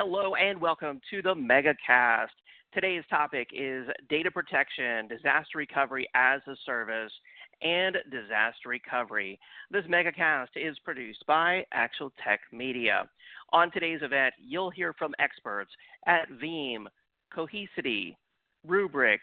Hello and welcome to the Megacast. Today's topic is data protection, disaster recovery as a service, and disaster recovery. This Megacast is produced by Actual Tech Media. On today's event, you'll hear from experts at Veeam, Cohesity, Rubrik,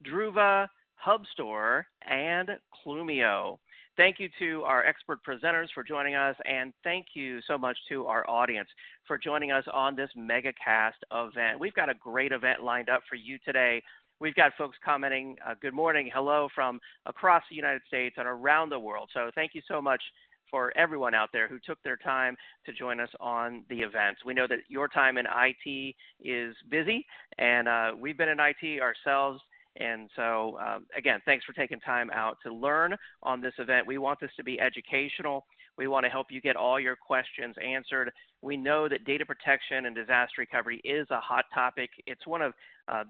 Druva, HubStore, and Clumio. Thank you to our expert presenters for joining us, and thank you so much to our audience for joining us on this Megacast event. We've got a great event lined up for you today. We've got folks commenting good morning, hello from across the United States and around the world. So thank you so much for everyone out there who took their time to join us on the event. We know that your time in IT is busy, and we've been in IT ourselves. And so, again, thanks for taking time out to learn on this event. We want this to be educational. We want to help you get all your questions answered. We know that data protection and disaster recovery is a hot topic. It's one of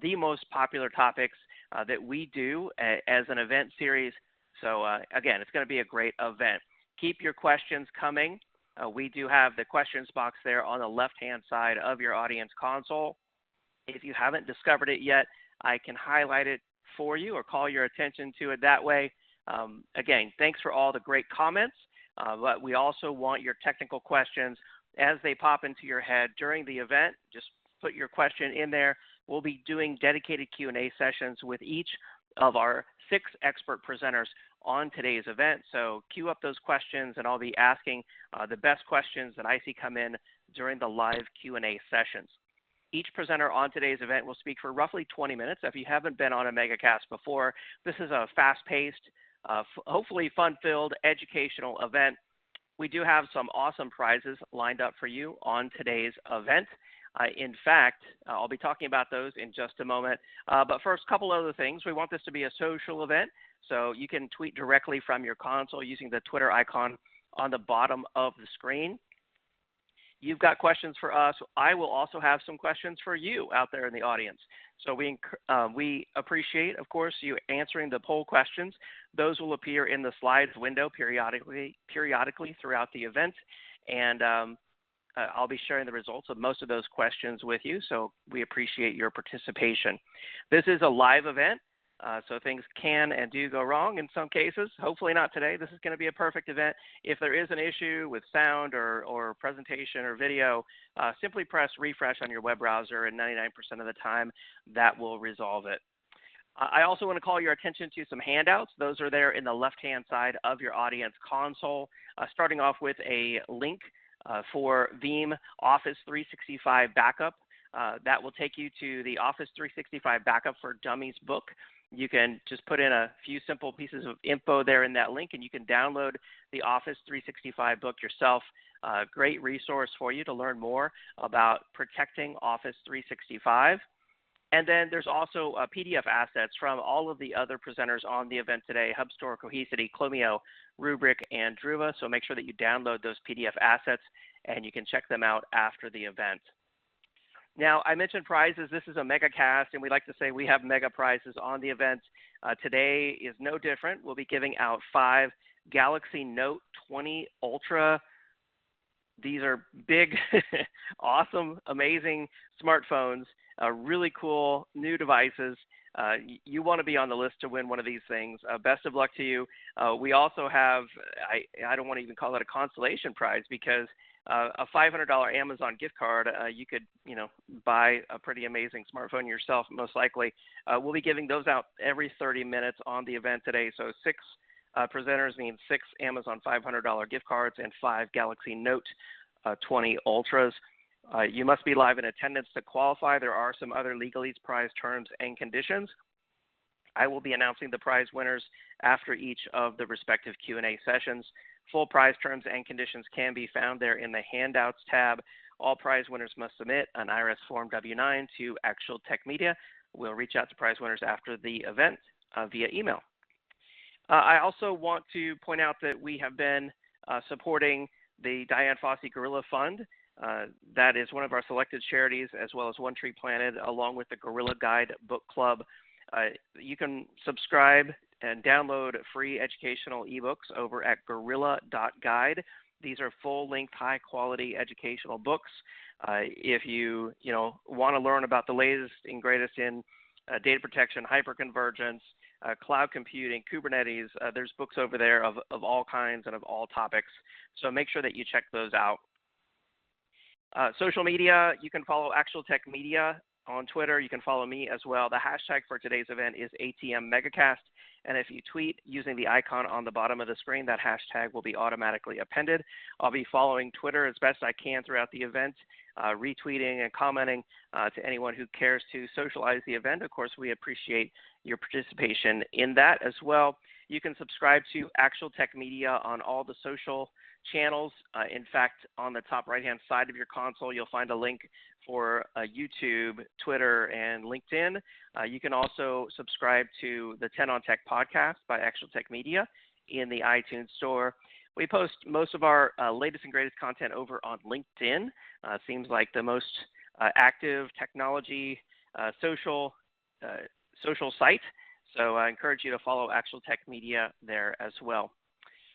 the most popular topics that we do as an event series. So, again, it's going to be a great event. Keep your questions coming. We do have the questions box there on the left-hand side of your audience console. If you haven't discovered it yet, I can highlight it for you or call your attention to it that way. Again, thanks for all the great comments, but we also want your technical questions as they pop into your head during the event. Just put your question in there. We'll be doing dedicated Q&A sessions with each of our 6 expert presenters on today's event. So queue up those questions, and I'll be asking the best questions that I see come in during the live Q&A sessions. Each presenter on today's event will speak for roughly 20 minutes. If you haven't been on a Megacast before, this is a fast-paced, hopefully fun-filled, educational event. We do have some awesome prizes lined up for you on today's event. In fact, I'll be talking about those in just a moment. But first, a couple other things. We want this to be a social event, so you can tweet directly from your console using the Twitter icon on the bottom of the screen. You've got questions for us. I will also have some questions for you out there in the audience. So we appreciate, of course, you answering the poll questions. Those will appear in the slides window periodically throughout the event. And I'll be sharing the results of most of those questions with you. So we appreciate your participation. This is a live event. So things can and do go wrong in some cases. Hopefully not today. This is going to be a perfect event. If there is an issue with sound or presentation or video, simply press refresh on your web browser, and 99% of the time that will resolve it. I also want to call your attention to some handouts. Those are there in the left-hand side of your audience console, starting off with a link for Veeam Office 365 Backup. That will take you to the Office 365 Backup for Dummies book. You can just put in a few simple pieces of info there in that link, and you can download the Office 365 book yourself. Great resource for you to learn more about protecting Office 365. And then there's also PDF assets from all of the other presenters on the event today: HubStore, Cohesity, Clumio, Rubrik, and Druva. So make sure that you download those PDF assets, and you can check them out after the event. Now, I mentioned prizes. This is a Megacast, and we like to say we have mega prizes on the event. Today is no different. We'll be giving out 5 Galaxy Note 20 Ultra. These are big, awesome, amazing smartphones, really cool new devices. You want to be on the list to win one of these things. Best of luck to you. We also have, I don't want to even call it a consolation prize, because a $500 Amazon gift card, you could, buy a pretty amazing smartphone yourself, most likely. We'll be giving those out every 30 minutes on the event today. So 6 presenters means 6 Amazon $500 gift cards and 5 Galaxy Note 20 Ultras. You must be live in attendance to qualify. There are some other legalese prize terms and conditions. I will be announcing the prize winners after each of the respective Q&A sessions. Full prize terms and conditions can be found there in the Handouts tab. All prize winners must submit an IRS Form W-9 to Actual Tech Media. We'll reach out to prize winners after the event via email. I also want to point out that we have been supporting the Diane Fossey Gorilla Fund. That is one of our selected charities, as well as One Tree Planted, along with the Gorilla Guide Book Club. You can subscribe and download free educational ebooks over at gorilla.guide. These are full-length, high-quality educational books. If you want to learn about the latest and greatest in data protection, hyperconvergence, cloud computing, Kubernetes, there's books over there of all kinds and of all topics. So make sure that you check those out. Social media, you can follow Actual Tech Media on Twitter. You can follow me as well. The hashtag for today's event is ATM Megacast. And if you tweet using the icon on the bottom of the screen, that hashtag will be automatically appended. I'll be following Twitter as best I can throughout the event, retweeting and commenting to anyone who cares to socialize the event. Of course, we appreciate your participation in that as well. You can subscribe to Actual Tech Media on all the social channels. In fact, on the top right-hand side of your console, you'll find a link for YouTube, Twitter, and LinkedIn. You can also subscribe to the 10 on Tech podcast by Actual Tech Media in the iTunes store. We post most of our latest and greatest content over on LinkedIn. Seems like the most active technology social site. So I encourage you to follow Actual Tech Media there as well.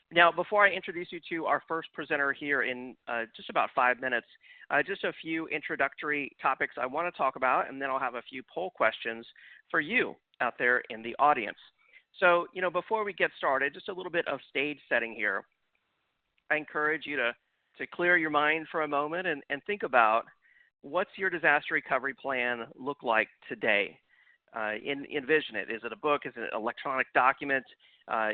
Now, before I introduce you to our first presenter here in just about 5 minutes, just a few introductory topics I want to talk about, and then I'll have a few poll questions for you out there in the audience. So, before we get started, just a little bit of stage setting here. I encourage you to clear your mind for a moment and think about what's your disaster recovery plan look like today. Envision it. Is it a book? Is it an electronic document?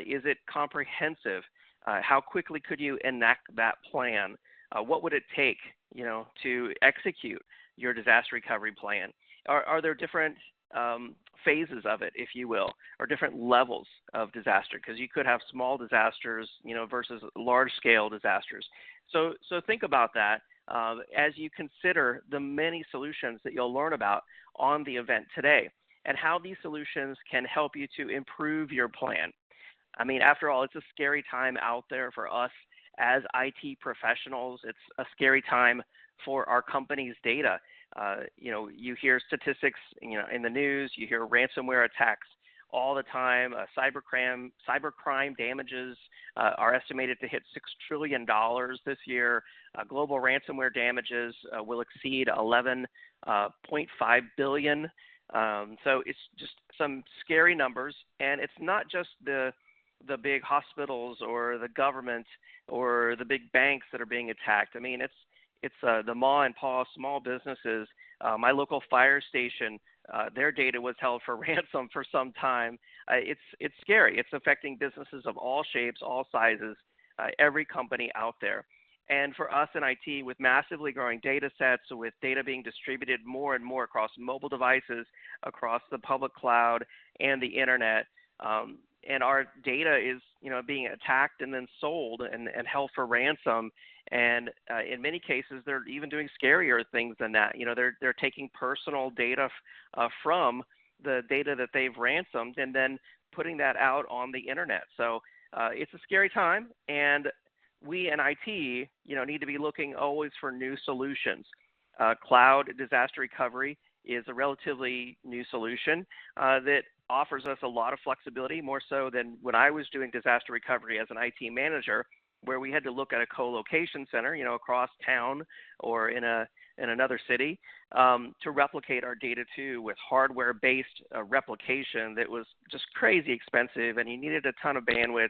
Is it comprehensive? How quickly could you enact that plan? What would it take, to execute your disaster recovery plan? Are there different phases of it, if you will, or different levels of disaster? Because you could have small disasters, versus large-scale disasters. So think about that as you consider the many solutions that you'll learn about on the event today, and how these solutions can help you to improve your plan. I mean, after all, it's a scary time out there for us as IT professionals. It's a scary time for our company's data. You hear statistics, in the news. You hear ransomware attacks all the time. Cybercrime damages are estimated to hit $6 trillion this year. Global ransomware damages will exceed $11.5 billion. So it's just some scary numbers, and it's not just the big hospitals or the government or the big banks that are being attacked. I mean, it's the ma and pa small businesses. My local fire station, their data was held for ransom for some time. It's scary. It's affecting businesses of all shapes, all sizes, every company out there. And for us in IT, with massively growing data sets, with data being distributed more and more across mobile devices, across the public cloud and the internet, and our data is, being attacked and then sold and held for ransom. And in many cases, they're even doing scarier things than that. They're taking personal data from the data that they've ransomed and then putting that out on the internet. So it's a scary time, and we in IT, need to be looking always for new solutions. Cloud disaster recovery is a relatively new solution that offers us a lot of flexibility, more so than when I was doing disaster recovery as an IT manager, where we had to look at a co-location center, across town or in another city, to replicate our data to, with hardware-based replication that was just crazy expensive, and you needed a ton of bandwidth.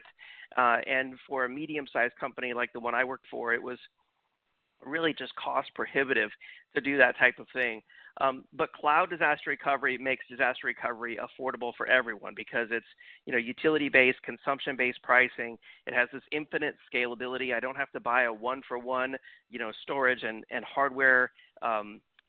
And for a medium-sized company like the one I worked for, it was really just cost prohibitive to do that type of thing. But cloud disaster recovery makes disaster recovery affordable for everyone because it's, utility-based, consumption-based pricing. It has this infinite scalability. I don't have to buy a one-for-one, storage and hardware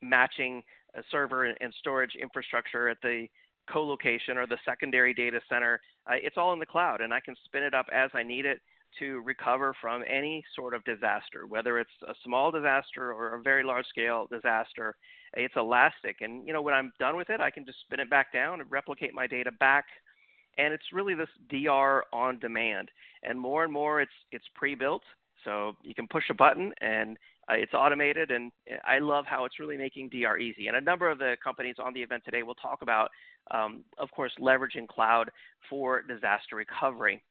matching a server and storage infrastructure at the co-location or the secondary data center. It's all in the cloud, and I can spin it up as I need it to recover from any sort of disaster, whether it's a small disaster or a very large-scale disaster. It's elastic, and when I'm done with it, I can just spin it back down and replicate my data back. And it's really this DR on demand, and more it's pre-built, so you can push a button and it's automated. And I love how it's really making DR easy. And a number of the companies on the event today will talk about, of course, leveraging cloud for disaster recovery.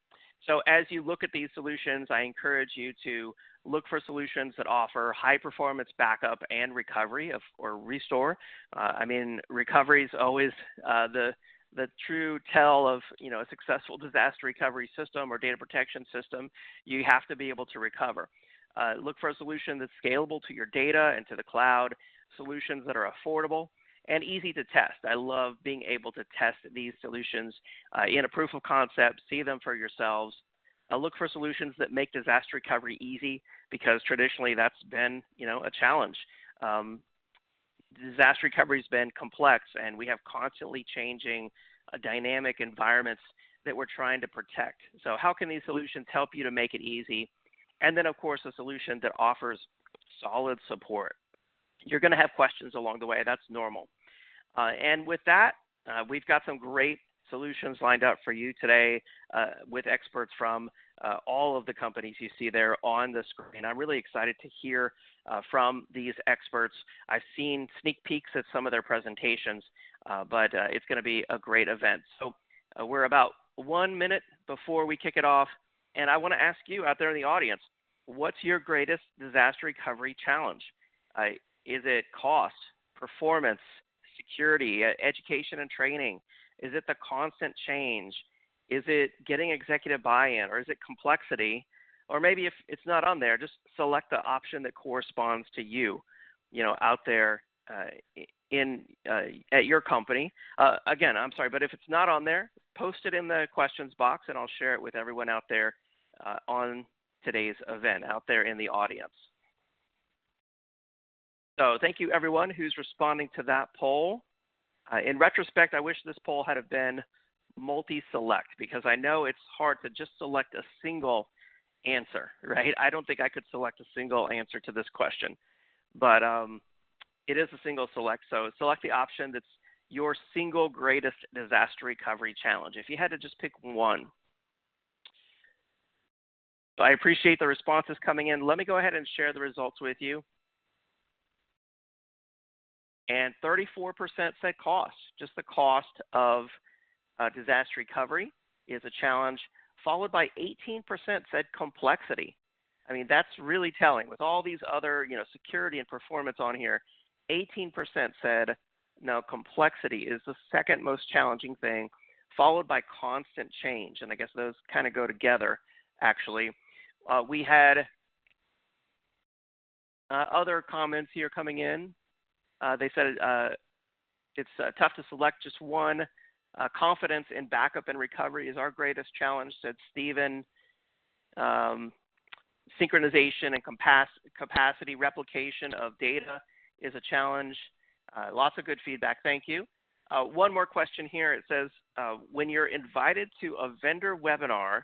So as you look at these solutions, I encourage you to Look for solutions that offer high performance backup and recovery or restore. I mean, recovery is always the true tell of a successful disaster recovery system or data protection system. You have to be able to recover. Look for a solution that's scalable to your data and to the cloud, solutions that are affordable and easy to test. I love being able to test these solutions in a proof of concept, see them for yourselves. Look for solutions that make disaster recovery easy, because traditionally that's been a challenge. Disaster recovery has been complex, and we have constantly changing dynamic environments that we're trying to protect. So how can these solutions help you to make it easy? And then, of course, a solution that offers solid support. You're going to have questions along the way. That's normal. And with that, we've got some great solutions lined up for you today with experts from all of the companies you see there on the screen. I'm really excited to hear from these experts. I've seen sneak peeks at some of their presentations, but it's going to be a great event. So we're about 1 minute before we kick it off, and I want to ask you out there in the audience, what's your greatest disaster recovery challenge? Is it cost, performance, security, education and training? Is it the constant change? Is it getting executive buy-in, or is it complexity? Or maybe if it's not on there, just select the option that corresponds to you, out there at your company. Again, I'm sorry, but if it's not on there, post it in the questions box, and I'll share it with everyone out there on today's event, out there in the audience. So thank you, everyone who's responding to that poll. In retrospect, I wish this poll had been multi-select, because I know it's hard to just select a single answer, right? I don't think I could select a single answer to this question, but it is a single select. So select the option that's your single greatest disaster recovery challenge, if you had to just pick one. So I appreciate the responses coming in. Let me go ahead and share the results with you. And 34% said cost. Just the cost of disaster recovery is a challenge, followed by 18% said complexity. I mean, that's really telling. With all these other, security and performance on here, 18% said, no, complexity is the second most challenging thing, followed by constant change. And I guess those kind of go together, actually. We had other comments here coming in. They said it's tough to select just one. Confidence in backup and recovery is our greatest challenge, said Stephen. Synchronization and capacity replication of data is a challenge. Lots of good feedback. Thank you. One more question here. It says, when you're invited to a vendor webinar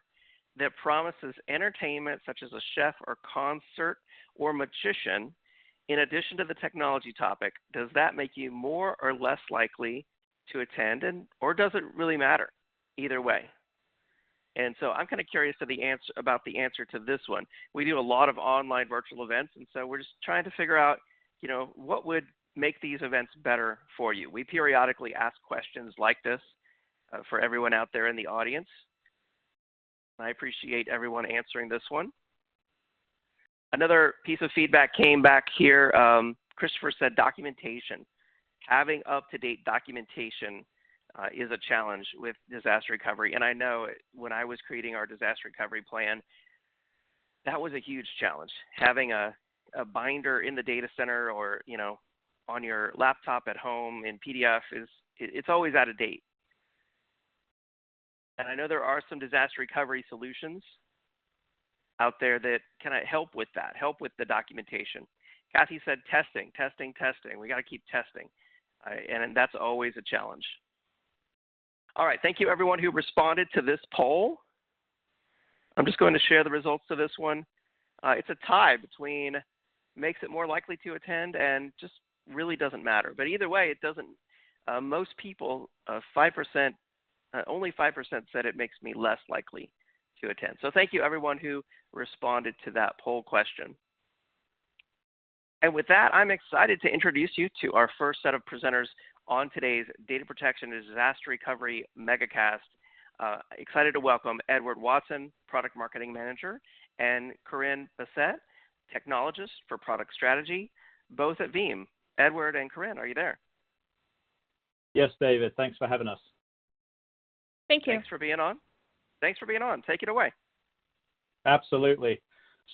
that promises entertainment such as a chef or concert or magician, in addition to the technology topic, does that make you more or less likely to attend, or does it really matter either way? And so I'm kind of curious about the answer to this one. We do a lot of online virtual events, and so we're just trying to figure out, what would make these events better for you. We periodically ask questions like this for everyone out there in the audience. I appreciate everyone answering this one. Another piece of feedback came back here. Christopher said documentation. Having up-to-date documentation is a challenge with disaster recovery. And I know when I was creating our disaster recovery plan, that was a huge challenge. Having a binder in the data center or, on your laptop at home in PDF it's always out of date. And I know there are some disaster recovery solutions out there that can help with that, help with the documentation. Kathy said testing. We got to keep testing. And that's always a challenge. All right, thank you everyone who responded to this poll. I'm just going to share the results to this one. It's a tie between makes it more likely to attend and just really doesn't matter. But either way, it doesn't. Most people, 5%, only 5% said it makes me less likely to attend. So thank you everyone who responded to that poll question. And with that, I'm excited to introduce you to our first set of presenters on today's Data Protection and Disaster Recovery Megacast. Excited to welcome Edward Watson, Product Marketing Manager, and Corinne Bassett, technologist for product strategy, both at Veeam. Edward and Corinne, are you there? Yes, David. Thanks for having us. Thank you. Thanks for being on. Take it away. Absolutely.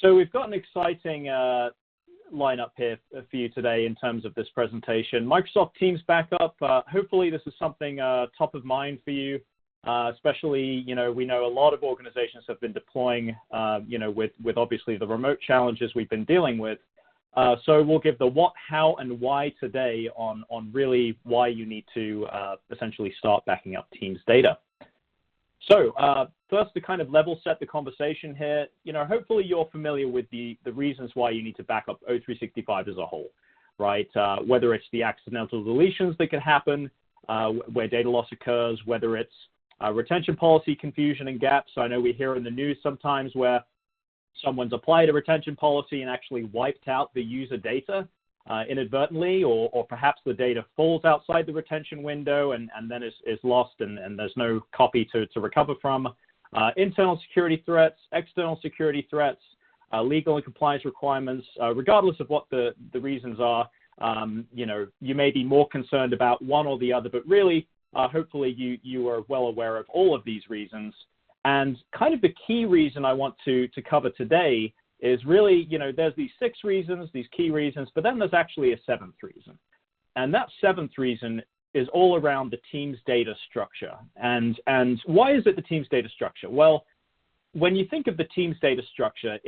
So we've got an exciting lineup here for you today in terms of this presentation. Microsoft Teams backup. Hopefully this is something top of mind for you, especially, we know a lot of organizations have been deploying, with obviously the remote challenges we've been dealing with. So we'll give the what, how, and why today on really why you need to essentially start backing up Teams data. So first, to kind of level set the conversation here, hopefully you're familiar with the reasons why you need to back up O365 as a whole, right? Whether it's the accidental deletions that can happen, where data loss occurs, whether it's retention policy confusion and gaps. So I know we hear in the news sometimes where someone's applied a retention policy and actually wiped out the user data inadvertently, or perhaps the data falls outside the retention window and then is lost and there's no copy to recover from. Internal security threats, external security threats, legal and compliance requirements, regardless of what the reasons are, you may be more concerned about one or the other, but really, hopefully you are well aware of all of these reasons. And kind of the key reason I want to cover today is really, there's these 6 reasons, these key reasons, but then there's actually a 7th reason. And that 7th reason is all around the Teams data structure. And why is it the Teams data structure? Well, when you think of the Teams data structure,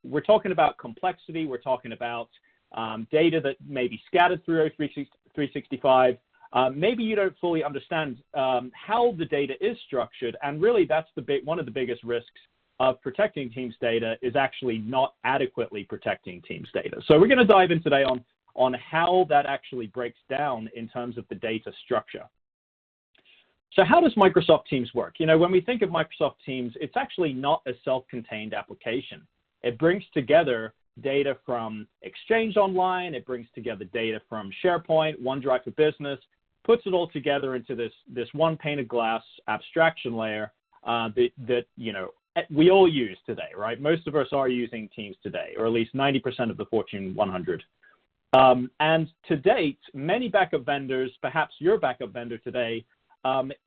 we're talking about complexity, we're talking about data that may be scattered through O365. Maybe you don't fully understand how the data is structured, and really that's one of the biggest risks of protecting Teams data is actually not adequately protecting Teams data. So we're going to dive in today on how that actually breaks down in terms of the data structure. So how does Microsoft Teams work? When we think of Microsoft Teams, it's actually not a self-contained application. It brings together data from Exchange Online, it brings together data from SharePoint, OneDrive for Business, puts it all together into this one pane of glass abstraction layer that we all use today, right? Most of us are using Teams today, or at least 90% of the Fortune 100. And to date, many backup vendors, perhaps your backup vendor today,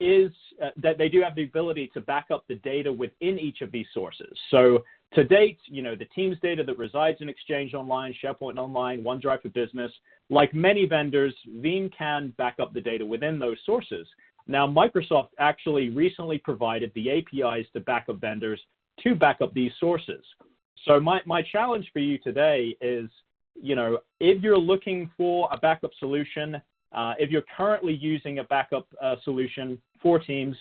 is that they do have the ability to back up the data within each of these sources. So to date, the Teams data that resides in Exchange Online, SharePoint Online, OneDrive for Business, like many vendors, Veeam can back up the data within those sources. Now, Microsoft actually recently provided the APIs to backup vendors to back up these sources. So my challenge for you today is, if you're looking for a backup solution, if you're currently using a backup solution for Teams,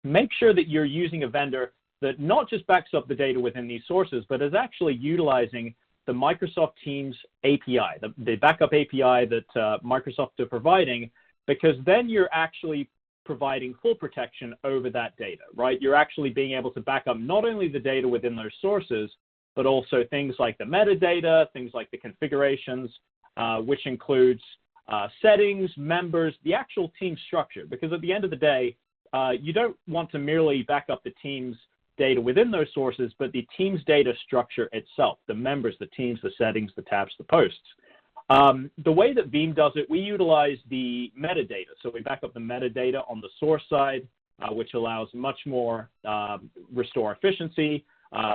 make sure that you're using a vendor that not just backs up the data within these sources, but is actually utilizing the Microsoft Teams API, the backup API that Microsoft are providing, because then you're actually providing full protection over that data, right? You're actually being able to back up not only the data within those sources, but also things like the metadata, things like the configurations, which includes settings, members, the actual team structure. Because at the end of the day, you don't want to merely back up the Teams data within those sources, but the Teams data structure itself, the members, the teams, the settings, the tabs, the posts. The way that Veeam does it, we utilize the metadata. So we back up the metadata on the source side, which allows much more restore efficiency,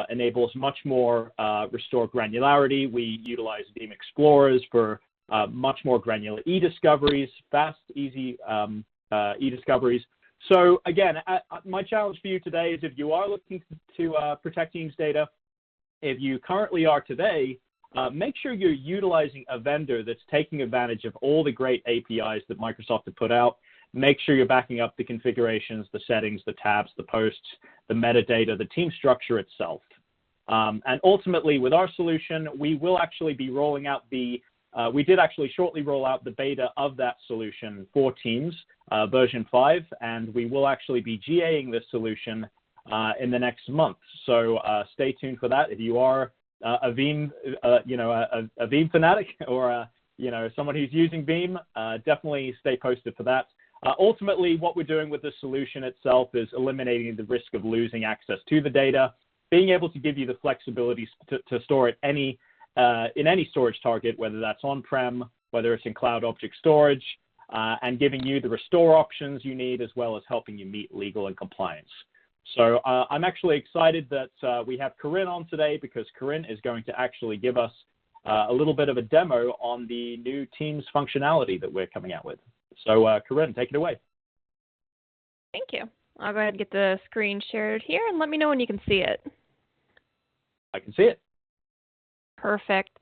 enables much more restore granularity. We utilize Veeam Explorers for much more granular e-discoveries, fast, easy e-discoveries. So again, my challenge for you today is if you are looking to protect Teams data, if you currently are today, make sure you're utilizing a vendor that's taking advantage of all the great APIs that Microsoft have put out. Make sure you're backing up the configurations, the settings, the tabs, the posts, the metadata, the team structure itself. And ultimately, with our solution, we will actually be rolling out we did actually shortly roll out the beta of that solution for Teams, version 5, and we will actually be GAing this solution in the next month. So stay tuned for that. If you are a Veeam, a Veeam fanatic, or someone who's using Veeam, definitely stay posted for that. Ultimately, what we're doing with the solution itself is eliminating the risk of losing access to the data, being able to give you the flexibility to store it in any storage target, whether that's on-prem, whether it's in cloud object storage, and giving you the restore options you need, as well as helping you meet legal and compliance. So I'm actually excited that we have Corinne on today, because Corinne is going to actually give us a little bit of a demo on the new Teams functionality that we're coming out with. So Corinne, take it away. Thank you. I'll go ahead and get the screen shared here and let me know when you can see it. I can see it. Perfect.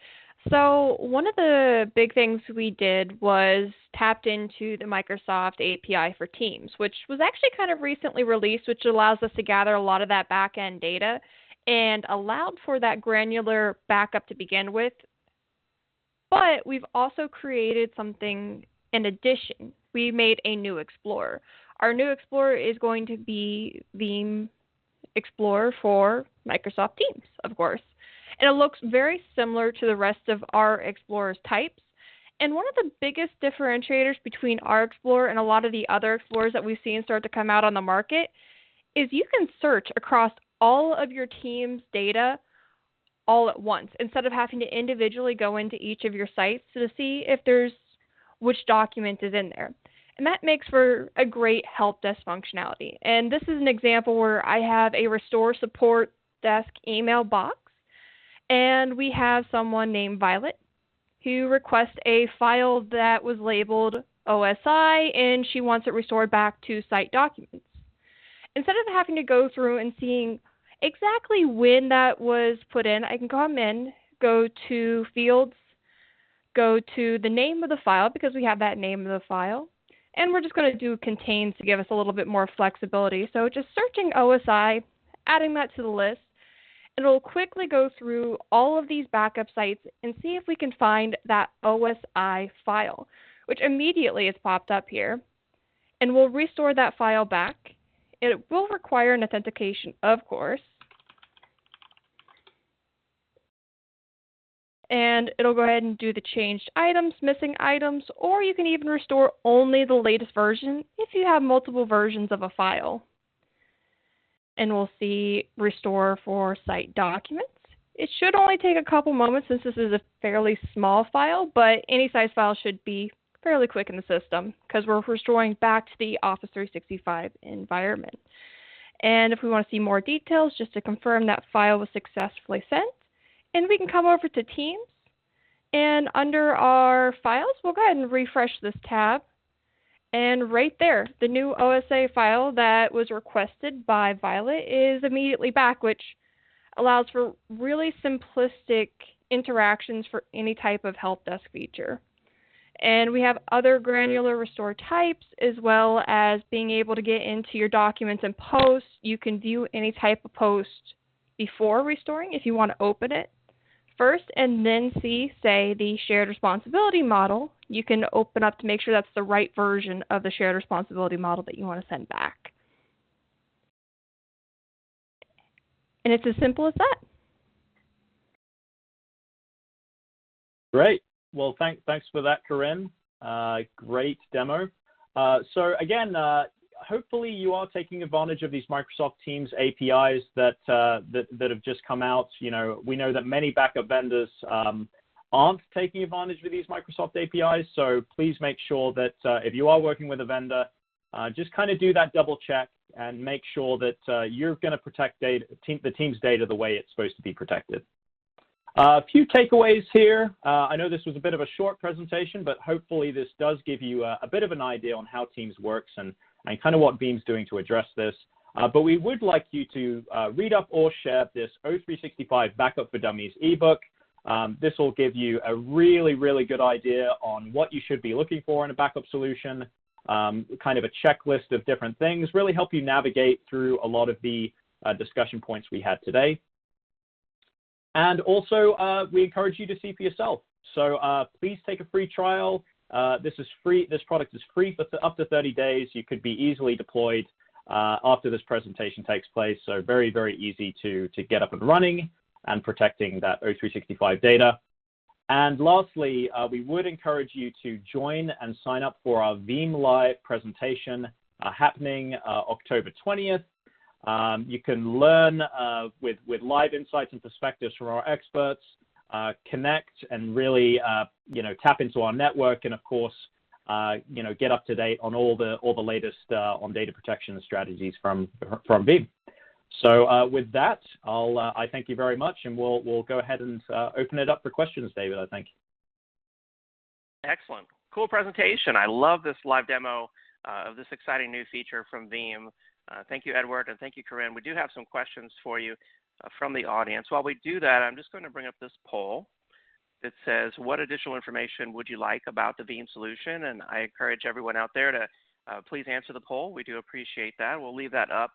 So one of the big things we did was tapped into the Microsoft API for Teams, which was actually kind of recently released, which allows us to gather a lot of that back-end data and allowed for that granular backup to begin with. But we've also created something in addition. We made a new Explorer. Our new Explorer is going to be the Explorer for Microsoft Teams, of course. And it looks very similar to the rest of our Explorer's types. And one of the biggest differentiators between our Explorer and a lot of the other Explorers that we've seen start to come out on the market is you can search across all of your Teams data all at once, instead of having to individually go into each of your sites to see if there's which document is in there. And that makes for a great help desk functionality. And this is an example where I have a restore support desk email box, and we have someone named Violet who requests a file that was labeled OSI, and she wants it restored back to site documents. Instead of having to go through and seeing exactly when that was put in, I can come in, go to fields, go to the name of the file, because we have that name of the file, and we're just going to do contains to give us a little bit more flexibility. So just searching OSI, adding that to the list, and it'll quickly go through all of these backup sites and see if we can find that OSI file, which immediately is popped up here, and we'll restore that file back. It will require an authentication, of course, and it'll go ahead and do the changed items, missing items, or you can even restore only the latest version if you have multiple versions of a file. And we'll see restore for site documents. It should only take a couple moments since this is a fairly small file, but any size file should be fairly quick in the system because we're restoring back to the Office 365 environment. And if we want to see more details, just to confirm that file was successfully sent, and we can come over to Teams, and under our files, we'll go ahead and refresh this tab. And right there, the new OSA file that was requested by Violet is immediately back, which allows for really simplistic interactions for any type of help desk feature. And we have other granular restore types, as well as being able to get into your documents and posts. You can view any type of post before restoring if you want to open it first and then see, say, the shared responsibility model. You can open up to make sure that's the right version of the shared responsibility model that you want to send back. And it's as simple as that. Great. Well, thanks for that, Corinne. Great demo. So again, hopefully you are taking advantage of these Microsoft Teams APIs that have just come out. You know, we know that many backup vendors aren't taking advantage of these Microsoft APIs. So please make sure that if you are working with a vendor, just kind of do that double check and make sure that you're going to protect the Teams data the way it's supposed to be protected. A few takeaways here. I know this was a bit of a short presentation, but hopefully this does give you a bit of an idea on how Teams works and kind of what Veeam's doing to address this. But we would like you to read up or share this O365 Backup for Dummies ebook. This will give you a really, really good idea on what you should be looking for in a backup solution, kind of a checklist of different things, really help you navigate through a lot of the discussion points we had today. And also, we encourage you to see for yourself. So please take a free trial. This is free. This product is free for up to 30 days. You could be easily deployed after this presentation takes place. So very, very easy to get up and running and protecting that O365 data. And lastly, we would encourage you to join and sign up for our Veeam Live presentation happening October 20th. You can learn with live insights and perspectives from our experts, connect and really, tap into our network, and of course, get up to date on all the latest on data protection strategies from Veeam. So with that, I thank you very much, and we'll go ahead and open it up for questions, David, I think. Excellent. Cool presentation. I love this live demo of this exciting new feature from Veeam. Thank you, Edward, and thank you, Corinne. We do have some questions for you from the audience. While we do that, I'm just going to bring up this poll that says, what additional information would you like about the Veeam solution? And I encourage everyone out there to please answer the poll. We do appreciate that. We'll leave that up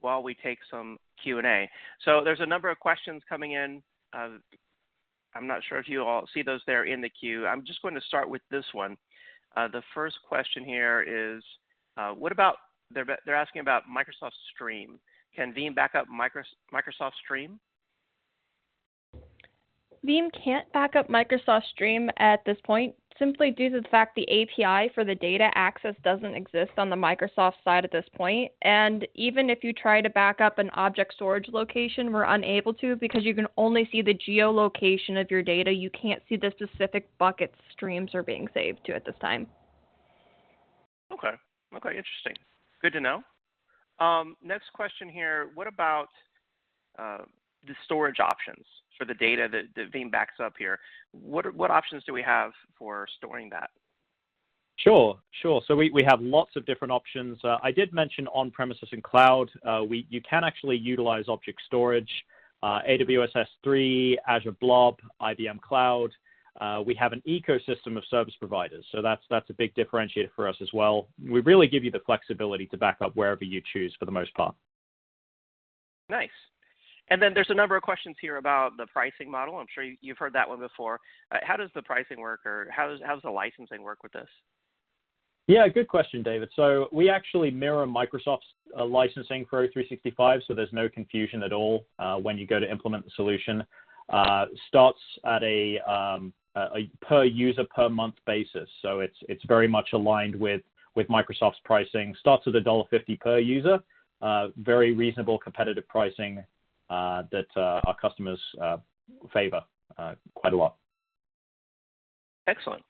while we take some Q&A. So there's a number of questions coming in. I'm not sure if you all see those there in the queue. I'm just going to start with this one. The first question here is, what about, they're asking about Microsoft Stream. Can Veeam back up Microsoft Stream? Veeam can't back up Microsoft Stream at this point, simply due to the fact the API for the data access doesn't exist on the Microsoft side at this point. And even if you try to back up an object storage location, we're unable to, because you can only see the geolocation of your data. You can't see the specific buckets streams are being saved to at this time. Okay, interesting. Good to know. Next question here, what about the storage options for the data that Veeam backs up here? What options do we have for storing that? Sure. So we have lots of different options. I did mention on-premises and cloud. You can actually utilize object storage, AWS S3, Azure Blob, IBM Cloud. We have an ecosystem of service providers, so that's a big differentiator for us as well. We really give you the flexibility to back up wherever you choose for the most part. Nice. And then there's a number of questions here about the pricing model. I'm sure you've heard that one before. How does the pricing work, or how does the licensing work with this? Yeah, good question, David. So we actually mirror Microsoft's licensing for O365, so there's no confusion at all when you go to implement the solution. Starts at a per user per month basis, so it's very much aligned with Microsoft's pricing. Starts at $1.50 per user. Very reasonable, competitive pricing that our customers favor quite a lot. Excellent.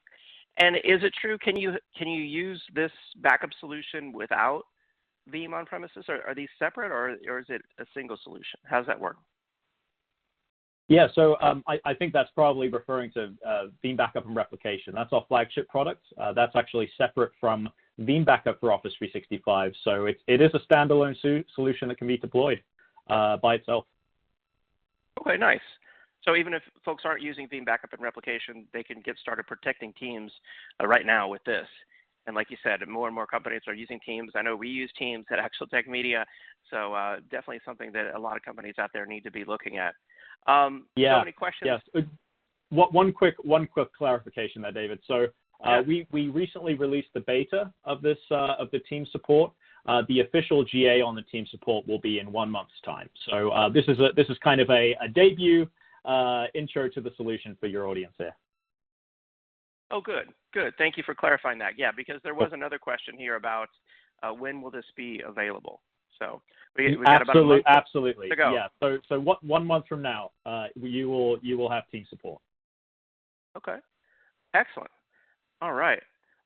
And is it true? Can you use this backup solution without Veeam on premises? Are these separate, or is it a single solution? How does that work? Yeah, so I think that's probably referring to Veeam Backup and Replication. That's our flagship product. That's actually separate from Veeam Backup for Office 365. So it is a standalone solution that can be deployed by itself. Okay, nice. So even if folks aren't using Veeam Backup and Replication, they can get started protecting Teams right now with this. And like you said, more and more companies are using Teams. I know we use Teams at Actual Tech Media, so definitely something that a lot of companies out there need to be looking at. So many questions. Yes. One quick clarification there, David. So we recently released the beta of this of the Team support. The official GA on the Team support will be in 1 month's time. So this is kind of a debut intro to the solution for your audience here. Oh, good. Thank you for clarifying that. Yeah, because there was another question here about when will this be available. So we got about a month absolutely. to go. Yeah. So 1 month from now, you will have Team support. Okay. Excellent. All right.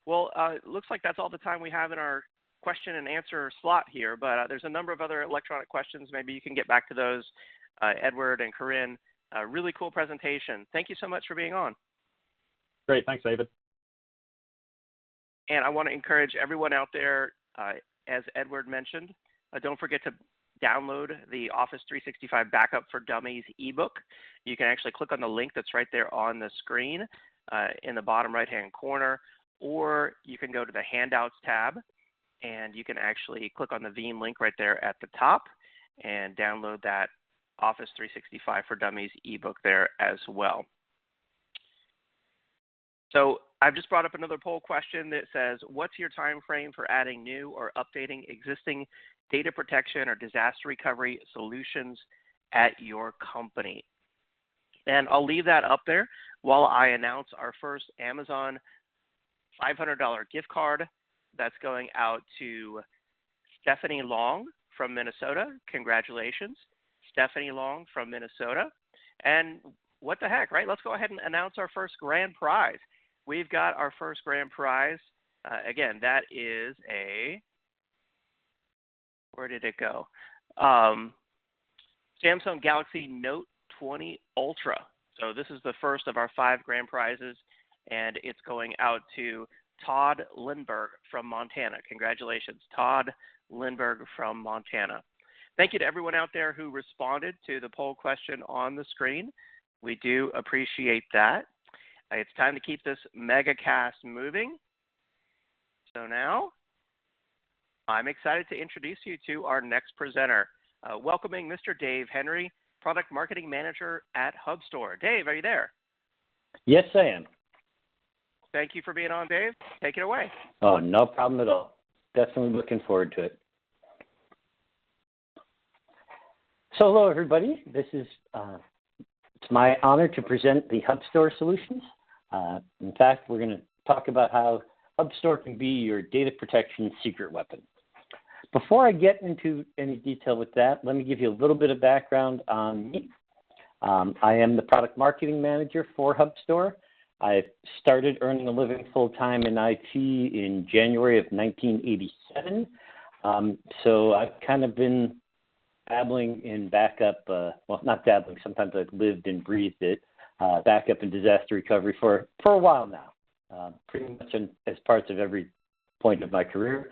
Well, it looks like that's all the time we have in our question and answer slot here, but there's a number of other electronic questions. Maybe you can get back to those, Edward and Corinne. Really cool presentation. Thank you so much for being on. Great. Thanks, David. And I want to encourage everyone out there, as Edward mentioned, don't forget to download the Office 365 Backup for Dummies ebook. You can actually click on the link that's right there on the screen in the bottom right-hand corner, or you can go to the Handouts tab, and you can actually click on the Veeam link right there at the top and download that Office 365 for Dummies ebook there as well. So I've just brought up another poll question that says, what's your time frame for adding new or updating existing data protection or disaster recovery solutions at your company? And I'll leave that up there while I announce our first Amazon $500 gift card that's going out to Stephanie Long from Minnesota. Congratulations, Stephanie Long from Minnesota. And what the heck, right? Let's go ahead and announce our first grand prize. We've got our first grand prize. Again, that is where did it go? Samsung Galaxy Note 20 Ultra. So this is the first of our 5 grand prizes, and it's going out to Todd Lindbergh from Montana. Congratulations, Todd Lindbergh from Montana. Thank you to everyone out there who responded to the poll question on the screen. We do appreciate that. It's time to keep this Megacast moving. So now, I'm excited to introduce you to our next presenter, welcoming Mr. Dave Henry, Product Marketing Manager at HubStore. Dave, are you there? Yes, I am. Thank you for being on, Dave. Take it away. Oh, no problem at all. Definitely looking forward to it. So hello, everybody. This is it's my honor to present the HubStore solutions. In fact, we're going to talk about how HubStore can be your data protection secret weapon. Before I get into any detail with that, let me give you a little bit of background on me. I am the product marketing manager for HubStore. I started earning a living full-time in IT in January of 1987. So I've kind of been dabbling in backup, well, not dabbling, sometimes I've lived and breathed it, backup and disaster recovery for a while now, pretty much as parts of every point of my career.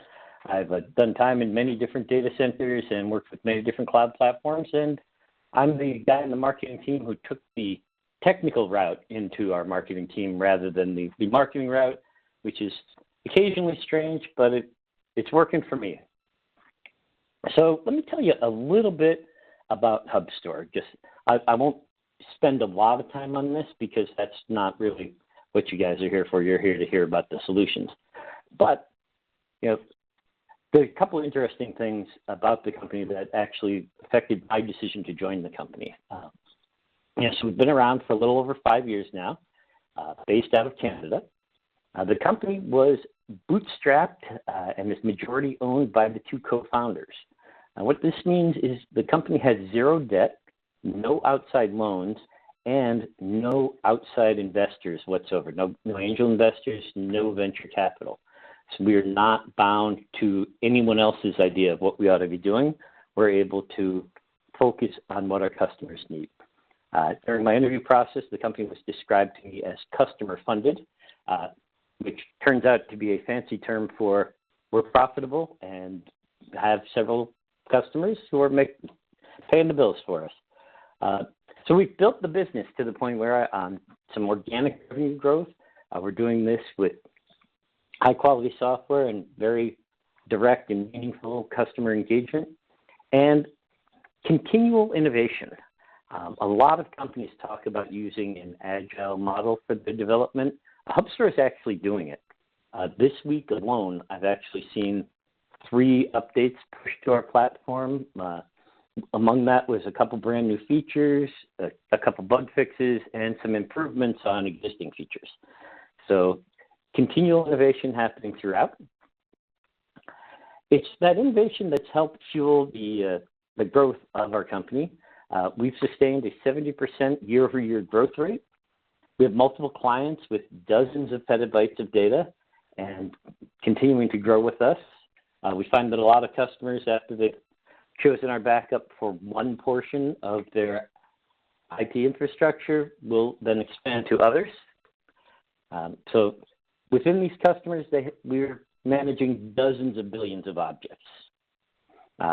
I've done time in many different data centers and worked with many different cloud platforms, and I'm the guy in the marketing team who took the technical route into our marketing team rather than the marketing route, which is occasionally strange, but it's working for me. So let me tell you a little bit about HubStore. I won't spend a lot of time on this because that's not really what you guys are here for. You're here to hear about the solutions. But, there's a couple of interesting things about the company that actually affected my decision to join the company. So we've been around for a little over 5 years now, based out of Canada. The company was bootstrapped and is majority owned by the 2 co-founders. What this means is the company had 0 debt, no outside loans, and no outside investors whatsoever. No angel investors, no venture capital. So we are not bound to anyone else's idea of what we ought to be doing. We're able to focus on what our customers need. During my interview process, the company was described to me as customer funded, which turns out to be a fancy term for we're profitable and have several customers who are paying the bills for us. So we've built the business to the point where some organic revenue growth. We're doing this with high quality software and very direct and meaningful customer engagement and continual innovation. A lot of companies talk about using an agile model for their development. HubStore is actually doing it. This week alone, I've actually seen 3 updates pushed to our platform. Among that was a couple brand new features, a couple bug fixes, and some improvements on existing features. So continual innovation happening throughout. It's that innovation that's helped fuel the growth of our company. We've sustained a 70% year-over-year growth rate. We have multiple clients with dozens of petabytes of data and continuing to grow with us. We find that a lot of customers, after they've chosen our backup for one portion of their IT infrastructure, will then expand to others. So within these customers, we're managing dozens of billions of objects.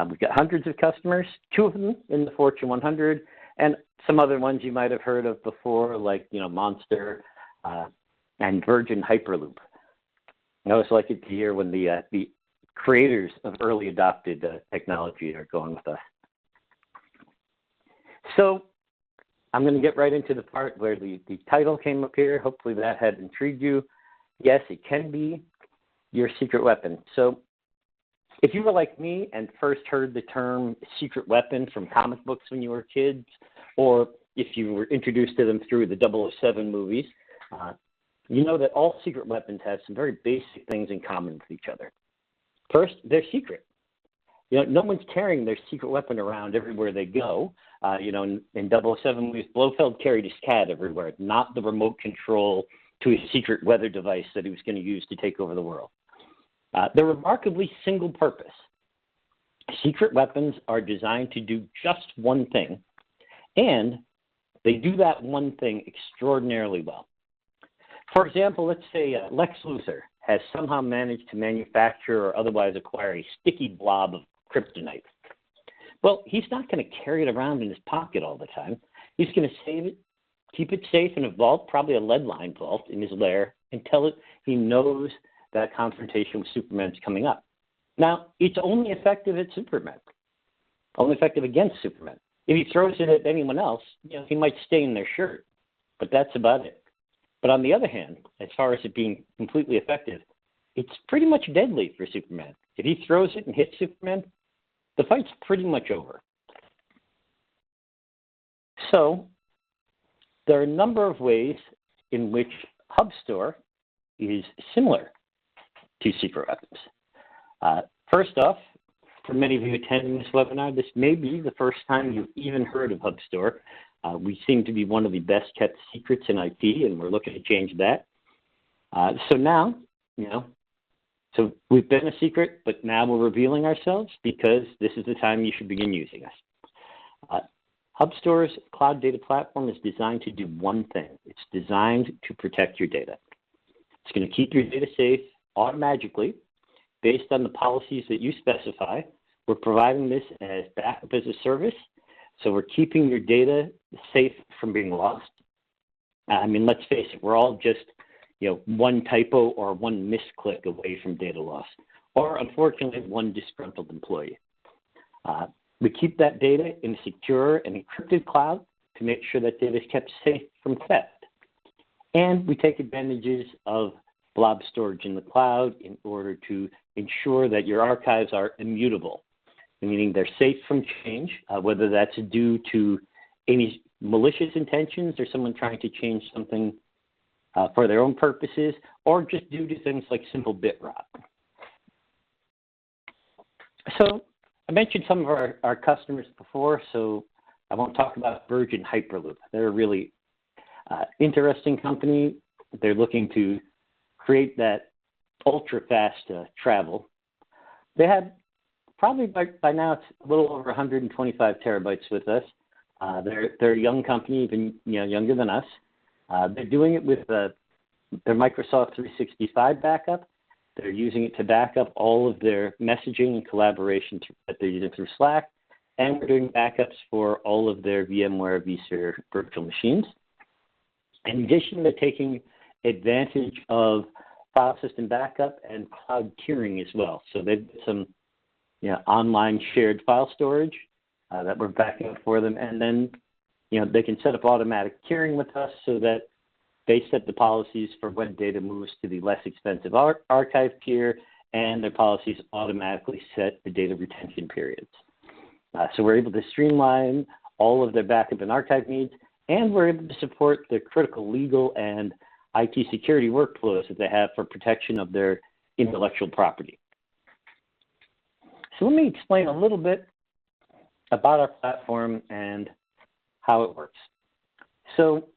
We've got hundreds of customers, 2 of them in the Fortune 100, and some other ones you might have heard of before, like Monster and Virgin Hyperloop. I always like it to hear when the creators of early adopted technology are going with us. So I'm going to get right into the part where the title came up here. Hopefully that had intrigued you. Yes, it can be your secret weapon. So if you were like me and first heard the term secret weapon from comic books when you were kids, or if you were introduced to them through the 007 movies, you know that all secret weapons have some very basic things in common with each other. First, they're secret. No one's carrying their secret weapon around everywhere they go. In 007, Blofeld carried his cat everywhere, not the remote control to his secret weather device that he was going to use to take over the world. They're remarkably single purpose. Secret weapons are designed to do just one thing, and they do that one thing extraordinarily well. For example, let's say Lex Luthor has somehow managed to manufacture or otherwise acquire a sticky blob of kryptonite. Well, he's not going to carry it around in his pocket all the time. He's going to save it, keep it safe in a vault, probably a lead-lined vault in his lair, until he knows that confrontation with Superman is coming up. Now, it's only effective at Superman, only effective against Superman. If he throws it at anyone else, he might stain their shirt, but that's about it. But on the other hand, as far as it being completely effective, it's pretty much deadly for Superman. If he throws it and hits Superman, the fight's pretty much over. So there are a number of ways in which HubStore is similar to secret weapons. First off, for many of you attending this webinar, this may be the first time you've even heard of HubStore. We seem to be one of the best kept secrets in IT, and we're looking to change that. So now, so we've been a secret, but now we're revealing ourselves because this is the time you should begin using us. HubStore's cloud data platform is designed to do one thing. It's designed to protect your data. It's going to keep your data safe automatically based on the policies that you specify. We're providing this as backup as a service, so we're keeping your data safe from being lost. Let's face it, we're all just one typo or one misclick away from data loss, or unfortunately, one disgruntled employee. We keep that data in a secure and encrypted cloud to make sure that data is kept safe from theft. And we take advantages of blob storage in the cloud in order to ensure that your archives are immutable, meaning they're safe from change, whether that's due to any malicious intentions or someone trying to change something for their own purposes, or just due to things like simple bit rot. So I mentioned some of our customers before, so I won't talk about Virgin Hyperloop. They're a really interesting company. They're looking to create that ultra-fast travel. They have probably by now it's a little over 125 terabytes with us. They're a young company, even younger than us. They're doing it with their Microsoft 365 backup. They're using it to back up all of their messaging and collaboration that they're using through Slack, and we're doing backups for all of their VMware vSphere virtual machines. In addition, they're taking advantage of file system backup and cloud tiering as well. So they've got some online shared file storage that we're backing up for them, and then they can set up automatic tiering with us so that they set the policies for when data moves to the less expensive archive tier, and their policies automatically set the data retention periods. So we're able to streamline all of their backup and archive needs, and we're able to support the critical legal and IT security workflows that they have for protection of their intellectual property. So let me explain a little bit about our platform and how it works. So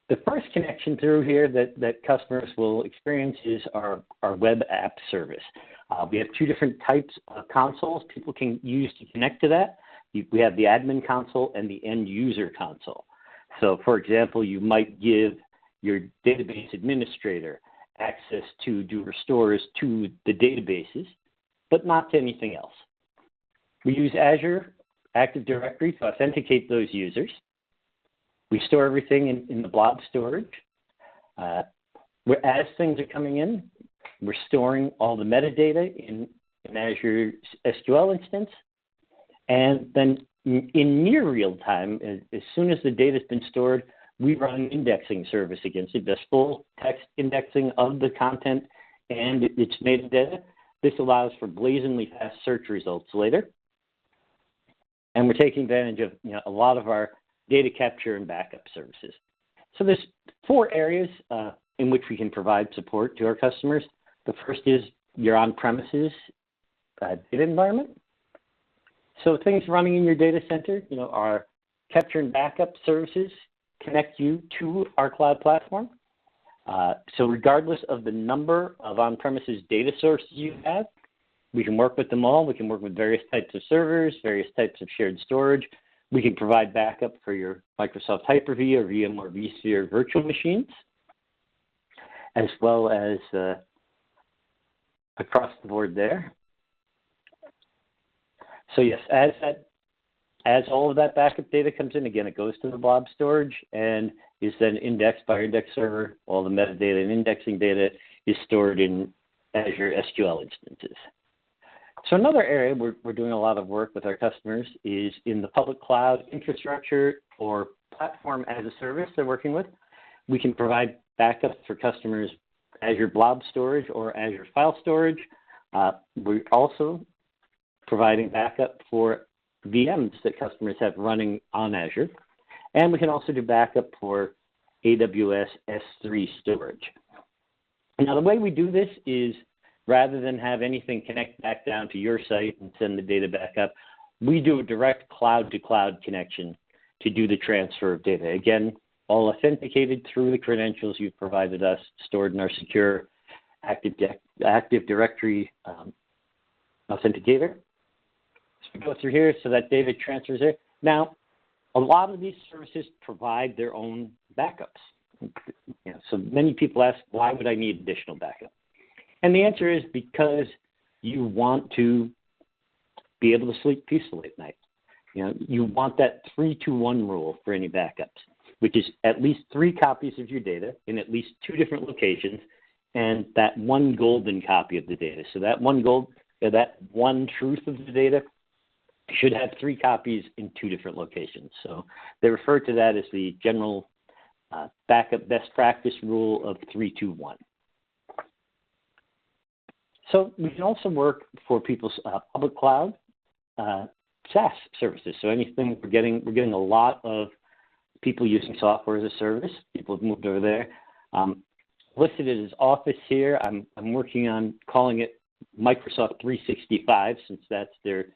the first connection through here that customers will experience is our web app service. We have two different types of consoles people can use to connect to that. We have the admin console and the end user console. So for example, you might give your database administrator access to do restores to the databases, but not to anything else. We use Azure Active Directory to authenticate those users. We store everything in the blob storage. As things are coming in, we're storing all the metadata in Azure SQL instance. And then in near real time, as soon as the data's been stored, we run an indexing service against it. That's full text indexing of the content and its metadata. This allows for blazingly fast search results later. And we're taking advantage of a lot of our data capture and backup services. So there's four areas in which we can provide support to our customers. The first is your on-premises data environment. So things running in your data center, our capture and backup services connect you to our cloud platform. So regardless of the number of on-premises data sources you have, we can work with them all. We can work with various types of servers, various types of shared storage. We can provide backup for your Microsoft Hyper-V or VMware vSphere virtual machines, as well as across the board there. So yes, as all of that backup data comes in, again, it goes to the blob storage and is then indexed by our index server. All the metadata and indexing data is stored in Azure SQL instances. So another area we're doing a lot of work with our customers is in the public cloud infrastructure or platform as a service they're working with. We can provide backup for customers Azure Blob Storage or Azure File Storage. We're also providing backup for VMs that customers have running on Azure. And we can also do backup for AWS S3 storage. Now, the way we do this is rather than have anything connect back down to your site and send the data back up, we do a direct cloud-to-cloud connection to do the transfer of data. Again, all authenticated through the credentials you've provided us, stored in our secure Active Directory authenticator. So we go through here so that data transfers there. Now, a lot of these services provide their own backups. So many people ask, why would I need additional backup? And the answer is because you want to be able to sleep peacefully at night. You want that 3-2-1 rule for any backups, which is at least 3 copies of your data in at least 2 different locations, and that one golden copy of the data. So that one truth of the data should have 3 copies in 2 different locations. So they refer to that as the general backup best practice rule of 3-2-1. So we can also work for people's public cloud SaaS services. So anything we're getting a lot of people using software as a service. People have moved over there. Listed it as Office here. I'm working on calling it Microsoft 365 since that's their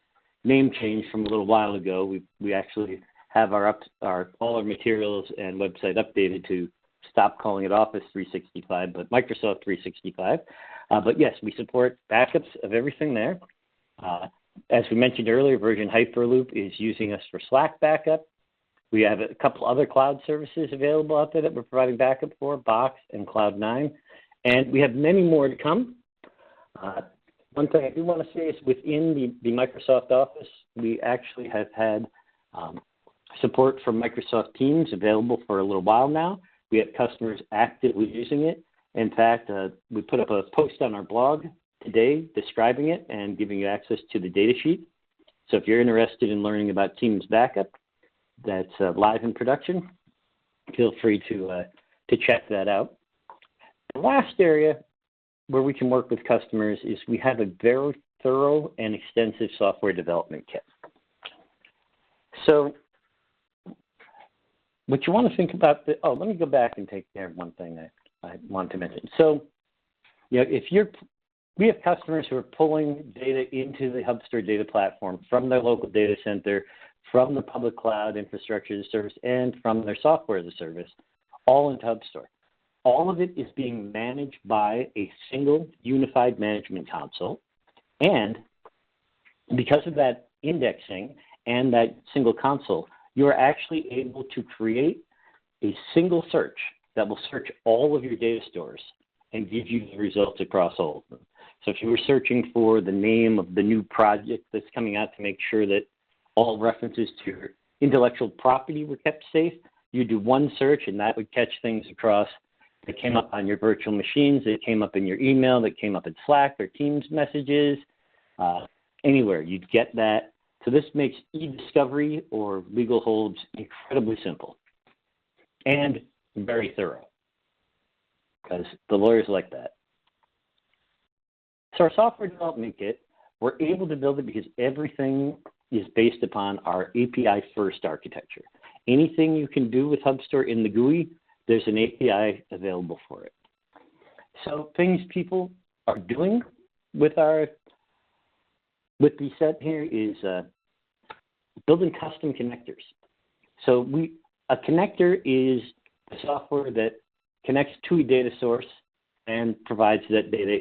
name change from a little while ago. We actually have all our materials and website updated to stop calling it Office 365, but Microsoft 365. But yes, we support backups of everything there. As we mentioned earlier, version Hyperloop is using us for Slack backup. We have a couple other cloud services available out there that we're providing backup for, Box and Cloud9. And we have many more to come. One thing I do want to say is within the Microsoft Office, we actually have had support for Microsoft Teams available for a little while now. We have customers actively using it. In fact, we put up a post on our blog today describing it and giving you access to the data sheet. So if you're interested in learning about Teams backup, that's live in production. Feel free to check that out. The last area where we can work with customers is we have a very thorough and extensive software development kit. So what you want to think about, let me go back and take care of one thing that I want to mention. So, we have customers who are pulling data into the HubStore data platform from their local data center, from the public cloud infrastructure as a service, and from their software as a service, all into HubStore. All of it is being managed by a single unified management console. And because of that indexing and that single console, you're actually able to create a single search that will search all of your data stores and give you the results across all of them. So if you were searching for the name of the new project that's coming out to make sure that all references to your intellectual property were kept safe, you do one search and that would catch things across that came up on your virtual machines, that came up in your email, that came up in Slack or Teams messages, anywhere. You'd get that. So this makes e-discovery or legal holds incredibly simple and very thorough because the lawyers like that. So our software development kit, we're able to build it because everything is based upon our API-first architecture. Anything you can do with HubStore in the GUI, there's an API available for it. So things people are doing with the set here is building custom connectors. So a connector is the software that connects to a data source and provides that data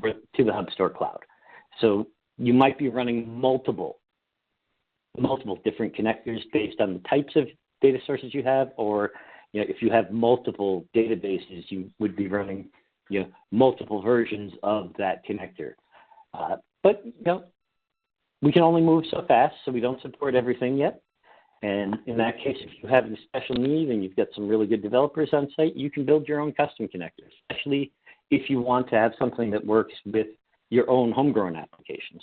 to the HubStore cloud. So you might be running multiple different connectors based on the types of data sources you have, or if you have multiple databases, you would be running multiple versions of that connector. But we can only move so fast, so we don't support everything yet. And in that case, if you have a special need and you've got some really good developers on site, you can build your own custom connectors, especially if you want to have something that works with your own homegrown applications.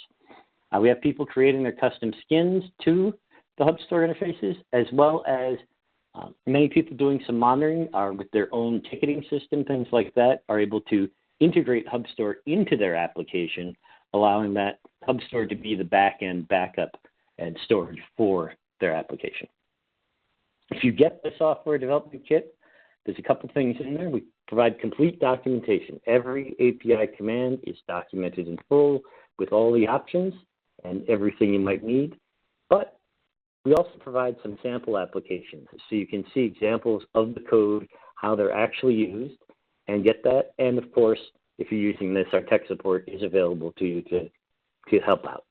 We have people creating their custom skins to the HubStore interfaces, as well as many people doing some monitoring are with their own ticketing system, things like that, are able to integrate HubStore into their application, allowing that HubStore to be the back-end backup and storage for their application. If you get the software development kit, there's a couple things in there. We provide complete documentation. Every API command is documented in full with all the options and everything you might need. But we also provide some sample applications so you can see examples of the code, how they're actually used, and get that. And of course, if you're using this, our tech support is available to you to help out.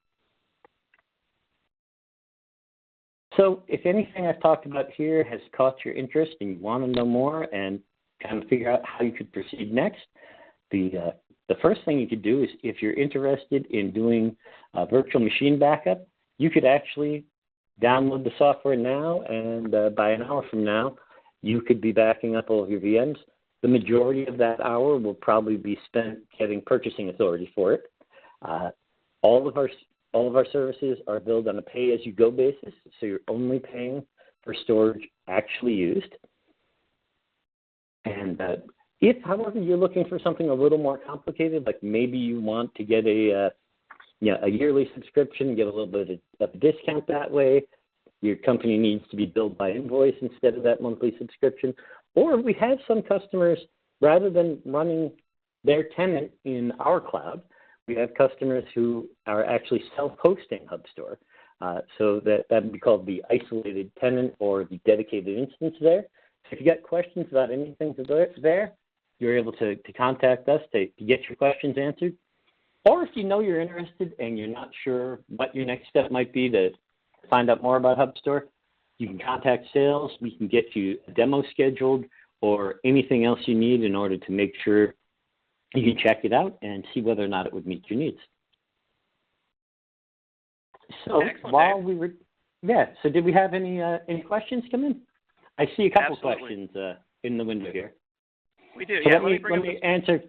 So if anything I've talked about here has caught your interest and you want to know more and kind of figure out how you could proceed next, the first thing you could do is, if you're interested in doing a virtual machine backup, you could actually download the software now, and by an hour from now, you could be backing up all of your VMs. The majority of that hour will probably be spent getting purchasing authority for it. All of our services are billed on a pay-as-you-go basis, so you're only paying for storage actually used. And if, however, you're looking for something a little more complicated, like maybe you want to get a yearly subscription, get a little bit of a discount that way, your company needs to be billed by invoice instead of that monthly subscription. Or we have some customers, rather than running their tenant in our cloud, we have customers who are actually self-hosting HubStore. So that would be called the isolated tenant or the dedicated instance there. So if you got questions about anything there, you're able to contact us to get your questions answered. Or if you know you're interested and you're not sure what your next step might be to find out more about HubStore, you can contact sales. We can get you a demo scheduled or anything else you need in order to make sure you can check it out and see whether or not it would meet your needs. So excellent, while Dave. we were, so did we have any questions come in? I see a couple Absolutely. questions in the window here. We do. So Yeah, let me answer.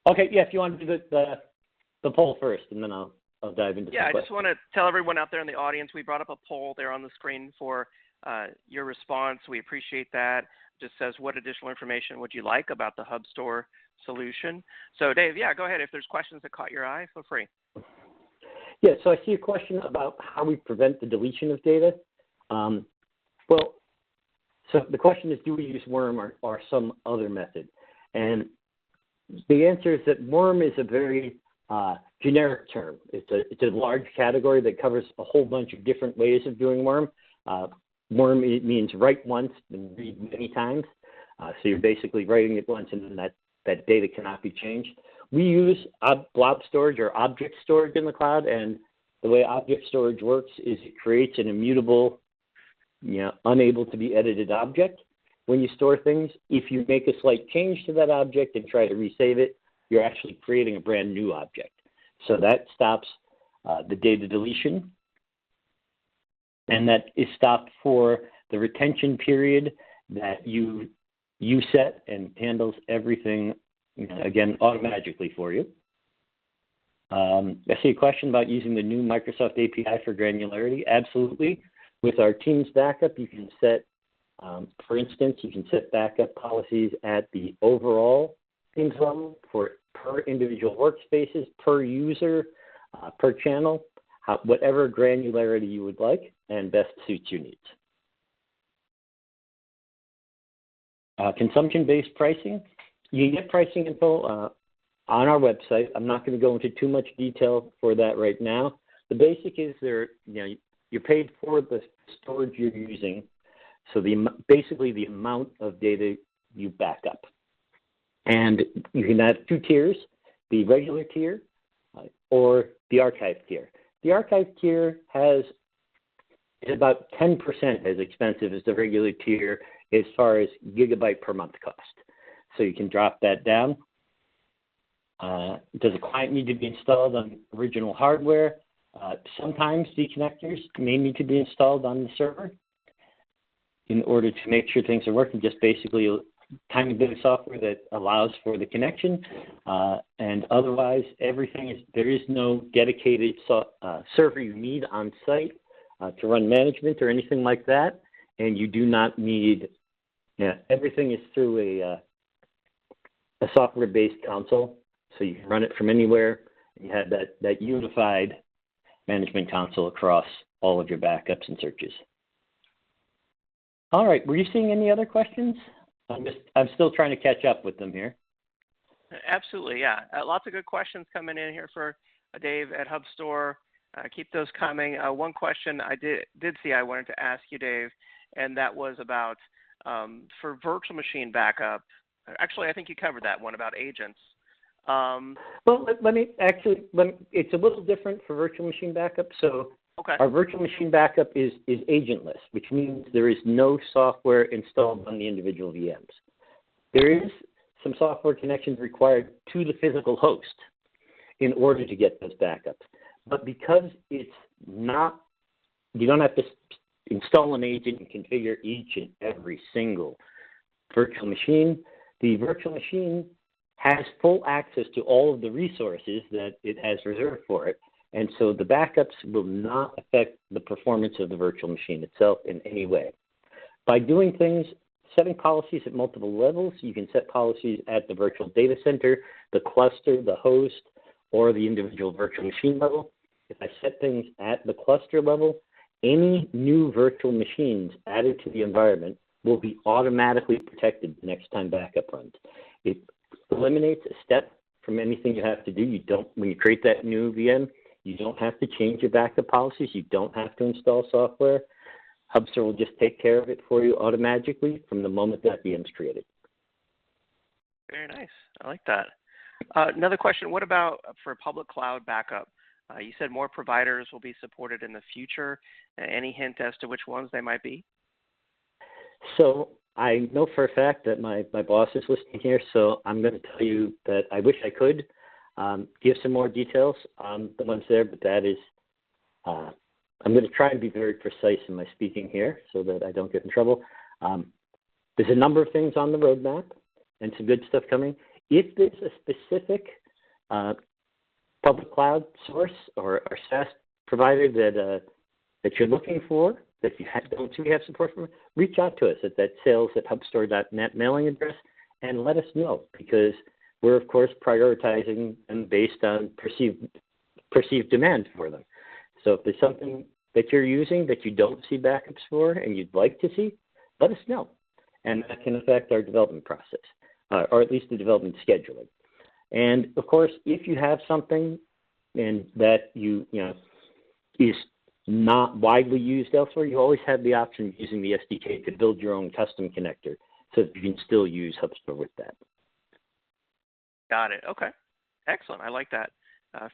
Okay, yeah, if you want to do the poll first, and then I'll dive into some I questions. just want to tell everyone out there in the audience, we brought up a poll there on the screen for your response. We appreciate that. It just says, what additional information would you like about the HubStore solution? So, Dave, go ahead. If there's questions that caught your eye, feel free. Yeah, so I see a question about how we prevent the deletion of data. So the question is, do we use Worm or some other method? And the answer is that Worm is a very generic term. It's a large category that covers a whole bunch of different ways of doing Worm. Worm, it means write once and read many times. So you're basically writing it once, and then that data cannot be changed. We use blob storage or object storage in the cloud, and the way object storage works is it creates an immutable, unable to be edited object. When you store things, if you make a slight change to that object and try to resave it, you're actually creating a brand new object. So that stops the data deletion. And that is stopped for the retention period that you set, and handles everything, again, automatically for you. I see a question about using the new Microsoft API for granularity. Absolutely. With our Teams backup, you can set, for instance, you can set backup policies at the overall Teams level for per individual workspaces, per user, per channel, whatever granularity you would like and best suits your needs. Consumption-based pricing. You can get pricing info on our website. I'm not going to go into too much detail for that right now. The basic is you're paid for the storage you're using. So basically the amount of data you back up. And you can have two tiers, the regular tier or the archive tier. The archive tier is about 10% as expensive as the regular tier as far as gigabyte per month cost. So you can drop that down. Does a client need to be installed on original hardware? Sometimes the connectors may need to be installed on the server in order to make sure things are working, just basically a tiny bit of software that allows for the connection. And otherwise, there is no dedicated server you need on site to run management or anything like that. And you do not need, everything is through a software-based console. So you can run it from anywhere. And you have that unified management console across all of your backups and searches. All right, were you seeing any other questions? I'm still trying to catch up with them here. Absolutely, yeah. Lots of good questions coming in here for Dave at HubStore. Keep those coming. One question I did see I wanted to ask you, Dave, and that was about for virtual machine backup. Actually, I think you covered that one about agents. Well, it's a little different for virtual machine backup. So okay. Our virtual machine backup is agentless, which means there is no software installed on the individual VMs. There is some software connections required to the physical host in order to get those backups. But because it's not, you don't have to install an agent and configure each and every single virtual machine. The virtual machine has full access to all of the resources that it has reserved for it. And so the backups will not affect the performance of the virtual machine itself in any way. By doing things, setting policies at multiple levels, you can set policies at the virtual data center, the cluster, the host, or the individual virtual machine level. If I set things at the cluster level, any new virtual machines added to the environment will be automatically protected the next time backup runs. It eliminates a step from anything you have to do. When you create that new VM, you don't have to change your backup policies. You don't have to install software. HubStore will just take care of it for you automatically from the moment that VM is created. Very nice. I like that. Another question, what about for public cloud backup? You said more providers will be supported in the future. Any hint as to which ones they might be? So I know for a fact that my boss is listening here, so I'm going to tell you that I wish I could give some more details on the ones there, but that is, I'm going to try and be very precise in my speaking here so that I don't get in trouble. There's a number of things on the roadmap and some good stuff coming. If there's a specific public cloud source or SaaS provider that you're looking for, that you don't see we have support for, reach out to us at that sales@hubstore.net mailing address and let us know, because we're, of course, prioritizing them based on perceived demand for them. So if there's something that you're using that you don't see backups for and you'd like to see, let us know. And that can affect our development process, or at least the development scheduling. And, of course, if you have something and that is not widely used elsewhere, you always have the option of using the SDK to build your own custom connector so that you can still use HubStore with that. Got it. Okay. Excellent. I like that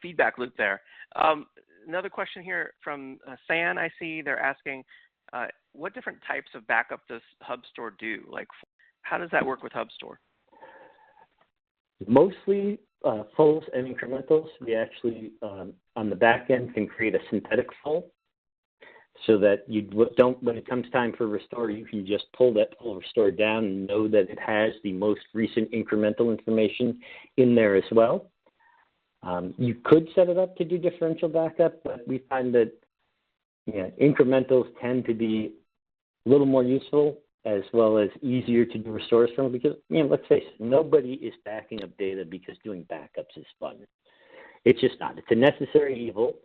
feedback loop there. Another question here from San, I see they're asking, what different types of backup does HubStore do? Like, how does that work with HubStore? Mostly fulls and incrementals. We actually, on the back end, can create a synthetic full so that you don't, when it comes time for restore, you can just pull that full restore down and know that it has the most recent incremental information in there as well. You could set it up to do differential backup, but we find that incrementals tend to be a little more useful as well as easier to do restores from, because, let's face it, nobody is backing up data because doing backups is fun. It's just not. It's a necessary evil,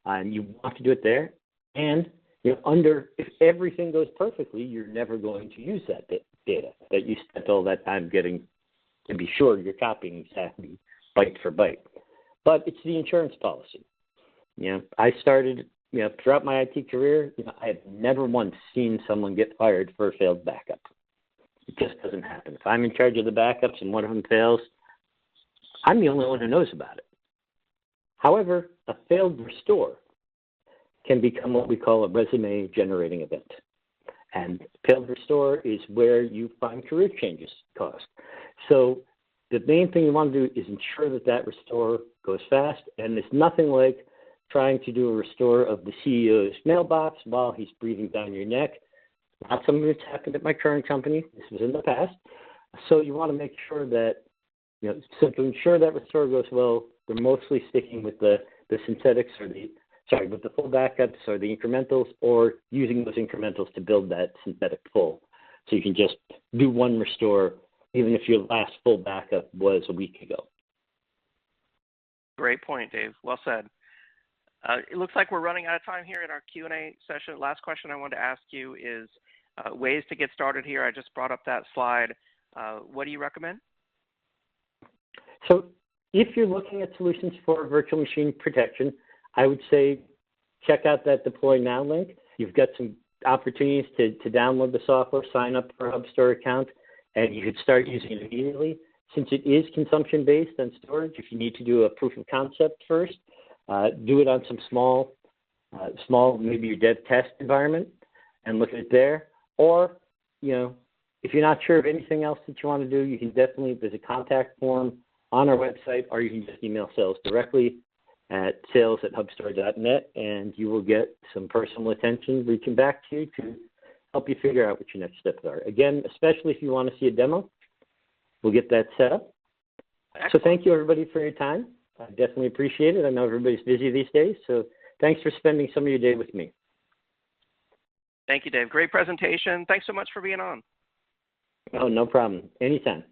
and you want to do it there. And if everything goes perfectly, you're never going to use that data that you spent all that time getting to be sure you're copying exactly byte for byte. But it's the insurance policy. I started throughout my IT career, I have never once seen someone get fired for a failed backup. It just doesn't happen. If I'm in charge of the backups and one of them fails, I'm the only one who knows about it. However, a failed restore can become what we call a resume generating event. And failed restore is where you find career changes caused. So the main thing you want to do is ensure that that restore goes fast, and there's nothing like trying to do a restore of the CEO's mailbox while he's breathing down your neck. Not something that's happened at my current company. This was in the past. So you want to make sure that, so to ensure that restore goes well, we're mostly sticking with the synthetics with the full backups or the incrementals, or using those incrementals to build that synthetic full. So you can just do one restore, even if your last full backup was a week ago. Great point, Dave. Well said. It looks like we're running out of time here in our Q&A session. Last question I wanted to ask you is ways to get started here. I just brought up that slide. What do you recommend? So if you're looking at solutions for virtual machine protection, I would say check out that Deploy Now link. You've got some opportunities to download the software, sign up for a HubStore account, and you could start using it immediately. Since it is consumption-based on storage, if you need to do a proof of concept first, do it on some small, maybe your dev test environment, and look at it there. Or, if you're not sure of anything else that you want to do, you can definitely, there's a contact form on our website, or you can just email sales directly at sales@hubstore.net, and you will get some personal attention reaching back to you to help you figure out what your next steps are. Again, especially if you want to see a demo, we'll get that set up. Excellent. So thank you, everybody, for your time. I definitely appreciate it. I know everybody's busy these days, so thanks for spending some of your day with me. Thank you, Dave. Great presentation. Thanks so much for being on. Oh, no problem. Anytime.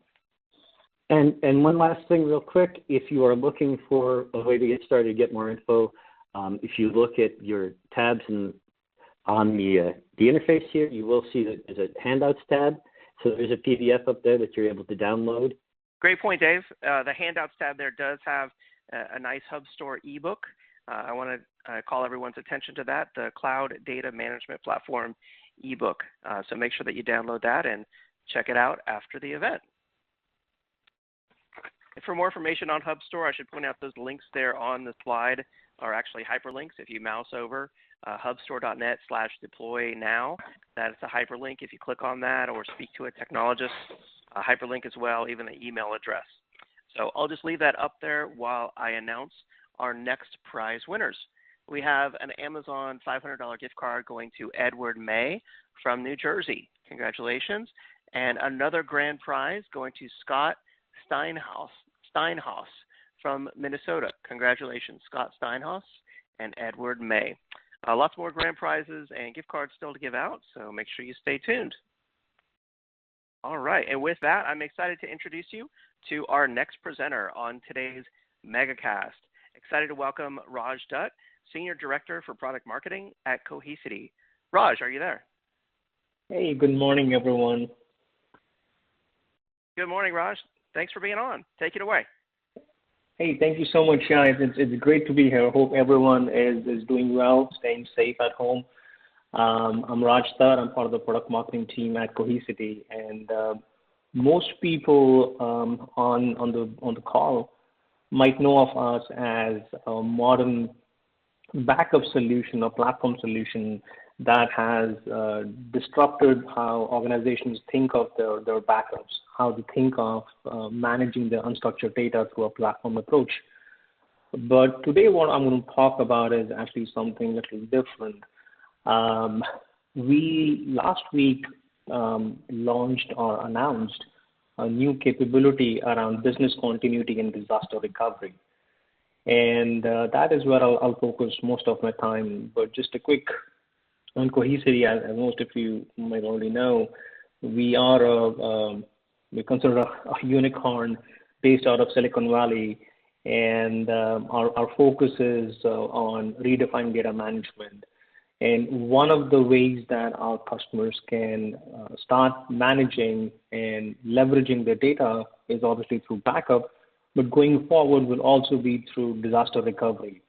And one last thing real quick, if you are looking for a way to get started, get more info, if you look at your tabs on the interface here, you will see that there's a handouts tab. So there's a PDF up there that you're able to download. Great point, Dave. The handouts tab there does have a nice HubStore ebook. I want to call everyone's attention to that, the Cloud Data Management Platform ebook. So make sure that you download that and check it out after the event. And for more information on HubStore, I should point out those links there on the slide are actually hyperlinks. If you mouse over hubstore.net/deploy now, that is a hyperlink. If you click on that or speak to a technologist, a hyperlink as well, even the email address. So I'll just leave that up there while I announce our next prize winners. We have an Amazon $500 gift card going to Edward May from New Jersey. Congratulations. And another grand prize going to Scott Steinhaus from Minnesota. Congratulations, Scott Steinhaus and Edward May. Lots more grand prizes and gift cards still to give out, so make sure you stay tuned. All right, and with that, I'm excited to introduce you to our next presenter on today's Megacast. Excited to welcome Raj Dutt, Senior Director for Product Marketing at Cohesity. Raj, are you there? Hey, good morning, everyone. Good morning, Raj. Thanks for being on. Take it away. Hey, thank you so much, guys. It's great to be here. Hope everyone is doing well, staying safe at home. I'm Raj Dutt. I'm part of the product marketing team at Cohesity, and most people on the call might know of us as a modern backup solution or platform solution that has disrupted how organizations think of their backups, how they think of managing their unstructured data through a platform approach. But today what I'm going to talk about is actually something a little different. We last week launched or announced a new capability around business continuity and disaster recovery. And that is where I'll focus most of my time. But just a quick on Cohesity, as most of you might already know, we are we consider a unicorn based out of Silicon Valley, and our focus is on redefining data management. And one of the ways that our customers can start managing and leveraging their data is obviously through backup, but going forward will also be through disaster recovery.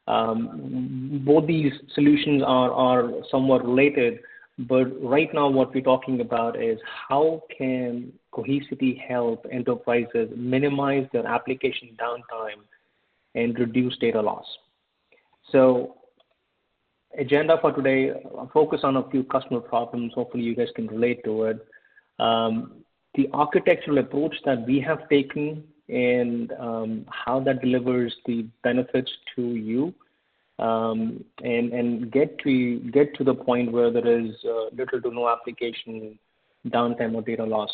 Both these solutions are somewhat related, but right now what we're talking about is how can Cohesity help enterprises minimize their application downtime and reduce data loss. So agenda for today, I'll focus on a few customer problems. Hopefully you guys can relate to it. The architectural approach that we have taken and how that delivers the benefits to you, and get to the point where there is little to no application downtime or data loss.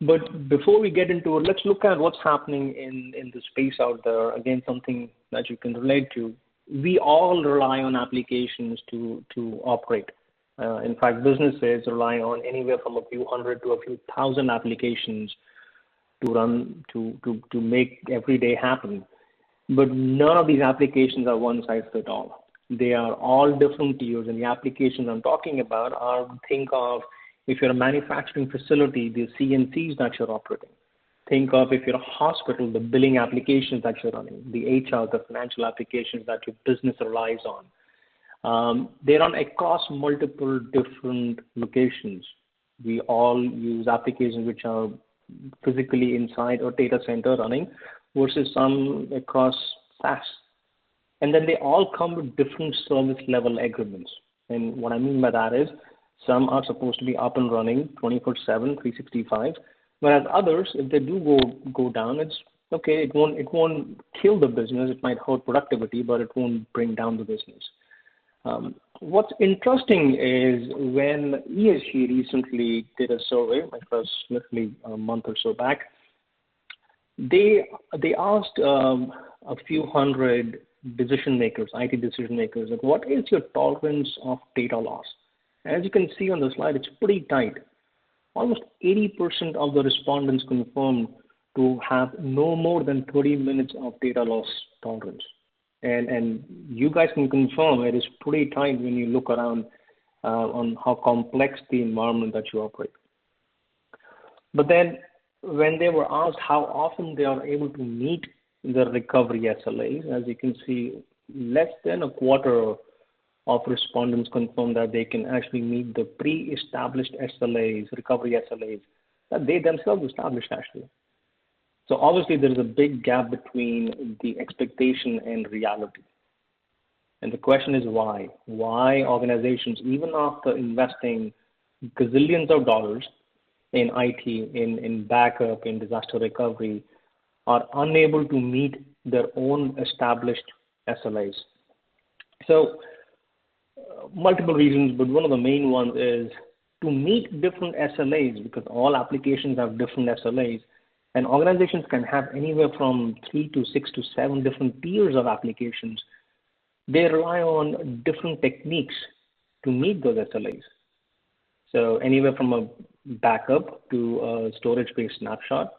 But before we get into it, let's look at what's happening in the space out there. Again, something that you can relate to. We all rely on applications to operate. In fact, businesses rely on anywhere from a few hundred to a few thousand applications to run to make every day happen. But none of these applications are one size fits all. They are all different tiers, and the applications I'm talking about are, think of, if you're a manufacturing facility, the CNCs that you're operating. Think of, if you're a hospital, the billing applications that you're running, the HR, the financial applications that your business relies on. They run across multiple different locations. We all use applications which are physically inside a data center running versus some across SaaS. And then they all come with different service level agreements. And what I mean by that is some are supposed to be up and running 24/7, 365, whereas others, if they do go down, it's okay. It won't kill the business. It might hurt productivity, but it won't bring down the business. What's interesting is when ESG recently did a survey, like was literally a month or so back, they asked a few hundred decision makers, IT decision makers, like, what is your tolerance of data loss? As you can see on the slide, it's pretty tight. Almost 80% of the respondents confirmed to have no more than 30 minutes of data loss tolerance. And you guys can confirm it is pretty tight when you look around on how complex the environment that you operate. But then when they were asked how often they are able to meet the recovery SLAs, as you can see, less than a quarter of respondents confirm that they can actually meet the pre-established SLAs, recovery SLAs, that they themselves established actually. So obviously there is a big gap between the expectation and reality. And the question is why? Why organizations, even after investing gazillions of dollars in IT, in backup, in disaster recovery, are unable to meet their own established SLAs? So multiple reasons, but one of the main ones is to meet different SLAs, because all applications have different SLAs, and organizations can have anywhere from 3 to 6 to 7 different tiers of applications. They rely on different techniques to meet those SLAs. So anywhere from a backup to a storage-based snapshot,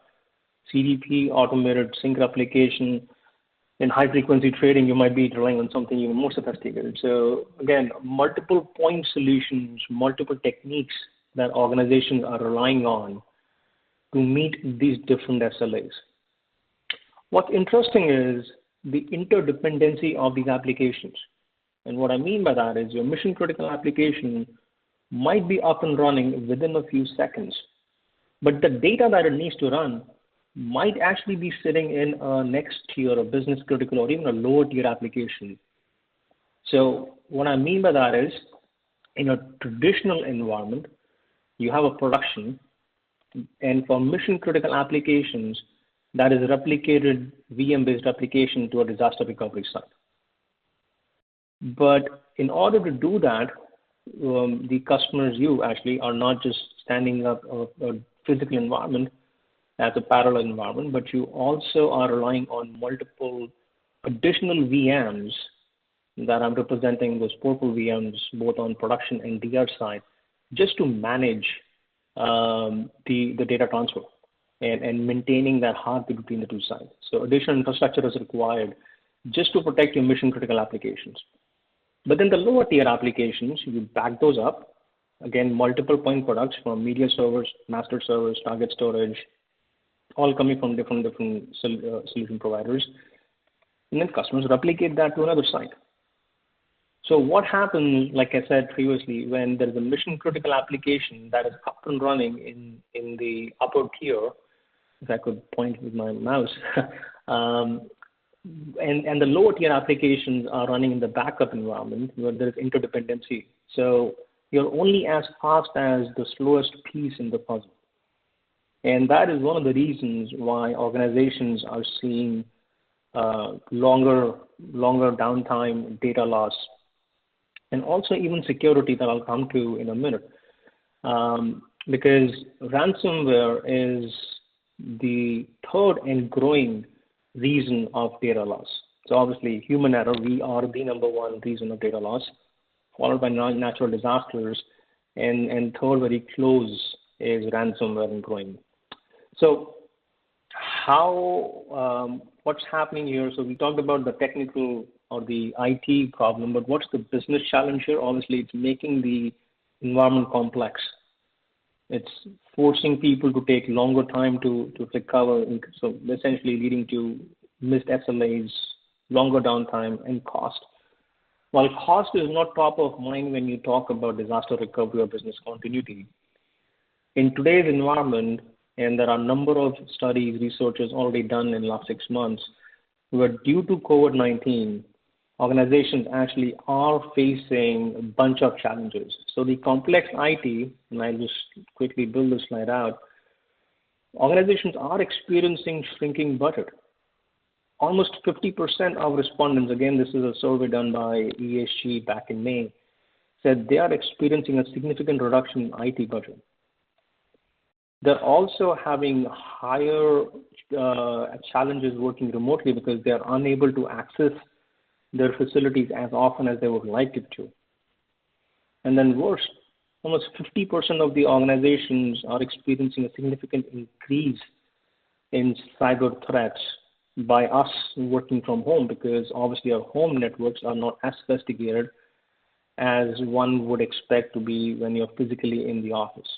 CDP, automated sync replication. In high-frequency trading, you might be relying on something even more sophisticated. So again, multiple point solutions, multiple techniques that organizations are relying on to meet these different SLAs. What's interesting is the interdependency of these applications. And what I mean by that is your mission-critical application might be up and running within a few seconds, but the data that it needs to run might actually be sitting in a next tier, a business critical, or even a lower tier application. So what I mean by that is, in a traditional environment, you have a production, and for mission critical applications, that is replicated VM-based application to a disaster recovery site. But in order to do that, the customers, you actually are not just standing up a physical environment as a parallel environment, but you also are relying on multiple additional VMs that I'm representing, those purple VMs, both on production and DR side, just to manage the data transfer and maintaining that heartbeat between the two sides. So additional infrastructure is required just to protect your mission critical applications. But then the lower tier applications, you back those up. Again, multiple point products from media servers, master servers, target storage, all coming from different solution providers. and then customers replicate that to another site. So what happens, like I said previously, when there is a mission critical application that is up and running in the upper tier, if I could point with my mouse, and the lower tier applications are running in the backup environment where there is interdependency. So you're only as fast as the slowest piece in the puzzle. And that is one of the reasons why organizations are seeing longer downtime, data loss, and also even security that I'll come to in a minute. Because ransomware is the third and growing reason of data loss. So obviously human error, we are the number one reason of data loss, followed by natural disasters, and third very close is ransomware and growing. So what's happening here? So we talked about the technical or the IT problem, but what's the business challenge here? Obviously, it's making the environment complex. It's forcing people to take longer time to recover, so essentially leading to missed SLAs, longer downtime, and cost. While cost is not top of mind when you talk about disaster recovery or business continuity, in today's environment, and there are a number of studies, researchers already done in the last 6 months, where due to COVID-19, organizations actually are facing a bunch of challenges. So the complex IT, and I'll just quickly build this slide out, organizations are experiencing shrinking budget. Almost 50% of respondents, again, this is a survey done by ESG back in May, said they are experiencing a significant reduction in IT budget. They're also having higher challenges working remotely because they are unable to access their facilities as often as they would like it to. And then worse, almost 50% of the organizations are experiencing a significant increase in cyber threats by us working from home, because obviously our home networks are not as sophisticated as one would expect to be when you're physically in the office.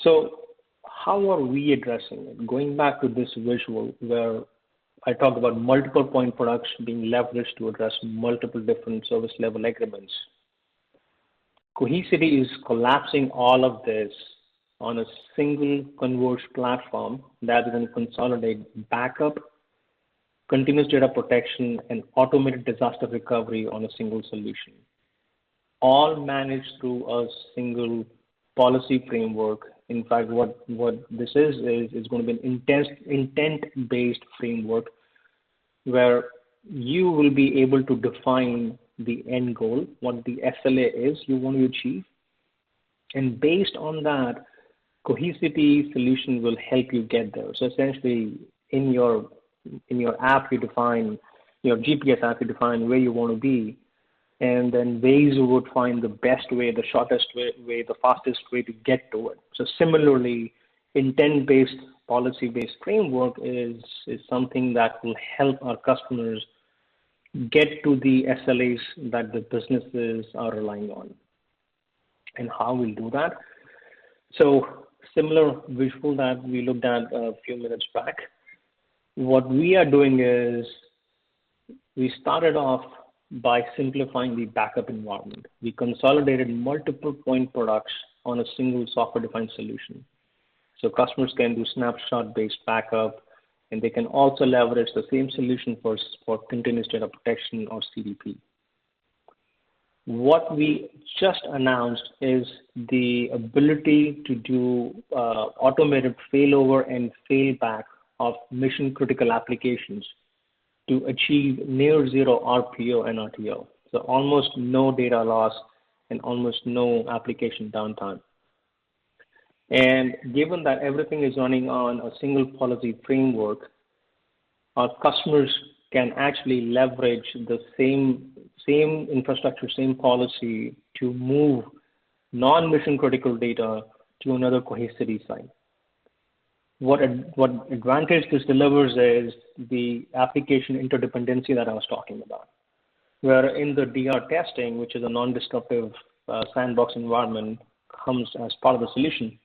So how are we addressing it? Going back to this visual where I talk about multiple point products being leveraged to address multiple different service level agreements. Cohesity is collapsing all of this on a single converged platform that is going to consolidate backup, continuous data protection, and automated disaster recovery on a single solution, all managed through a single policy framework. In fact, what this is going to be an intent-based framework where you will be able to define the end goal, what the SLA is you want to achieve. And based on that, Cohesity solution will help you get there. So essentially, in your app, you define, your GPS app, you define where you want to be, and then ways you would find the best way, the shortest way, the fastest way to get to it. So similarly, intent-based, policy-based framework is something that will help our customers get to the SLAs that the businesses are relying on. And how we'll do that? So similar visual that we looked at a few minutes back. What we are doing is we started off by simplifying the backup environment. We consolidated multiple point products on a single software-defined solution. So customers can do snapshot-based backup, and they can also leverage the same solution for continuous data protection or CDP. What we just announced is the ability to do automated failover and failback of mission-critical applications to achieve near zero RPO and RTO. So almost no data loss and almost no application downtime. And given that everything is running on a single policy framework, our customers can actually leverage the same infrastructure, same policy to move non-mission critical data to another Cohesity site. What advantage this delivers is the application interdependency that I was talking about, where in the DR testing, which is a non-destructive sandbox environment, comes as part of the solution,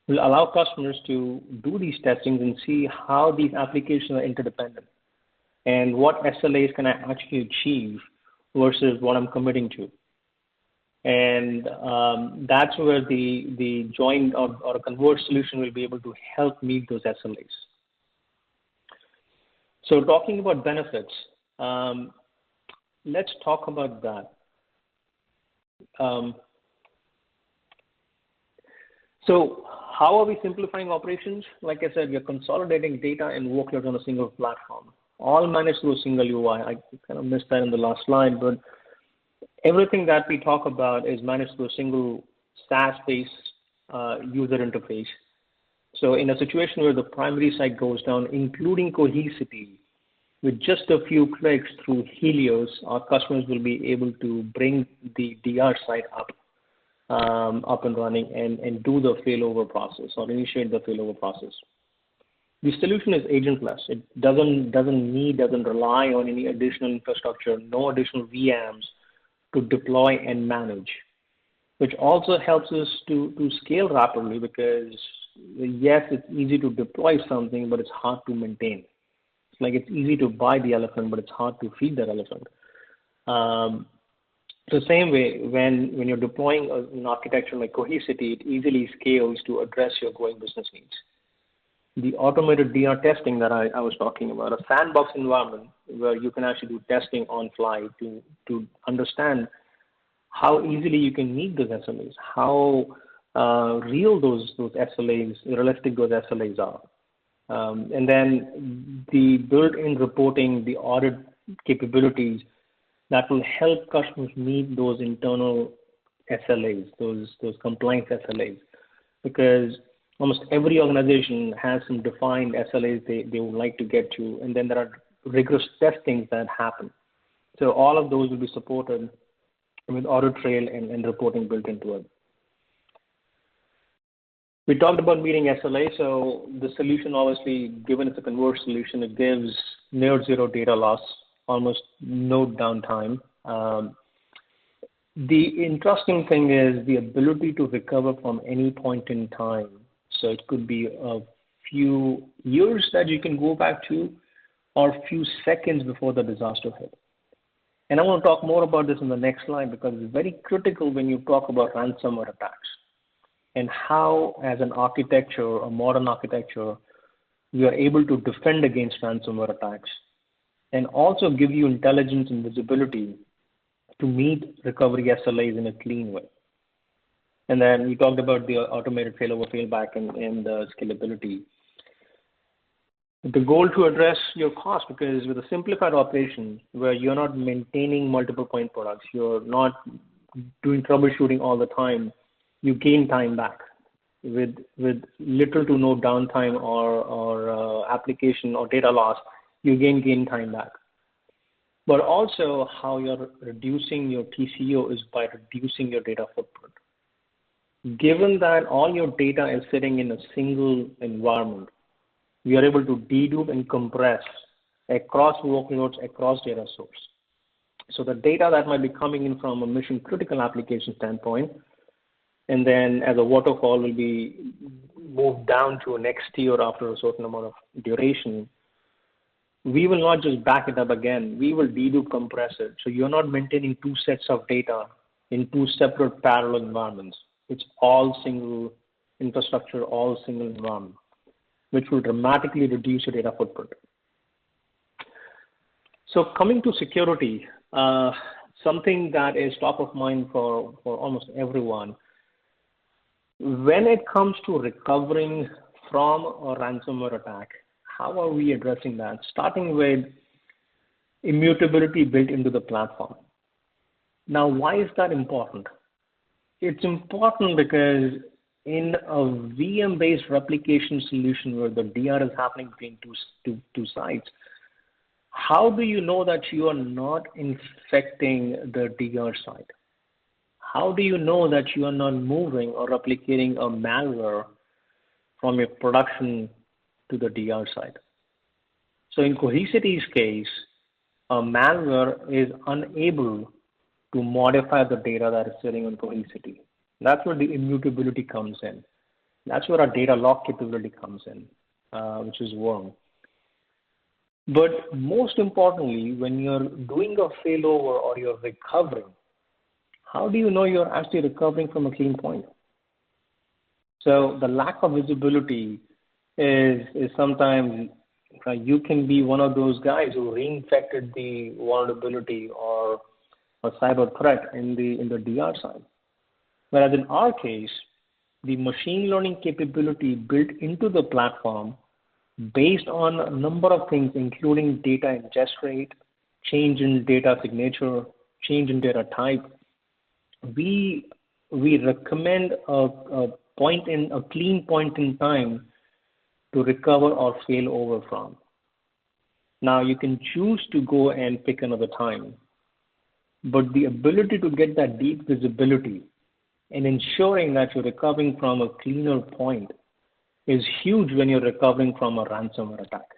will allow customers to do these testings and see how these applications are interdependent. and what SLAs can I actually achieve versus what I'm committing to. And that's where the joint or a converged solution will be able to help meet those SLAs. So talking about benefits, let's talk about that. So how are we simplifying operations? Like I said, we're consolidating data and workloads on a single platform, all managed through a single UI. I kind of missed that in the last slide, but everything that we talk about is managed through a single SaaS-based user interface. So in a situation where the primary site goes down, including Cohesity, with just a few clicks through Helios, our customers will be able to bring the DR site up and running and do the failover process or initiate the failover process. The solution is agentless. It doesn't rely on any additional infrastructure, no additional VMs to deploy and manage, which also helps us to scale rapidly because, yes, it's easy to deploy something, but it's hard to maintain. It's like it's easy to buy the elephant, but it's hard to feed that elephant. The same way, when you're deploying an architecture like Cohesity, it easily scales to address your growing business needs. The automated DR testing that I was talking about, a sandbox environment where you can actually do testing on fly to understand how easily you can meet those SLAs, how real those SLAs, realistic those SLAs are. And then the built-in reporting, the audit capabilities that will help customers meet those internal SLAs, those compliance SLAs, because almost every organization has some defined SLAs they would like to get to, and then there are rigorous testings that happen. So all of those will be supported with audit trail and reporting built into it. We talked about meeting SLA, so the solution, obviously, given it's a converged solution, it gives near zero data loss, almost no downtime. The interesting thing is the ability to recover from any point in time. So it could be a few years that you can go back to, or a few seconds before the disaster hit. And I want to talk more about this in the next slide because it's very critical when you talk about ransomware attacks and how, as an architecture, a modern architecture, we are able to defend against ransomware attacks and also give you intelligence and visibility to meet recovery SLAs in a clean way. And then we talked about the automated failover, failback, and the scalability. The goal to address your cost, because with a simplified operation where you're not maintaining multiple point products, you're not doing troubleshooting all the time, you gain time back. With little to no downtime or application or data loss, you gain time back. But also how you're reducing your TCO is by reducing your data footprint. Given that all your data is sitting in a single environment, we are able to dedupe and compress across workloads, across data source. So the data that might be coming in from a mission critical application standpoint, and then as a waterfall will be moved down to a next tier after a certain amount of duration, we will not just back it up again, we will dedupe, compress it. So you're not maintaining two sets of data in two separate parallel environments. It's all single infrastructure, all single environment, which will dramatically reduce your data footprint. So coming to security, something that is top of mind for almost everyone. When it comes to recovering from a ransomware attack, how are we addressing that? Starting with immutability built into the platform. Now, why is that important? It's important because in a VM-based replication solution where the DR is happening between two sites, how do you know that you are not infecting the DR site? How do you know that you are not moving or replicating a malware from your production to the DR site? So in Cohesity's case, a malware is unable to modify the data that is sitting on Cohesity. That's where the immutability comes in. That's where our data lock capability comes in, which is WORM. But most importantly, when you're doing a failover or you're recovering, how do you know you're actually recovering from a clean point? So the lack of visibility is sometimes you can be one of those guys who reinfected the vulnerability or a cyber threat in the DR side. Whereas in our case, the machine learning capability built into the platform based on a number of things, including data ingest rate, change in data signature, change in data type, we recommend a clean point in time to recover or fail over from. Now you can choose to go and pick another time, but the ability to get that deep visibility and ensuring that you're recovering from a cleaner point is huge when you're recovering from a ransomware attack.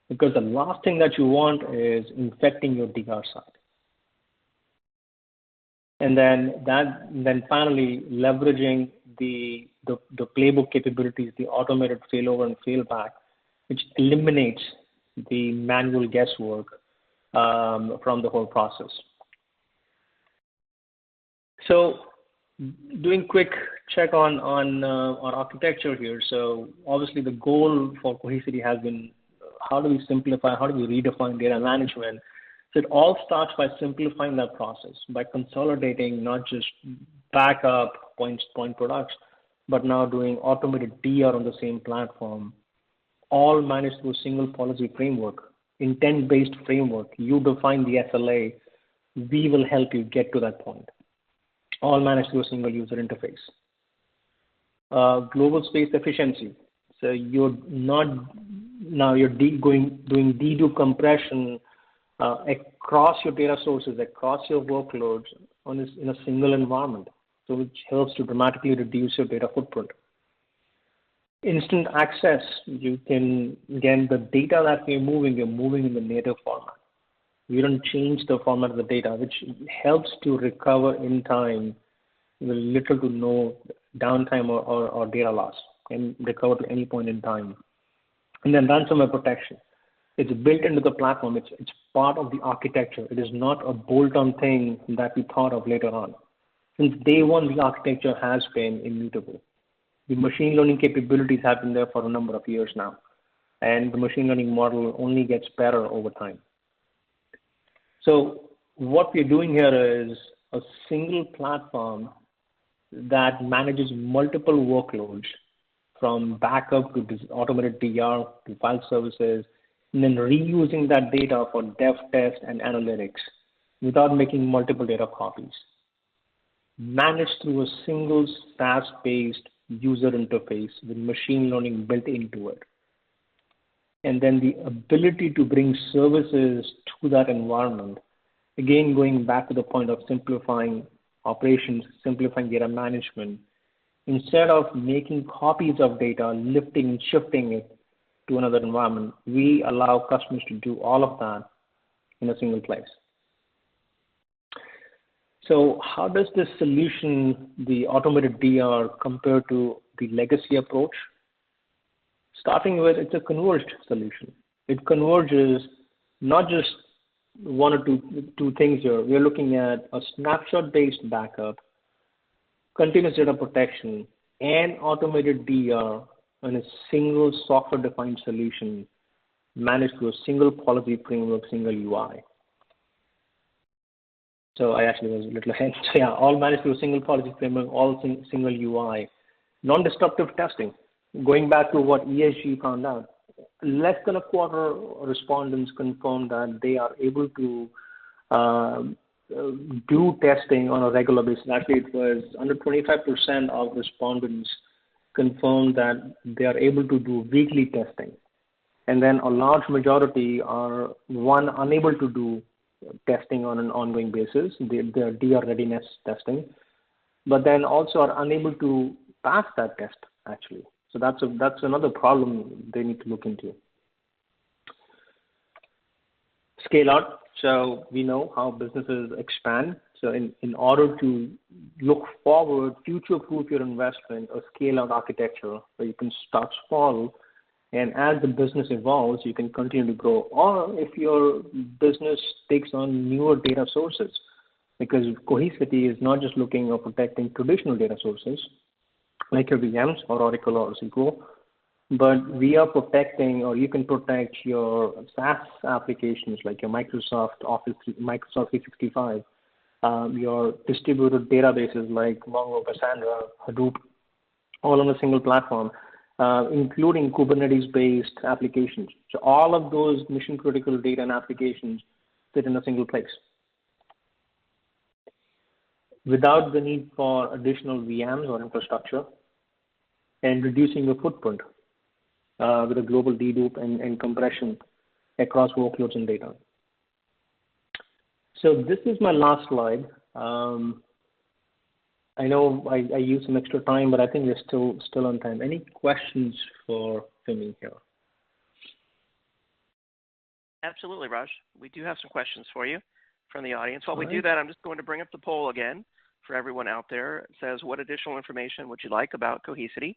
Because the last thing that you want is infecting your DR side. And then finally leveraging the playbook capabilities, the automated failover and failback, which eliminates the manual guesswork from the whole process. So doing quick check on our architecture here. So obviously the goal for Cohesity has been how do we simplify, how do we redefine data management? So it all starts by simplifying that process, by consolidating not just backup point products, but now doing automated DR on the same platform, all managed through a single policy framework, intent-based framework. You define the SLA, we will help you get to that point. All managed through a single user interface. Global space efficiency. So you're doing dedupe compression across your data sources, across your workloads in a single environment, so which helps to dramatically reduce your data footprint. Instant access. You can, again, the data that you're moving in the native format. You don't change the format of the data, which helps to recover in time with little to no downtime or data loss, and recover to any point in time. And then ransomware protection. It's built into the platform. It's part of the architecture. It is not a bolt-on thing that we thought of later on. Since day one, the architecture has been immutable. The machine learning capabilities have been there for a number of years now, and the machine learning model only gets better over time. So what we're doing here is a single platform that manages multiple workloads, from backup to automated DR to file services, and then reusing that data for dev test and analytics without making multiple data copies. Managed through a single SaaS-based user interface with machine learning built into it. And then the ability to bring services to that environment, again, going back to the point of simplifying operations, simplifying data management. Instead of making copies of data, lifting and shifting it to another environment, we allow customers to do all of that in a single place. So how does this solution, the automated DR, compare to the legacy approach? Starting with, it's a converged solution. It converges not just one or two things here. We're looking at a snapshot-based backup, continuous data protection, and automated DR in a single software-defined solution managed through a single policy framework, single UI. So I actually was a little ahead. So yeah, all managed through a single policy framework, all single UI. Non-destructive testing. Going back to what ESG found out, less than a quarter of respondents confirmed that they are able to do testing on a regular basis. Actually, it was under 25% of respondents confirmed that they are able to do weekly testing. And then a large majority are, one, unable to do testing on an ongoing basis, their DR readiness testing, but then also are unable to pass that test, actually. So that's another problem they need to look into. Scale out. So we know how businesses expand. So in order to look forward, future-proof your investment, a scale-out architecture where you can start small And as the business evolves, you can continue to grow. Or if your business takes on newer data sources, because Cohesity is not just looking at protecting traditional data sources like your VMs or Oracle or SQL, but we are protecting, or you can protect your SaaS applications like your Microsoft Office, Microsoft 365, your distributed databases like Mongo, Cassandra, Hadoop, all on a single platform, including Kubernetes-based applications. So all of those mission-critical data and applications sit in a single place without the need for additional VMs or infrastructure, and reducing the footprint with a global dedupe and compression across workloads and data. So this is my last slide. I know I used some extra time, but I think we're still on time. Any questions for me here? Absolutely, Raj. We do have some questions for you from the audience. While we do that, I'm just going to bring up the poll again for everyone out there. It says, what additional information would you like about Cohesity?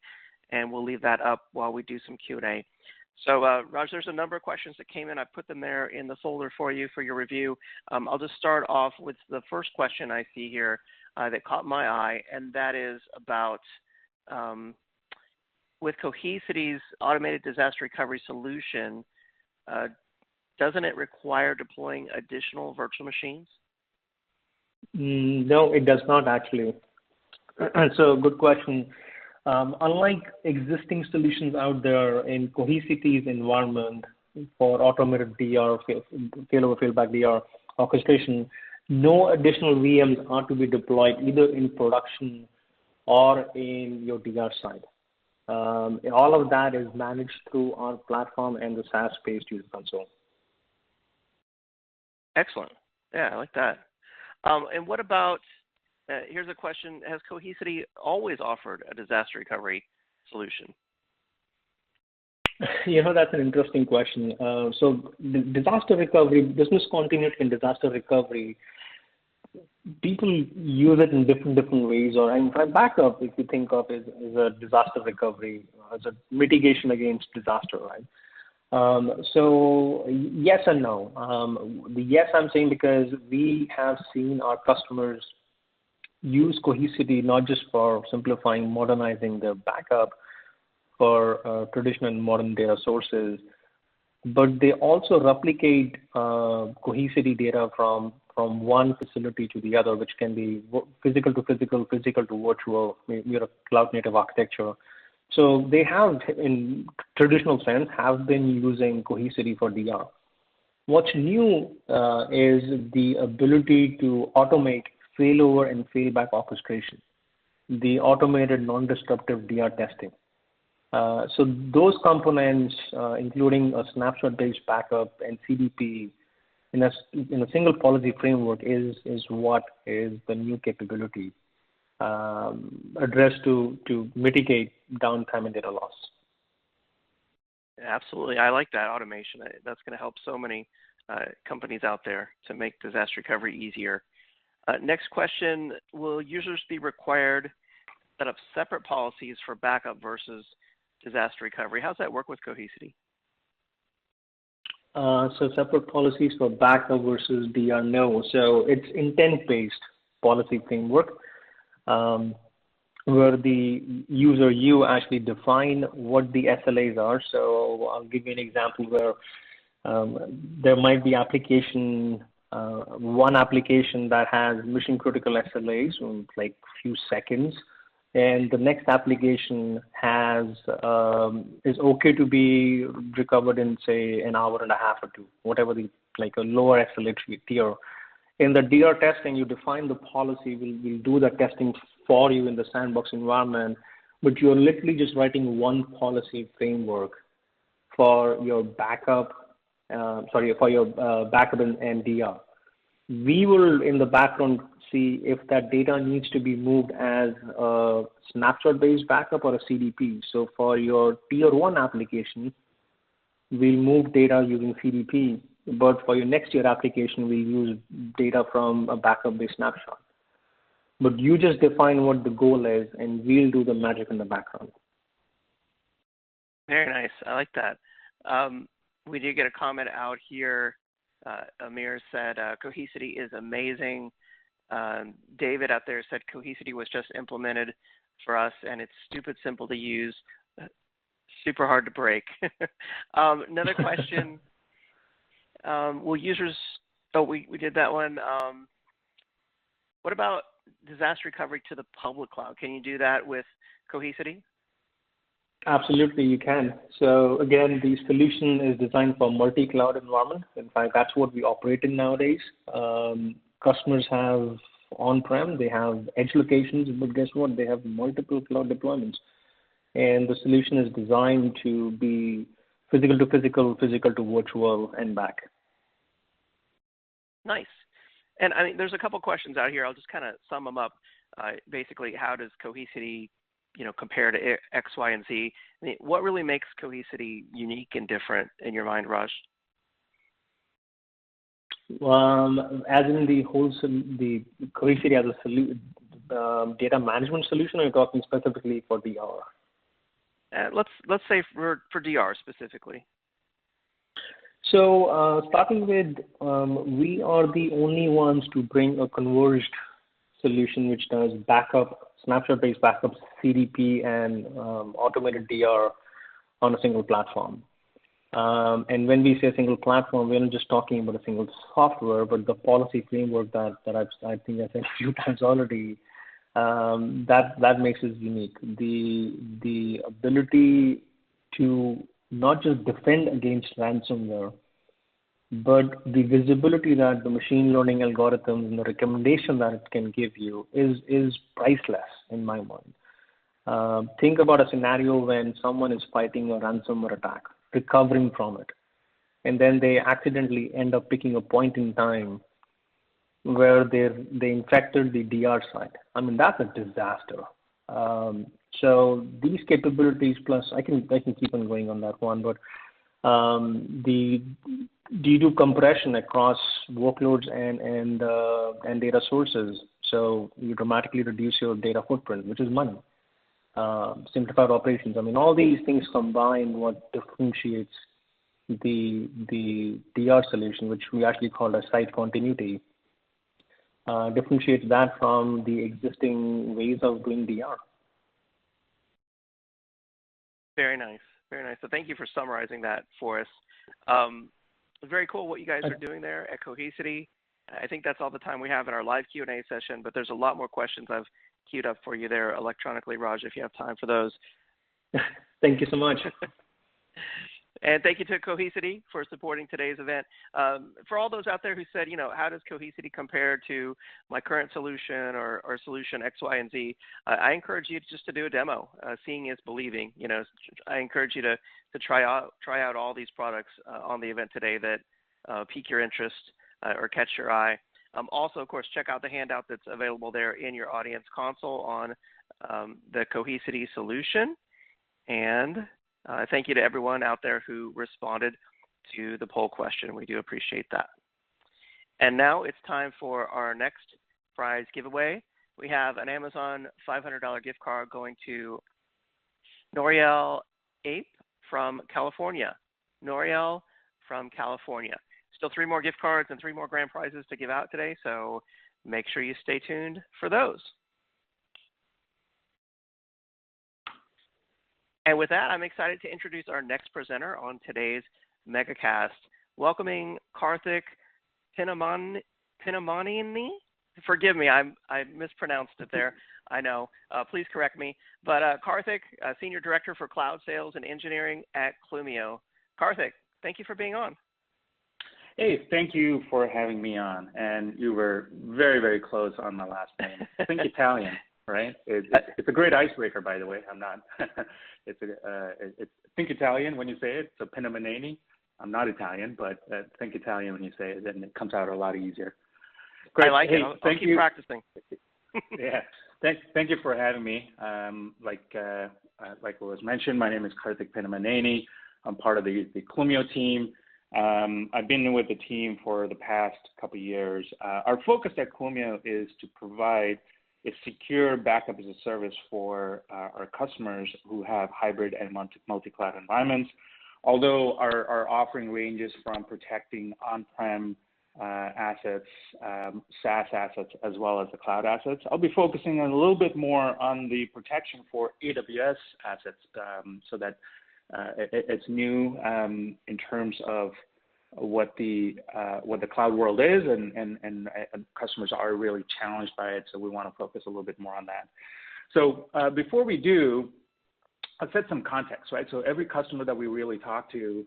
And we'll leave that up while we do some Q&A. So, Raj, there's a number of questions that came in. I put them there in the folder for you for your review. I'll just start off with the first question I see here that caught my eye, and that is about with Cohesity's automated disaster recovery solution, doesn't it require deploying additional virtual machines? No, it does not actually. So good question. Unlike existing solutions out there in Cohesity's environment for automated DR, failover failback DR orchestration, no additional VMs are to be deployed either in production or in your DR side. All of that is managed through our platform and the SaaS-based user console. Excellent. Yeah, I like that. And what about, here's a question, has Cohesity always offered a disaster recovery solution? That's an interesting question. So disaster recovery, business continuity and disaster recovery, people use it in different ways. Or backup, if you think of it, is a disaster recovery, as a mitigation against disaster, right? So yes and no. The yes I'm saying because we have seen our customers use Cohesity not just for simplifying, modernizing their backup for traditional and modern data sources, but they also replicate Cohesity data from one facility to the other, which can be physical to physical, physical to virtual, a cloud native architecture. So they have, in traditional sense, have been using Cohesity for DR. What's new is the ability to automate failover and failback orchestration, the automated non-disruptive DR testing. So those components, including a snapshot-based backup and CDP in a single policy framework, is what is the new capability addressed to mitigate downtime and data loss. Absolutely. I like that automation. That's going to help so many companies out there to make disaster recovery easier. Next question, will users be required to set up separate policies for backup versus disaster recovery? How's that work with Cohesity? So separate policies for backup versus DR, no. So it's intent-based policy framework where the user, you actually define what the SLAs are. So I'll give you an example where there might be one application that has mission critical SLAs, like few seconds, and the next application is okay to be recovered in, say, an hour and a half or two, whatever like a lower SLA tier. In the DR testing, you define the policy. We'll do the testing for you in the sandbox environment, but you're literally just writing one policy framework for your backup, backup and DR. We will, in the background, see if that data needs to be moved as a snapshot-based backup or a CDP. So for your tier 1 application, we'll move data using CDP, but for your next year application, we use data from a backup-based snapshot. But you just define what the goal is, and we'll do the magic in the background. Very nice. I like that. We did get a comment out here. Amir said, Cohesity is amazing. David out there said Cohesity was just implemented for us, and it's stupid simple to use, super hard to break. Another question. Will users, we did that one. What about disaster recovery to the public cloud? Can you do that with Cohesity? Absolutely, you can. So again, the solution is designed for multi-cloud environment. In fact, that's what we operate in nowadays. Customers have on-prem, they have edge locations, but guess what? They have multiple cloud deployments. And the solution is designed to be physical to physical, physical to virtual, and back. Nice. And I mean, there's a couple questions out here. I'll just kind of sum them up. Basically, how does Cohesity, compare to X, Y, and Z? I mean, what really makes Cohesity unique and different in your mind, Raj? As in the Cohesity as a data management solution, or you're talking specifically for DR? Let's say for DR specifically. So starting with, we are the only ones to bring a converged solution which does backup, snapshot-based backups, CDP, and automated DR on a single platform. And when we say a single platform, we're not just talking about a single software, but the policy framework that I think I said a few times already. That makes us unique. The ability to not just defend against ransomware, but the visibility that the machine learning algorithms and the recommendation that it can give you is priceless in my mind. Think about a scenario when someone is fighting a ransomware attack, recovering from it, and then they accidentally end up picking a point in time where they infected the DR site. I mean, that's a disaster. So these capabilities, plus I can keep on going on that one, but you do compression across workloads and data sources, so you dramatically reduce your data footprint, which is money. Simplified operations. I mean, all these things combined what differentiates the DR solution, which we actually call a site continuity, differentiates that from the existing ways of doing DR. Very nice. Very nice. So thank you for summarizing that for us. Very cool what you guys are doing there at Cohesity. I think that's all the time we have in our live Q&A session, but there's a lot more questions I've queued up for you there electronically, Raj, if you have time for those. Thank you so much. And thank you to Cohesity for supporting today's event. For all those out there who said, how does Cohesity compare to my current solution or solution X, Y, and Z? I encourage you just to do a demo. Seeing is believing. I encourage you to try out all these products on the event today that pique your interest or catch your eye. Also, of course, check out the handout that's available there in your audience console on the Cohesity solution. And thank you to everyone out there who responded to the poll question. We do appreciate that. And now it's time for our next prize giveaway. We have an Amazon $500 gift card going to Noriel Ape from California. Noriel from California. Still 3 more gift cards and 3 more grand prizes to give out today, so make sure you stay tuned for those. And with that, I'm excited to introduce our next presenter on today's Megacast, welcoming Karthik Pinamanini. Forgive me, I mispronounced it there. I know. Please correct me. But Karthik, Senior Director for Cloud Sales and Engineering at Clumio. Karthik, thank you for being on. Hey, thank you for having me on. And you were very, very close on my last name. Think Italian, right? It's a great icebreaker, by the way. I'm not. It's think Italian when you say it. So Pinamanini. I'm not Italian, but think Italian when you say it, then it comes out a lot easier. Great. I like it. I'll keep practicing. Yeah. Thank you for having me. Like what was mentioned, my name is Karthik Pinamanini. I'm part of the Clumio team. I've been with the team for the past couple of years. Our focus at Clumio is to provide is secure backup as a service for our customers who have hybrid and multi-cloud environments. Although our offering ranges from protecting on-prem assets, SaaS assets, as well as the cloud assets, I'll be focusing a little bit more on the protection for AWS assets, so that it's new in terms of what the cloud world is, and customers are really challenged by it. So we want to focus a little bit more on that. So before we do, I'll set some context, right? So every customer that we really talk to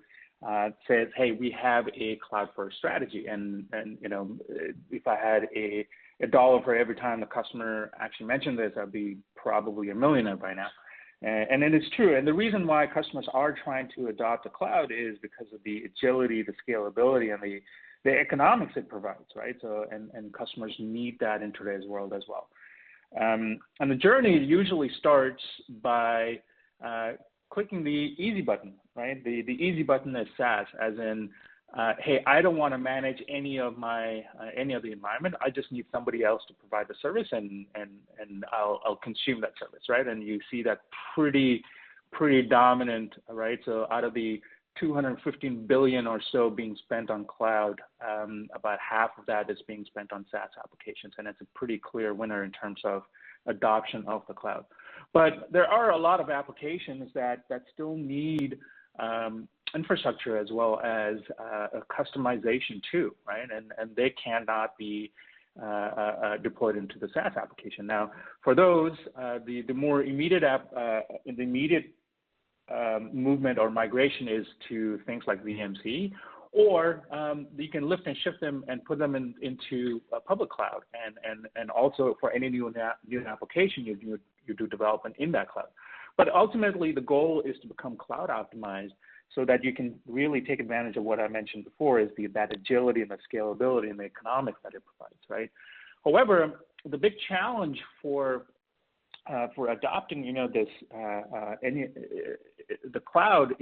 says, hey, we have a cloud-first strategy, and if I had a dollar for every time the customer actually mentioned this, I'd be probably a millionaire by now. And it is true. And the reason why customers are trying to adopt the cloud is because of the agility, the scalability, and the economics it provides, right? So, and customers need that in today's world as well. And the journey usually starts by clicking the easy button, right? The easy button is SaaS, as in, hey, I don't want to manage any of the environment. I just need somebody else to provide the service, and I'll consume that service, right? And you see that pretty dominant, right? So out of the $215 billion or so being spent on cloud, about half of that is being spent on SaaS applications, and it's a pretty clear winner in terms of adoption of the cloud. But there are a lot of applications that still need infrastructure as well as a customization too, right? And they cannot be deployed into the SaaS application. Now, for those, the more immediate movement or migration is to things like VMC, or you can lift and shift them and put them into a public cloud, and also for any new application you do development in that cloud. But ultimately, the goal is to become cloud optimized so that you can really take advantage of what I mentioned before, is that agility and the scalability and the economics that it provides, right? However, the big challenge for adopting, the cloud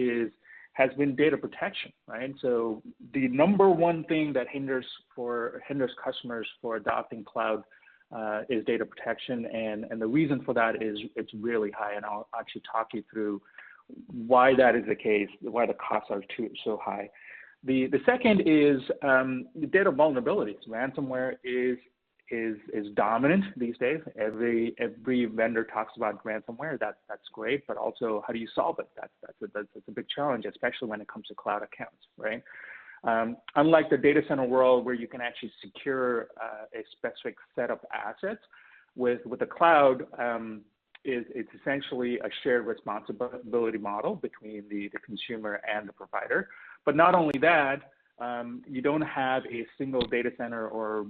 has been data protection, right? So the number one thing that hinders customers for adopting cloud is data protection, and the reason for that is it's really high, and I'll actually talk you through why that is the case, why the costs are so high. The second is data vulnerabilities. Ransomware is dominant these days. Every vendor talks about ransomware. That's great, but also how do you solve it? That's a big challenge, especially when it comes to cloud accounts, right? Unlike the data center world where you can actually secure a specific set of assets, with the cloud, it's essentially a shared responsibility model between the consumer and the provider. But not only that, you don't have a single data center or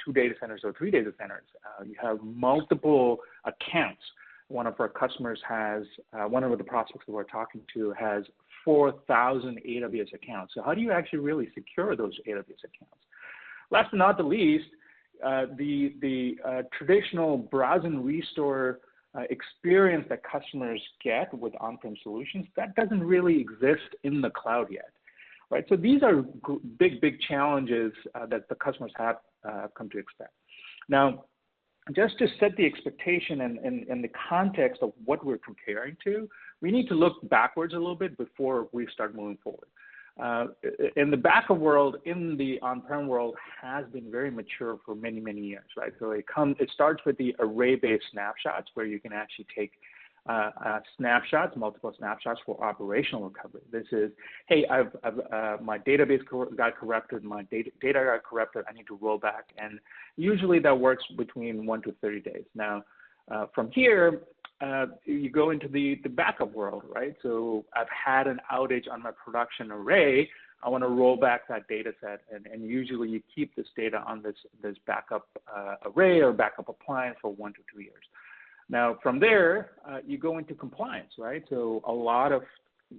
two data centers or three data centers. You have multiple accounts. One of our customers has, one of the prospects that we're talking to has 4,000 AWS accounts. So how do you actually really secure those AWS accounts? Last but not the least, the traditional browse and restore experience that customers get with on-prem solutions, that doesn't really exist in the cloud yet, right? So these are big challenges that the customers have come to expect. Now, just to set the expectation and the context of what we're comparing to, we need to look backwards a little bit before we start moving forward. In the backup world, in the on-prem world, has been very mature for many years, right? So it starts with the array-based snapshots, where you can actually take multiple snapshots for operational recovery. This is, hey, my database got corrupted, my data got corrupted, I need to roll back, and usually that works between 1 to 30 days. Now, from here, you go into the backup world, right? So I've had an outage on my production array. I want to roll back that data set, and usually you keep this data on this backup array or backup appliance for 1 to 2 years. Now, from there, you go into compliance, right? So a lot of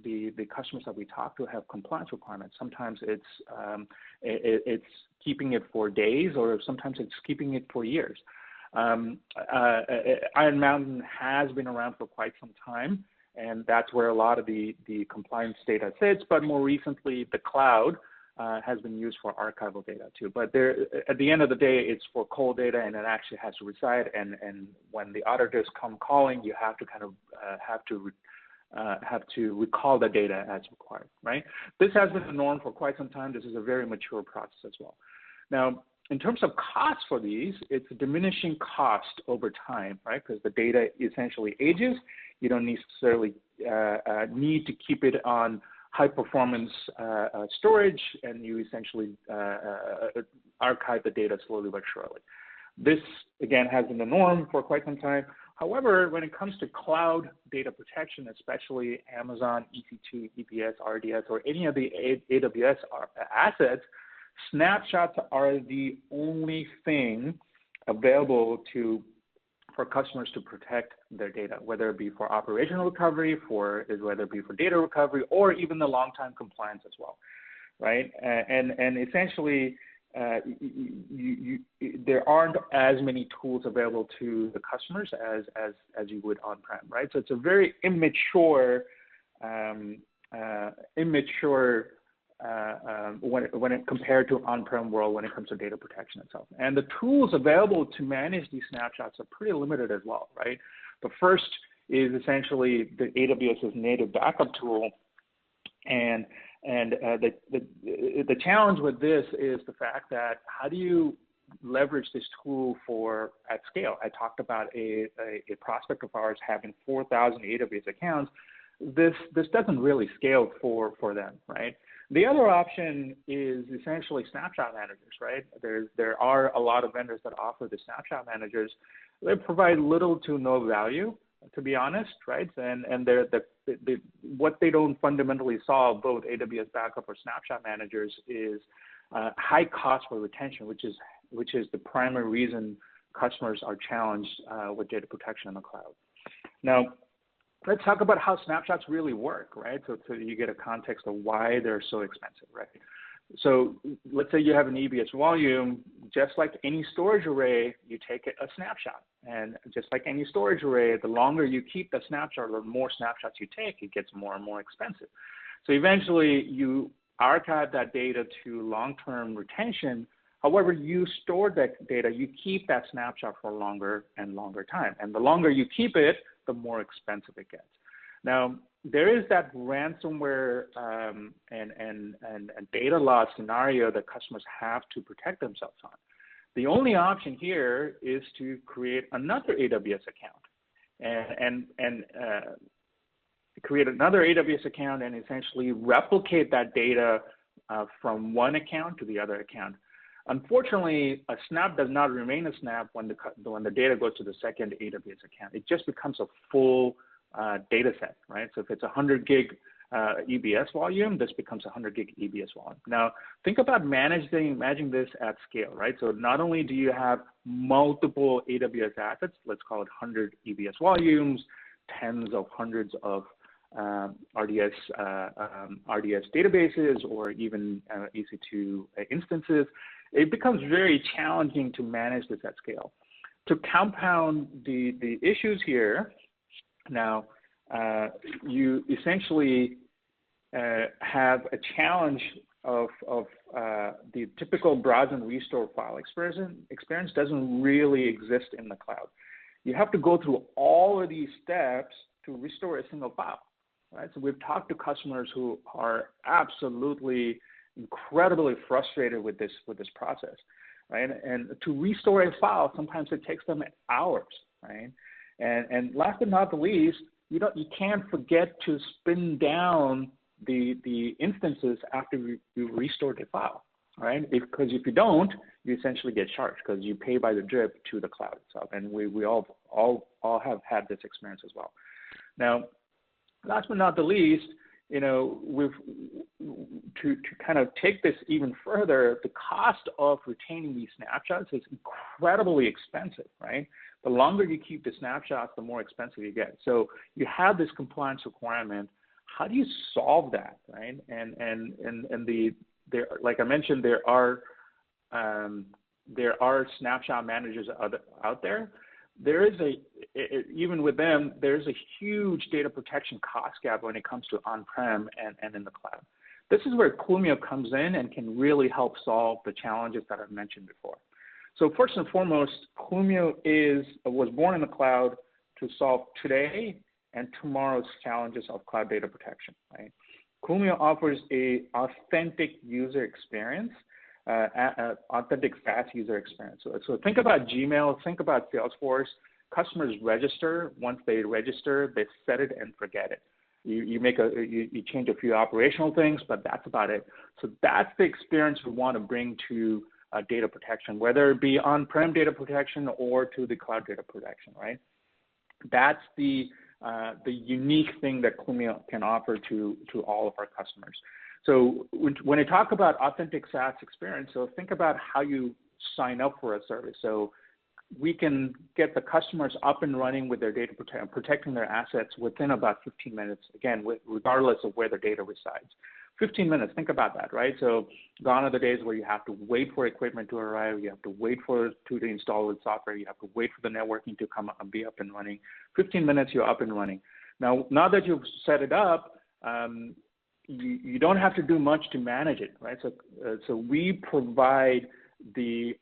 the customers that we talk to have compliance requirements. Sometimes it's keeping it for days, or sometimes it's keeping it for years. Iron Mountain has been around for quite some time, and that's where a lot of the compliance data sits. But more recently, the cloud has been used for archival data too. But at the end of the day, it's for cold data, and it actually has to reside. And when the auditors come calling, you have to kind of have to recall the data as required, right? This has been the norm for quite some time. This is a very mature process as well. Now, in terms of cost for these, it's a diminishing cost over time, right? Because the data essentially ages. You don't necessarily need to keep it on high performance storage, and you essentially archive the data slowly but surely. This, again, has been the norm for quite some time. However, when it comes to cloud data protection, especially Amazon, EC2, EBS, RDS, or any of the AWS assets, snapshots are the only thing available for customers to protect their data, whether it be for operational recovery, whether it be for data recovery, or even the long-time compliance as well, right? And essentially, there aren't as many tools available to the customers as you would on-prem, right? So it's a very immature when it compared to on-prem world when it comes to data protection itself. And the tools available to manage these snapshots are pretty limited as well, right? The first is essentially the AWS's native backup tool, and the challenge with this is the fact that how do you leverage this tool at scale? I talked about a prospect of ours having 4,000 AWS accounts. This doesn't really scale for them, right? The other option is essentially snapshot managers, right? There are a lot of vendors that offer the snapshot managers. They provide little to no value, to be honest, right? And what they don't fundamentally solve, both AWS backup or snapshot managers, is high cost for retention, which is the primary reason customers are challenged with data protection in the cloud. Now, let's talk about how snapshots really work, right? So you get a context of why they're so expensive, right? So let's say you have an EBS volume. Just like any storage array, you take a snapshot. And just like any storage array, the longer you keep the snapshot, the more snapshots you take, it gets more and more expensive. So eventually you archive that data to long-term retention. However, you store that data, you keep that snapshot for longer and longer time. And the longer you keep it, the more expensive it gets. Now, there is that ransomware and data loss scenario that customers have to protect themselves on. The only option here is to create another AWS account and create another AWS account and essentially replicate that data from one account to the other account. Unfortunately, a snap does not remain a snap when the data goes to the second AWS account. It just becomes a full data set, right? So if it's 100 gig EBS volume, this becomes 100 gig EBS volume. Now, think about managing this at scale, right? So not only do you have multiple AWS assets, let's call it 100 EBS volumes, tens of hundreds of RDS databases, or even EC2 instances, it becomes very challenging to manage this at scale. To compound the issues here, now you essentially have a challenge of the typical browse and restore file experience doesn't really exist in the cloud. You have to go through all of these steps to restore a single file, right? So we've talked to customers who are absolutely incredibly frustrated with this process, right? And to restore a file, sometimes it takes them hours, right? And last but not the least, you can't forget to spin down the instances after you restored the file, right? Because if you don't, you essentially get charged because you pay by the drip to the cloud itself. And we all have had this experience as well. Now, last but not the least, to kind of take this even further, the cost of retaining these snapshots is incredibly expensive, right? The longer you keep the snapshots, the more expensive you get. So you have this compliance requirement. How do you solve that, right? And like I mentioned, there are snapshot managers out there. There is even with them, there's a huge data protection cost gap when it comes to on-prem and in the cloud. This is where Clumio comes in and can really help solve the challenges that I've mentioned before. So first and foremost, Clumio was born in the cloud to solve today and tomorrow's challenges of cloud data protection, right? Clumio offers a authentic user experience, authentic SaaS user experience. So think about Gmail, think about Salesforce. Customers register. Once they register, they set it and forget it. You change a few operational things, but that's about it. So that's the experience we want to bring to data protection, whether it be on-prem data protection or to the cloud data protection, right? That's the unique thing that Clumio can offer to all of our customers. So when I talk about authentic SaaS experience, so think about how you sign up for a service. So we can get the customers up and running with their data, protecting their assets within about 15 minutes, again, regardless of where the data resides. 15 minutes, think about that, right? So gone are the days where you have to wait for equipment to arrive, you have to wait for it to install with software, you have to wait for the networking to come up and be up and running. 15 minutes, you're up and running. Now that you've set it up, you don't have to do much to manage it, right? So we provide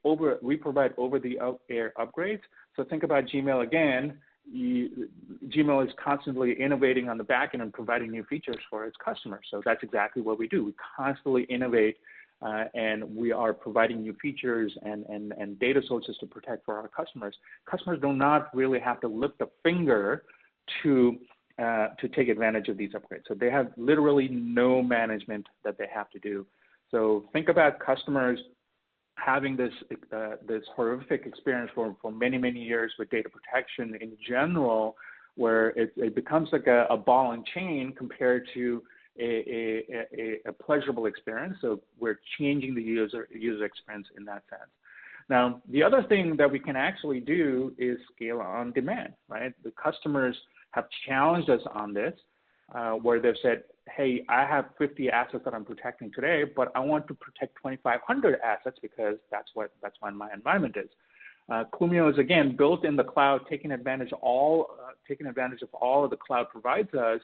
over-the-air upgrades. So think about Gmail again. Gmail is constantly innovating on the back end and providing new features for its customers. So that's exactly what we do. We constantly innovate, and we are providing new features and data sources to protect for our customers. Customers do not really have to lift a finger to take advantage of these upgrades. So they have literally no management that they have to do. So think about customers having this horrific experience for many, many years with data protection in general, where it becomes like a ball and chain compared to a pleasurable experience. So we're changing the user experience in that sense. Now, the other thing that we can actually do is scale on demand, right? The customers have challenged us on this, where they've said, hey, I have 50 assets that I'm protecting today, but I want to protect 2,500 assets because that's what my environment is. Clumio is again built in the cloud, taking advantage of all of the cloud provides us,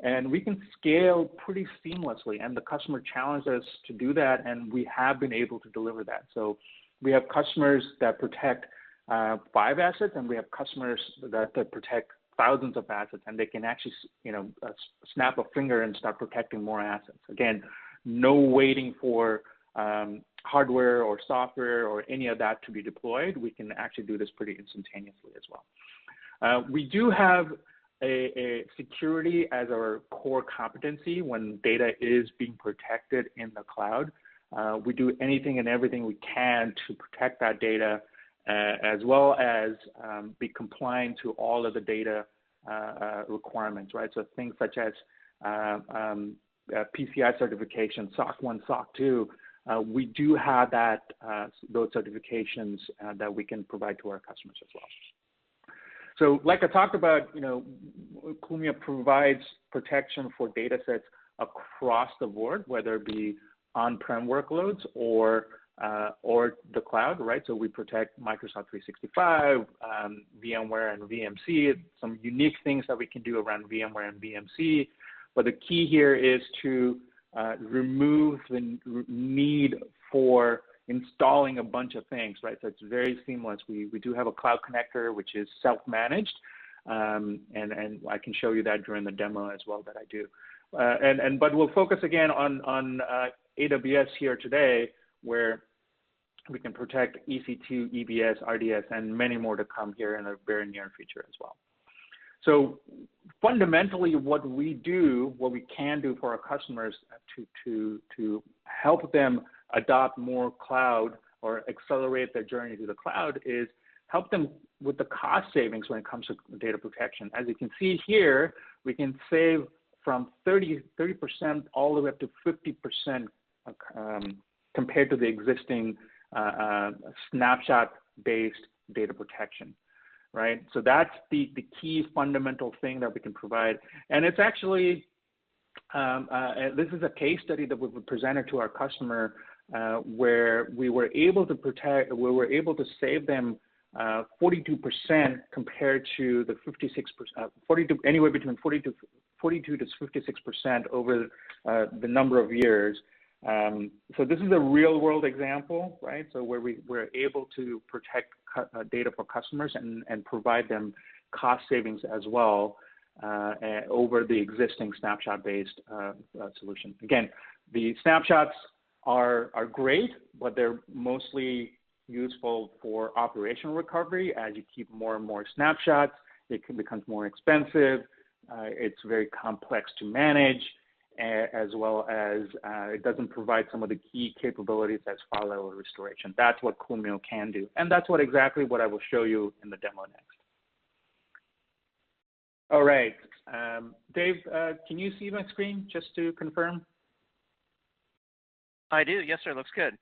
and we can scale pretty seamlessly. And the customer challenged us to do that, and we have been able to deliver that. So we have customers that protect 5 assets, and we have customers that protect thousands of assets, and they can actually, snap a finger and start protecting more assets. Again, no waiting for hardware or software or any of that to be deployed. We can actually do this pretty instantaneously as well. We do have a security as our core competency when data is being protected in the cloud. We do anything and everything we can to protect that data, as well as be compliant to all of the data requirements, right? So things such as PCI certification, SOC 1, SOC 2, we do have those certifications that we can provide to our customers as well. So like I talked about, Clumio provides protection for data sets across the board, whether it be on-prem workloads or the cloud, right? So we protect Microsoft 365, VMware and VMC, some unique things that we can do around VMware and VMC. But the key here is to remove the need for installing a bunch of things, right? So it's very seamless. We do have a cloud connector, which is self-managed, and I can show you that during the demo as well that I do. But we'll focus again on AWS here today, where we can protect EC2, EBS, RDS, and many more to come here in the very near future as well. So fundamentally, what we can do for our customers to help them adopt more cloud or accelerate their journey to the cloud is help them with the cost savings when it comes to data protection. As you can see here, we can save from 30% all the way up to 50% compared to the existing snapshot-based data protection, right? So that's the key fundamental thing that we can provide. And it's actually, this is a case study that we presented to our customer where we were able to save them 42% compared to the 56%, anywhere between 40 to 42 to 56% over the number of years. So this is a real world example, right? So where we're able to protect data for customers and provide them cost savings as well over the existing snapshot-based solution. Again, the snapshots are great, but they're mostly useful for operational recovery. As you keep more and more snapshots, it becomes more expensive. It's very complex to manage, as well as it doesn't provide some of the key capabilities as file level restoration. That's what Clumio can do, and that's exactly what I will show you in the demo next. All right, Dave, can you see my screen just to confirm? I do. Yes, sir. Looks good.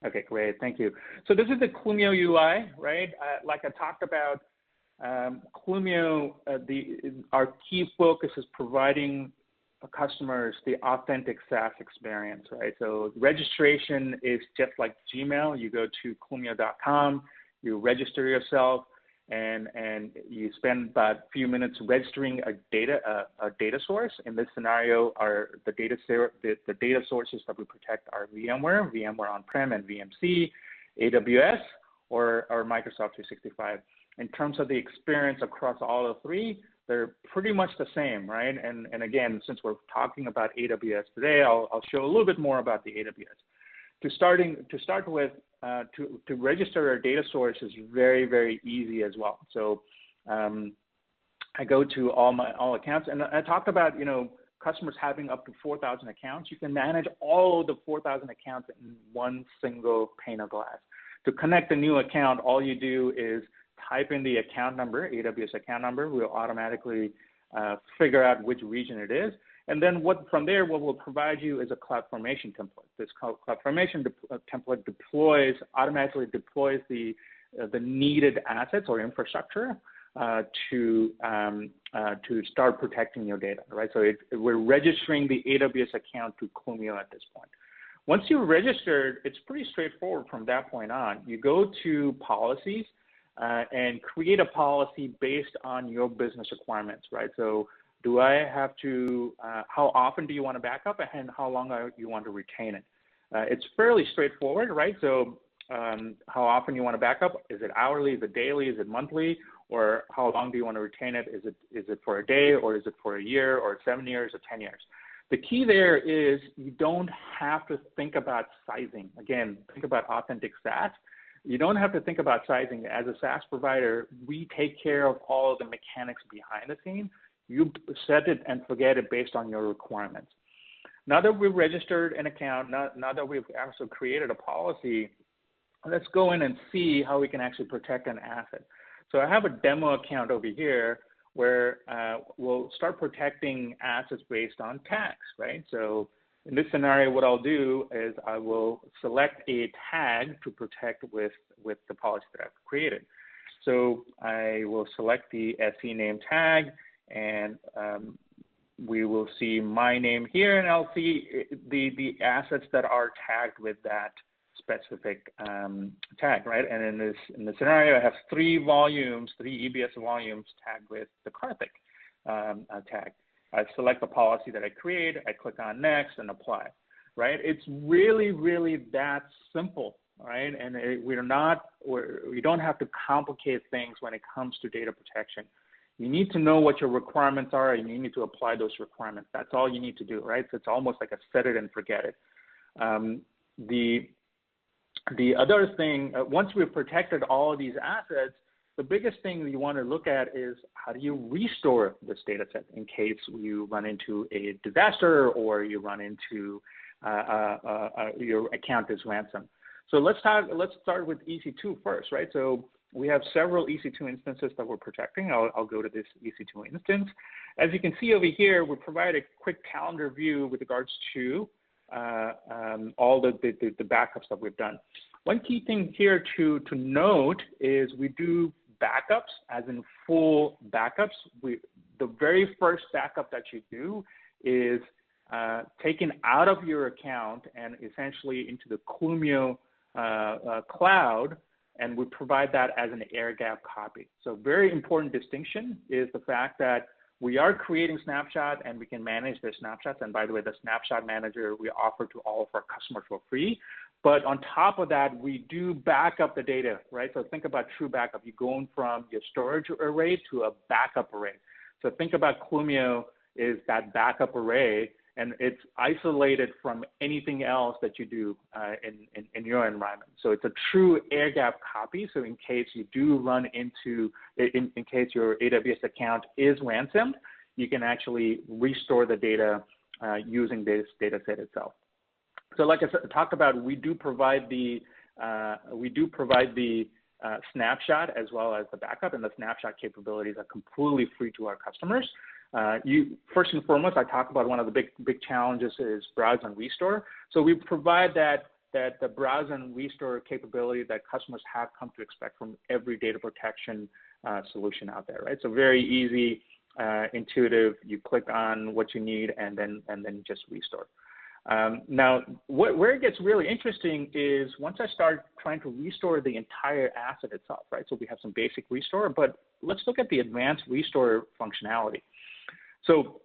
Okay, great. Thank you. So this is the Clumio UI, right? Like I talked about, Clumio, our key focus is providing customers the authentic SaaS experience, right? So registration is just like Gmail. You go to clumio.com, you register yourself, and you spend about a few minutes registering a data source. In this scenario, the data sources that we protect are VMware on-prem and VMC, AWS, or Microsoft 365. In terms of the experience across all of three, they're pretty much the same, right? And again, since we're talking about AWS today, I'll show a little bit more about the AWS. To start with, to register a data source is very, very easy as well. So I go to all accounts, and I talked about, customers having up to 4,000 accounts. You can manage all of the 4,000 accounts in one single pane of glass. To connect a new account, all you do is type in the account number, AWS account number. We'll automatically figure out which region it is. And then from there, what we'll provide you is a CloudFormation template. This CloudFormation template automatically deploys the needed assets or infrastructure to start protecting your data, right? So we're registering the AWS account to Clumio at this point. Once you're registered, it's pretty straightforward from that point on. You go to policies and create a policy based on your business requirements, right? So do I have to, how often do you want to back up, and how long do you want to retain it? It's fairly straightforward, right? So how often you want to back up? Is it hourly? Is it daily? Is it monthly? Or how long do you want to retain it? Is it for a day, or is it for a year, or 7 years, or 10 years? The key there is you don't have to think about sizing. Again, think about authentic SaaS. You don't have to think about sizing. As a SaaS provider, we take care of all of the mechanics behind the scene. You set it and forget it based on your requirements. Now that we've registered an account, now that we've actually created a policy, let's go in and see how we can actually protect an asset. So I have a demo account over here where we'll start protecting assets based on tags, right? So in this scenario, what I'll do is I will select a tag to protect with the policy that I've created. So I will select the SE name tag, and we will see my name here, and I'll see the assets that are tagged with that specific tag, right? And in this scenario, I have 3 EBS volumes tagged with the Karthik tag. I select the policy that I create, I click on next and apply, right? It's really, really that simple, right? And we don't have to complicate things when it comes to data protection. You need to know what your requirements are, and you need to apply those requirements. That's all you need to do, right? So it's almost like a set it and forget it. The other thing, once we've protected all of these assets, the biggest thing you want to look at is how do you restore this data set in case you run into a disaster or you run into your account is ransomed. So let's start with EC2 first, right? So we have several EC2 instances that we're protecting. I'll go to this EC2 instance. As you can see over here, we provide a quick calendar view with regards to all the backups that we've done. One key thing here to note is we do backups, as in full backups. The very first backup that you do is taken out of your account and essentially into the Clumio cloud, and we provide that as an air gap copy. So very important distinction is the fact that We are creating snapshot, and we can manage their snapshots. And by the way, the snapshot manager we offer to all of our customers for free. But on top of that, we do back up the data, right? So think about true backup. You're going from your storage array to a backup array. So think about Clumio is that backup array, and it's isolated from anything else that you do in your environment. So it's a true air gap copy. So in case you do run into, in case your AWS account is ransomed, you can actually restore the data using this data set itself. So like I talked about, we do provide the snapshot as well as the backup, and the snapshot capabilities are completely free to our customers. First and foremost, I talked about one of the big challenges is browse and restore. So we provide that the browse and restore capability that customers have come to expect from every data protection solution out there, right? So very easy, intuitive. You click on what you need and then just restore. Now, where it gets really interesting is once I start trying to restore the entire asset itself, right? So we have some basic restore, but let's look at the advanced restore functionality. So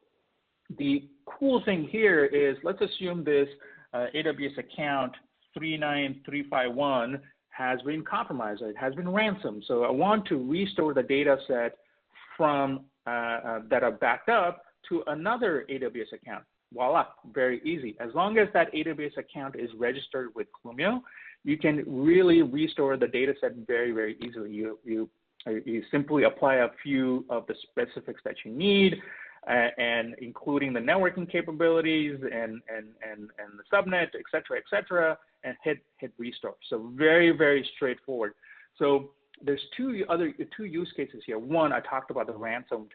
the cool thing here is, let's assume this AWS account 39351 has been compromised, it has been ransomed. So I want to restore the data set from that are backed up to another AWS account. Voila, very easy. As long as that AWS account is registered with Clumio, you can really restore the data set very, very easily. You simply apply a few of the specifics that you need, and including the networking capabilities and the subnet, et cetera, and hit restore. So very, very straightforward. So there's two use cases here. One, I talked about the ransomed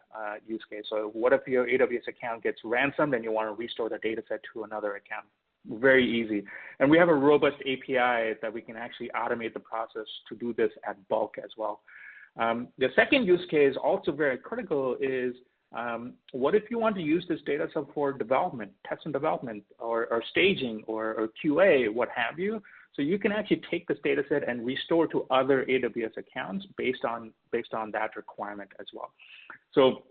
use case. So what if your AWS account gets ransomed and you want to restore the data set to another account? Very easy. And we have a robust API that we can actually automate the process to do this at bulk as well. The second use case, also very critical, is what if you want to use this data set for development, test and development, or staging, or QA, what have you? So you can actually take this data set and restore to other AWS accounts based on that requirement as well. So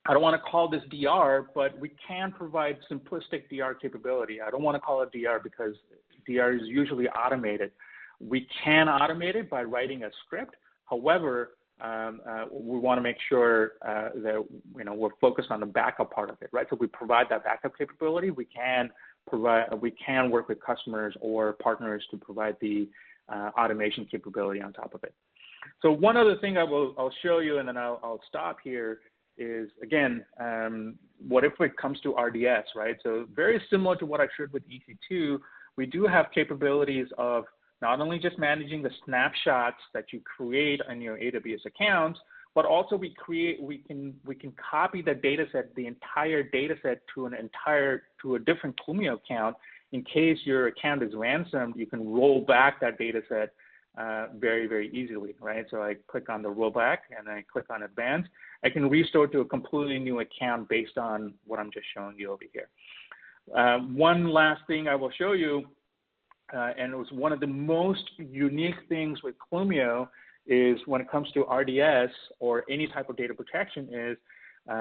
I don't want to call this DR, but we can provide simplistic DR capability. I don't want to call it DR because DR is usually automated. We can automate it by writing a script. However, we want to make sure that we're focused on the backup part of it, right? So we provide that backup capability. We can work with customers or partners to provide the automation capability on top of it. So one other thing I'll show you, and then I'll stop here, is again, what if it comes to RDS, right? So very similar to what I showed with EC2, we do have capabilities of not only just managing the snapshots that you create on your AWS accounts, but also we can copy the data set, the entire data set to a different Clumio account. In case your account is ransomed, you can roll back that data set very, very easily, right? So I click on the rollback and I click on advanced. I can restore to a completely new account based on what I'm just showing you over here. One last thing I will show you, and it was one of the most unique things with Clumio, is when it comes to RDS or any type of data protection, is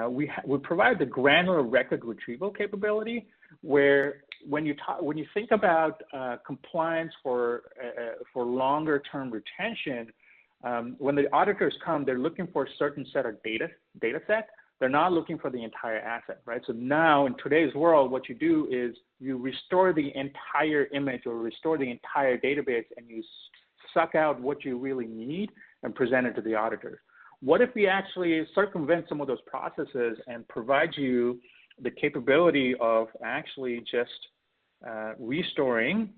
we provide the granular record retrieval capability, where when you think about compliance for longer term retention, when the auditors come, they're looking for a certain set of data set. They're not looking for the entire asset, right? So now in today's world, what you do is you restore the entire image or restore the entire database, and you suck out what you really need and present it to the auditor. What if we actually circumvent some of those processes and provide you the capability of actually just restoring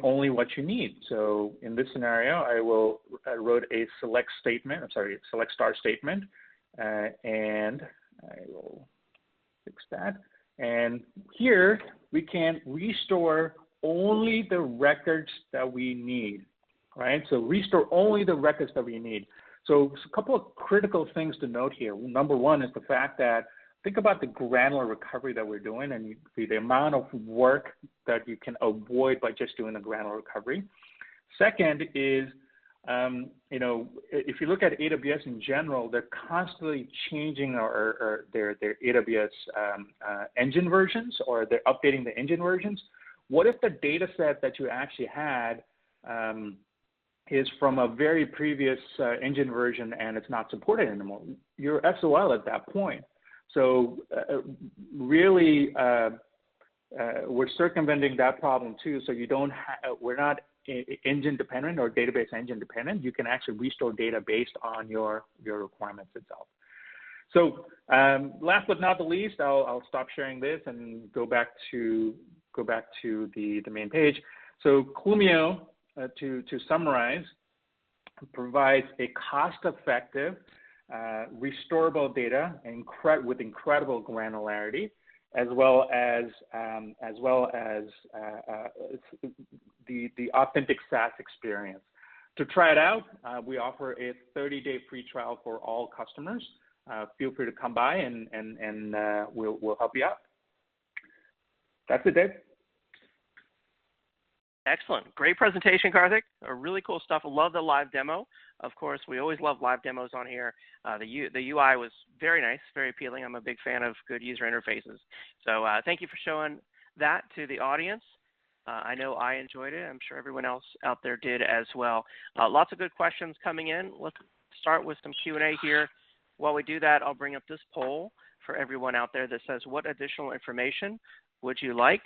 only what you need? So in this scenario, I wrote a select star statement, and I will fix that. And here we can restore only the records that we need, right? So restore only the records that we need. So a couple of critical things to note here. Number one is the fact that think about the granular recovery that we're doing and the amount of work that you can avoid by just doing the granular recovery. Second is if you look at AWS in general, they're constantly changing their AWS engine versions, or they're updating the engine versions. What if the data set that you actually had is from a very previous engine version and it's not supported anymore? You're SOL at that point. So really, we're circumventing that problem too. So we're not engine dependent or database engine dependent. You can actually restore data based on your requirements itself. So last but not the least, I'll stop sharing this and go back to the main page. So Clumio, to summarize, provides a cost-effective, restorable data with incredible granularity, as well as the authentic SaaS experience. To try it out, we offer a 30-day free trial for all customers. Feel free to come by and we'll help you out. That's it, Dave. Excellent. Great presentation, Karthik. Really cool stuff. I love the live demo. Of course, we always love live demos on here. The UI was very nice, very appealing. I'm a big fan of good user interfaces. So thank you for showing that to the audience. I know I enjoyed it. I'm sure everyone else out there did as well. Lots of good questions coming in. Let's start with some Q&A here. While we do that, I'll bring up this poll for everyone out there that says, what additional information would you like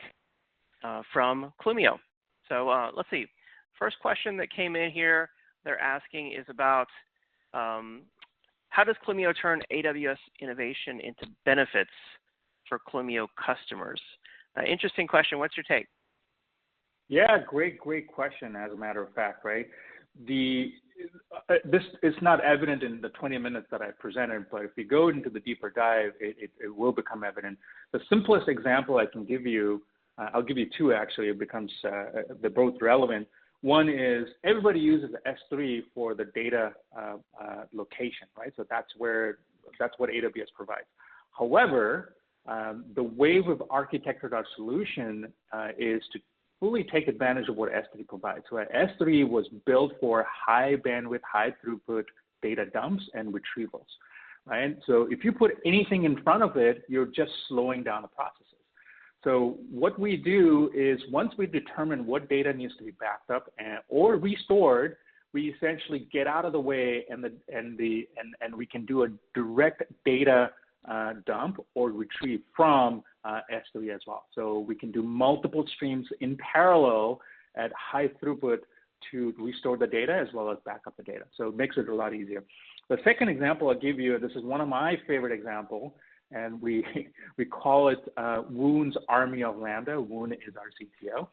from Clumio? So let's see. First question that came in here, they're asking is about how does Clumio turn AWS innovation into benefits for Clumio customers? Interesting question. What's your take? Yeah, great question, as a matter of fact, right? This is not evident in the 20 minutes that I presented, but if you go into the deeper dive, it will become evident. The simplest example I can give you, I'll give you two actually, it becomes, they're both relevant. One is everybody uses S3 for the data location, right? So that's what AWS provides. However, the way we've architected our solution is to fully take advantage of what S3 provides. So S3 was built for high bandwidth, high throughput data dumps and retrievals, right? So if you put anything in front of it, you're just slowing down the processes. So what we do is once we determine what data needs to be backed up or restored, we essentially get out of the way and we can do a direct data dump or retrieve from S3 as well. So we can do multiple streams in parallel at high throughput to restore the data as well as back up the data. So it makes it a lot easier. The second example I'll give you, this is one of my favorite examples, and we call it Woon's Army of Lambda. Woon is our CTO.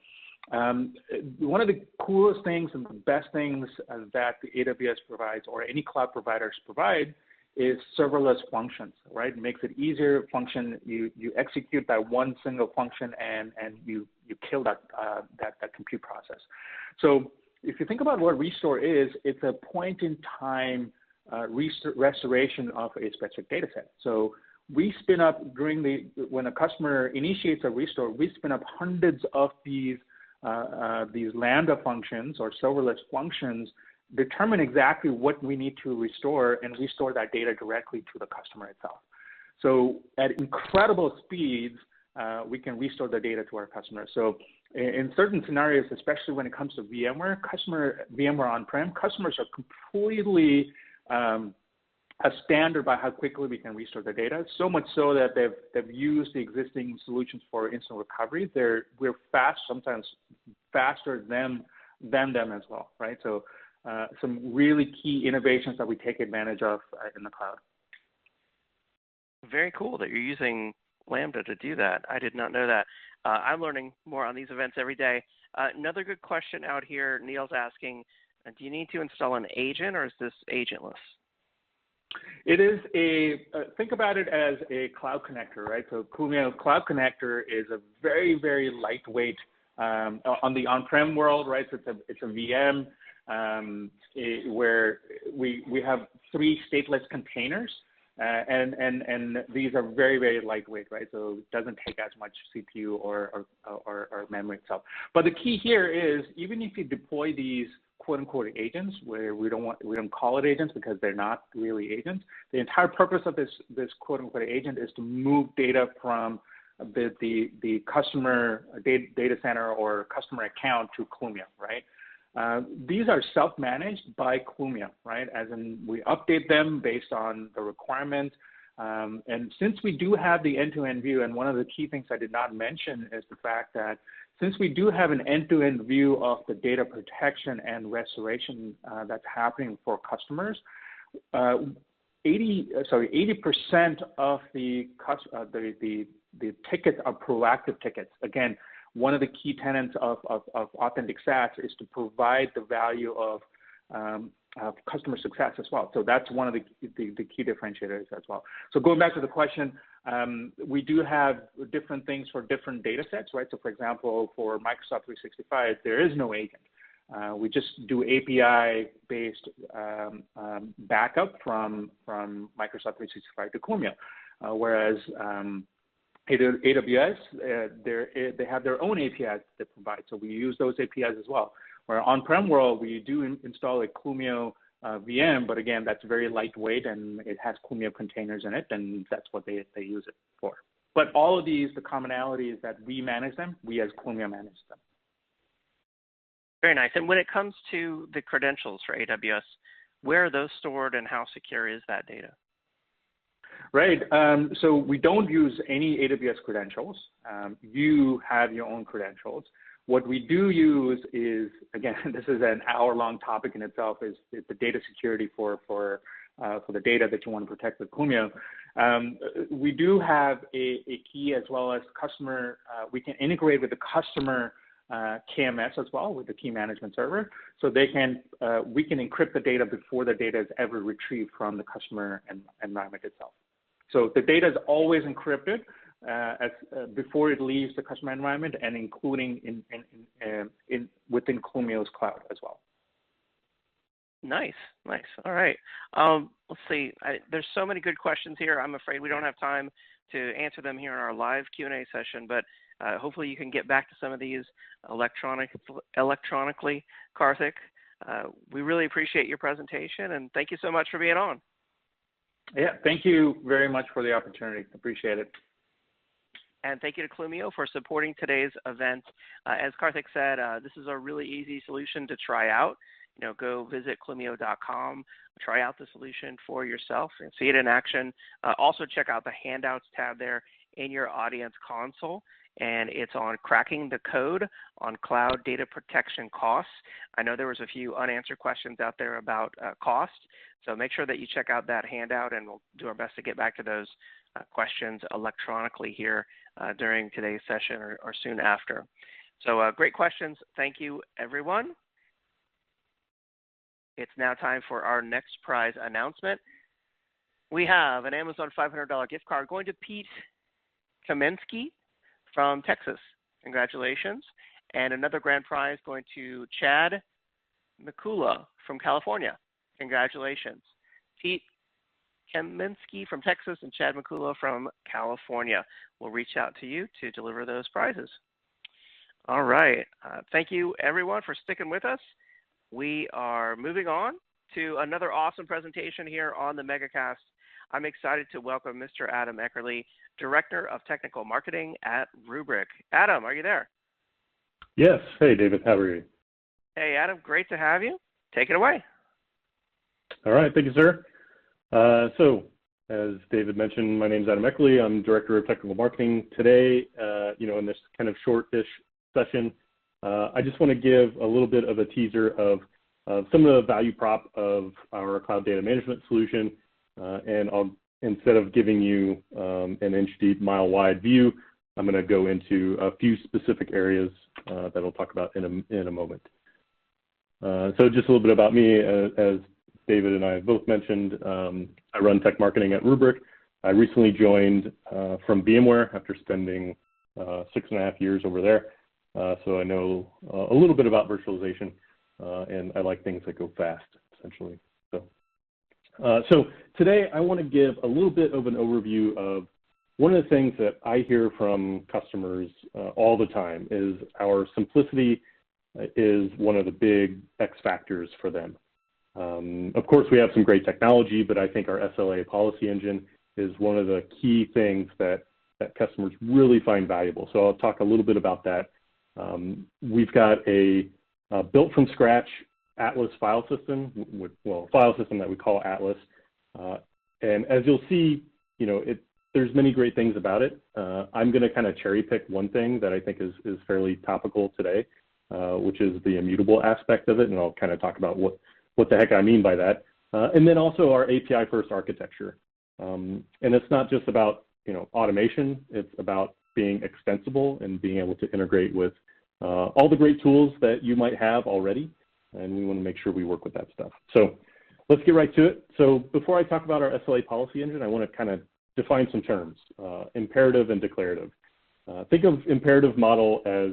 One of the coolest things and the best things that the AWS provides or any cloud providers provide is serverless functions, right? It makes it easier function. You execute that one single function and you kill that compute process. So if you think about what restore is, it's a point in time restoration of a specific data set. So we spin up when a customer initiates a restore, we spin up hundreds of these Lambda functions or serverless functions, determine exactly what we need to restore, and restore that data directly to the customer itself. So at incredible speeds, we can restore the data to our customers. So in certain scenarios, especially when it comes to VMware, VMware on-prem, customers are completely astounded by how quickly we can restore the data, so much so that they've used the existing solutions for instant recovery. We're fast, sometimes faster than them as well, right? So some really key innovations that we take advantage of in the cloud. Very cool that you're using Lambda to do that. I did not know that. I'm learning more on these events every day. Another good question out here, Neil's asking, do you need to install an agent or is this agentless? It is think about it as a cloud connector, right? So Clumio Cloud Connector is a very, very lightweight, on the on-prem world, right? So it's a VM where we have 3 stateless containers, and these are very, very lightweight, right? So it doesn't take as much CPU or memory itself. But the key here is even if you deploy these quote unquote agents, where we don't call it agents because they're not really agents. The entire purpose of this quote unquote agent is to move data from the customer data center or customer account to Clumio, right? These are self-managed by Clumio, right? As in, we update them based on the requirements. And since we do have the end-to-end view, and one of the key things I did not mention is the fact that since we do have an end-to-end view of the data protection and restoration that's happening for customers, 80% of the tickets are proactive tickets. Again, one of the key tenets of Authentic SaaS is to provide the value of customer success as well. So that's one of the key differentiators as well. So going back to the question, we do have different things for different data sets, right? So for example, for Microsoft 365, there is no agent. We just do API-based backup from Microsoft 365 to Clumio, whereas AWS, they have their own APIs they provide, so we use those APIs as well. Where on-prem world, we do install a Clumio VM, but again, that's very lightweight and it has Clumio containers in it, and that's what they use it for. But all of these, the commonality is that we manage them, we as Clumio manage them. Very nice. And when it comes to the credentials for AWS, where are those stored and how secure is that data? Right. So we don't use any AWS credentials. You have your own credentials. What we do use is, again, this is an hour-long topic in itself, is the data security for the data that you want to protect with Clumio. We do have a key as well as customer. We can integrate with the customer KMS as well, with the key management server, so we can encrypt the data before the data is ever retrieved from the customer environment itself. So the data is always encrypted before it leaves the customer environment, and including within Clumio's cloud as well. Nice. All right. Let's see. There's so many good questions here. I'm afraid we don't have time to answer them here in our live Q&A session, but hopefully you can get back to some of these electronically, Karthik. We really appreciate your presentation, and thank you so much for being on. Yeah, thank you very much for the opportunity. Appreciate it. And thank you to Clumio for supporting today's event. As Karthik said, this is a really easy solution to try out. Go visit Clumio.com, try out the solution for yourself and see it in action. Also check out the handouts tab there in your audience console, and it's on cracking the code on cloud data protection costs. I know there was a few unanswered questions out there about cost, so make sure that you check out that handout, and we'll do our best to get back to those questions electronically here during today's session or soon after. So great questions. Thank you, everyone. It's now time for our next prize announcement. We have an Amazon $500 gift card going to Pete Kaminsky from Texas. Congratulations. And another grand prize going to Chad Mikula from California. Congratulations. Pete Kaminsky from Texas and Chad Mikula from California will reach out to you to deliver those prizes. All right. Thank you, everyone, for sticking with us. We are moving on to another awesome presentation here on the Megacast. I'm excited to welcome Mr. Adam Eckerly, Director of Technical Marketing at Rubrik. Adam, are you there? Yes. Hey, David. How are you? Hey, Adam. Great to have you. Take it away. All right. Thank you, sir. So, as David mentioned, my name is Adam Eckerly. I'm Director of Technical Marketing. Today, in this kind of short-ish session, I just want to give a little bit of a teaser of some of the value prop of our cloud data management solution. And instead of giving you an inch-deep, mile-wide view, I'm going to go into a few specific areas that I'll talk about in a moment. So just a little bit about me. As David and I have both mentioned, I run tech marketing at Rubrik. I recently joined from VMware after spending 6.5 years over there. So I know a little bit about virtualization, and I like things that go fast, essentially. So today I want to give a little bit of an overview of one of the things that I hear from customers all the time is our simplicity is one of the big X factors for them. Of course, we have some great technology, but I think our SLA policy engine is one of the key things that customers really find valuable. So I'll talk a little bit about that. We've got a built from scratch Atlas file system, file system that we call Atlas. And as you'll see, there's many great things about it. I'm going to kind of cherry pick one thing that I think is fairly topical today, which is the immutable aspect of it, and I'll kind of talk about what the heck I mean by that. And then also our API first architecture. And it's not just about automation, it's about being extensible and being able to integrate with all the great tools that you might have already, and we want to make sure we work with that stuff. So let's get right to it. So before I talk about our SLA policy engine, I want to kind of define some terms, imperative and declarative. Think of imperative model as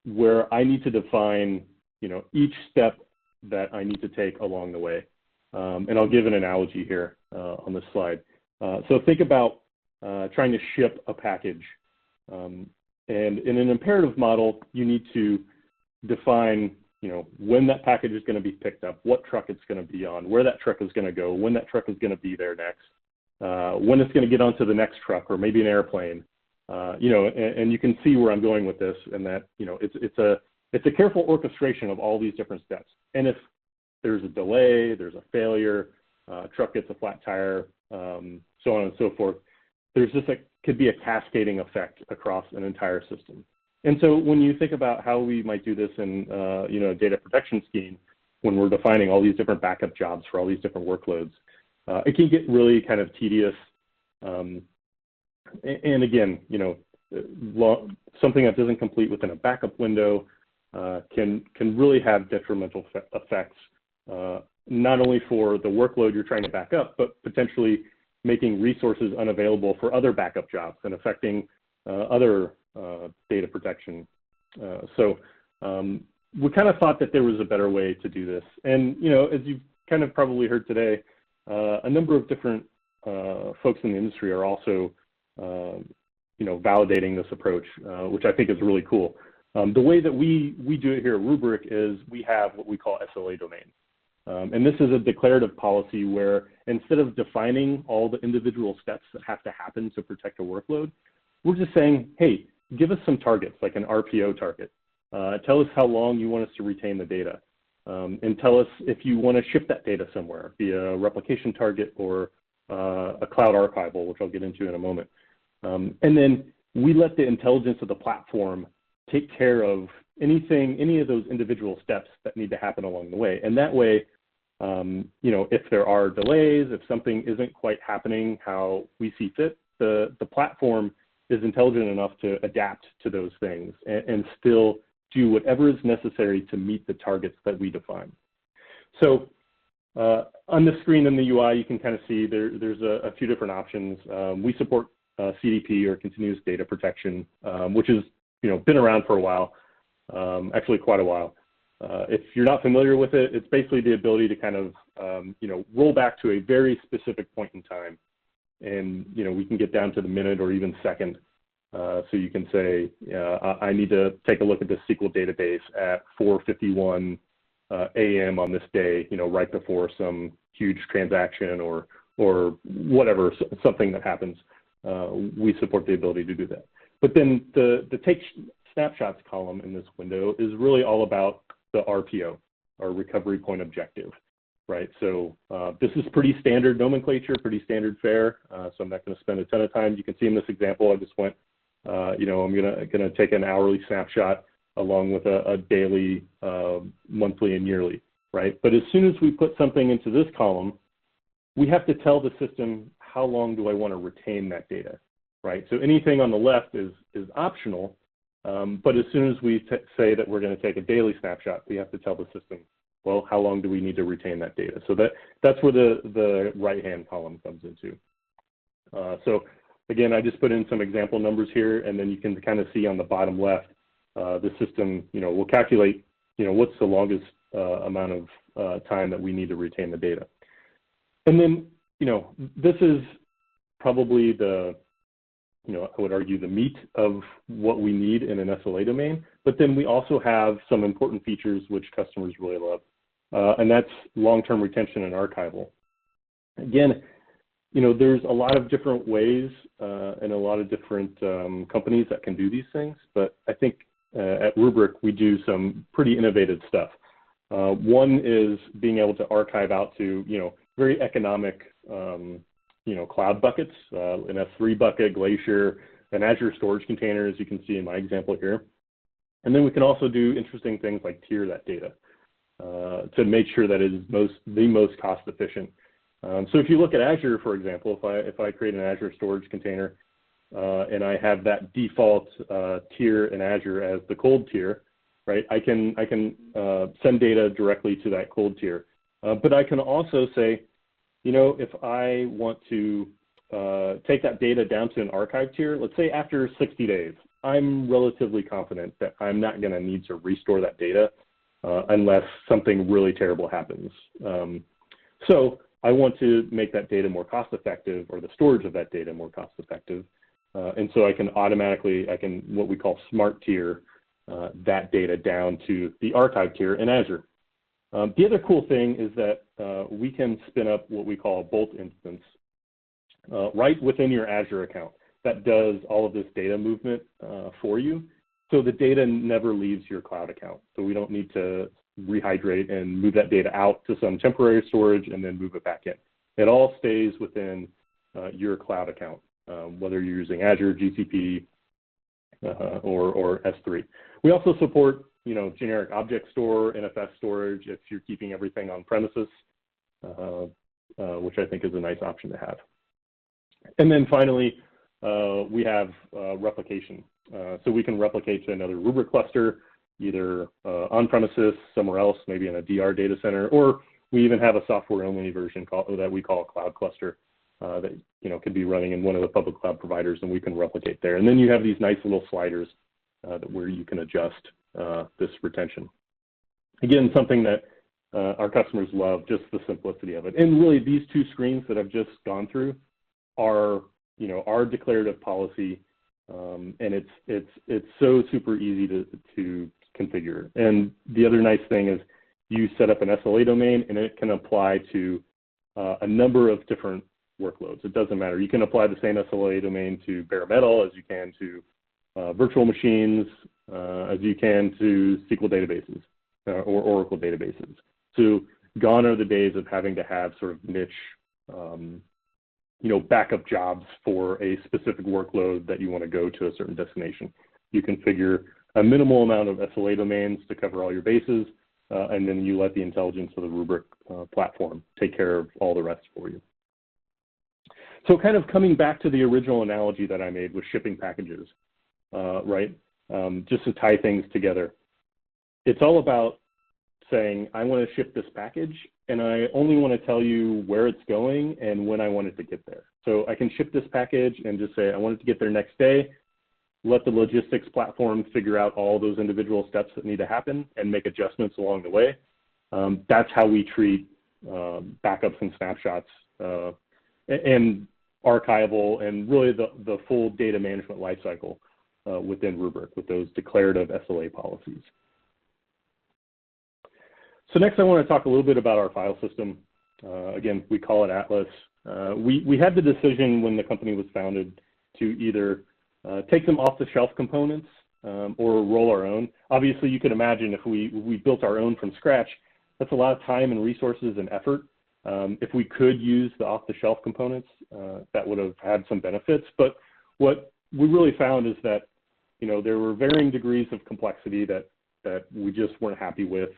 where I need to define each step that I need to take along the way. And I'll give an analogy here on this slide. So think about trying to ship a package. And in an imperative model, you need to define when that package is going to be picked up, what truck it's going to be on, where that truck is going to go, when that truck is going to be there next, when it's going to get onto the next truck or maybe an airplane. And you can see where I'm going with this, and that it's a careful orchestration of all these different steps. And if there's a delay, there's a failure, truck gets a flat tire, so on and so forth, there's just could be a cascading effect across an entire system. And so when you think about how we might do this in a data protection scheme, when we're defining all these different backup jobs for all these different workloads, it can get really kind of tedious. And again, something that doesn't complete within a backup window can really have detrimental effects, not only for the workload you're trying to back up, but potentially making resources unavailable for other backup jobs and affecting other data protection. So we kind of thought that there was a better way to do this. And, as you've kind of probably heard today, a number of different folks in the industry are also, validating this approach, which I think is really cool. The way that we do it here at Rubrik is we have what we call SLA domains. And this is a declarative policy where instead of defining all the individual steps that have to happen to protect a workload, we're just saying, hey, give us some targets, like an RPO target. Tell us how long you want us to retain the data. And tell us if you want to ship that data somewhere via a replication target or a cloud archival, which I'll get into in a moment. And then we let the intelligence of the platform take care of any of those individual steps that need to happen along the way. And that way, if there are delays, if something isn't quite happening how we see fit, the platform is intelligent enough to adapt to those things and still do whatever is necessary to meet the targets that we define. So on the screen in the UI, you can kind of see there's a few different options. We support CDP, or continuous data protection, which has been around for a while, actually quite a while. If you're not familiar with it, it's basically the ability to kind of roll back to a very specific point in time, and we can get down to the minute or even second. So you can say, I need to take a look at this SQL database at 4:51 a.m. on this day, right before some huge transaction or whatever, something that happens. We support the ability to do that. But then the take snapshots column in this window is really all about the RPO, or recovery point objective, right? So this is pretty standard nomenclature, pretty standard fare. So I'm not going to spend a ton of time. You can see in this example, I just went, I'm gonna take an hourly snapshot along with a daily, monthly, and yearly, right? But as soon as we put something into this column, we have to tell the system how long do I want to retain that data, right? So anything on the left is optional, but as soon as we say that we're going to take a daily snapshot, we have to tell the system, well, how long do we need to retain that data? So that's where the right-hand column comes into. So again, I just put in some example numbers here, and then you can kind of see on the bottom left, the system, will calculate, what's the longest amount of time that we need to retain the data. And then, this is probably the I would argue the meat of what we need in an SLA domain. But then we also have some important features which customers really love, and that's long-term retention and archival. Again, there's a lot of different ways and a lot of different companies that can do these things, but I think at Rubrik we do some pretty innovative stuff. One is being able to archive out to, very economic, cloud buckets, an S3 bucket, Glacier, an Azure storage container, as you can see in my example here. And then we can also do interesting things like tier that data to make sure that it is the most cost efficient. So if you look at Azure, for example, if I create an Azure storage container and I have that default tier in Azure as the cold tier, right? I can send data directly to that cold tier. But I can also say, if I want to take that data down to an archive tier, let's say after 60 days, I'm relatively confident that I'm not going to need to restore that data unless something really terrible happens. So I want to make that data more cost effective, or the storage of that data more cost effective. And so I can what we call smart tier that data down to the archive tier in Azure. The other cool thing is that we can spin up what we call a Bolt instance right within your Azure account that does all of this data movement for you. So the data never leaves your cloud account. So we don't need to rehydrate and move that data out to some temporary storage and then move it back in. It all stays within your cloud account, whether you're using Azure, GCP, or S3. We also support, generic object store, NFS storage if you're keeping everything on premises, which I think is a nice option to have. And then finally, we have replication. So we can replicate to another Rubrik cluster, either on premises, somewhere else, maybe in a DR data center, or we even have a software-only version that we call a cloud cluster that could be running in one of the public cloud providers, and we can replicate there. And then you have these nice little sliders where you can adjust this retention. Again, something that our customers love, just the simplicity of it. And really, these two screens that I've just gone through are, our declarative policy, and it's so super easy to configure. And the other nice thing is you set up an SLA domain, and it can apply to a number of different workloads. It doesn't matter. You can apply the same SLA domain to bare metal as you can to virtual machines, as you can to SQL databases or Oracle databases. So gone are the days of having to have sort of niche, backup jobs for a specific workload that you want to go to a certain destination. You configure a minimal amount of SLA domains to cover all your bases, and then you let the intelligence of the Rubrik platform take care of all the rest for you. So kind of coming back to the original analogy that I made with shipping packages, right? Just to tie things together. It's all about saying, I want to ship this package, and I only want to tell you where it's going and when I want it to get there. So I can ship this package and just say, I want it to get there next day. Let the logistics platform figure out all those individual steps that need to happen and make adjustments along the way. That's how we treat backups and snapshots and archival and really the full data management lifecycle within Rubrik with those declarative SLA policies. So next I want to talk a little bit about our file system. Again, we call it Atlas. We had the decision when the company was founded to either take some off-the-shelf components or roll our own. Obviously, you can imagine if we built our own from scratch, that's a lot of time and resources and effort. If we could use the off-the-shelf components, that would have had some benefits. But what we really found is that there were varying degrees of complexity that we just weren't happy with.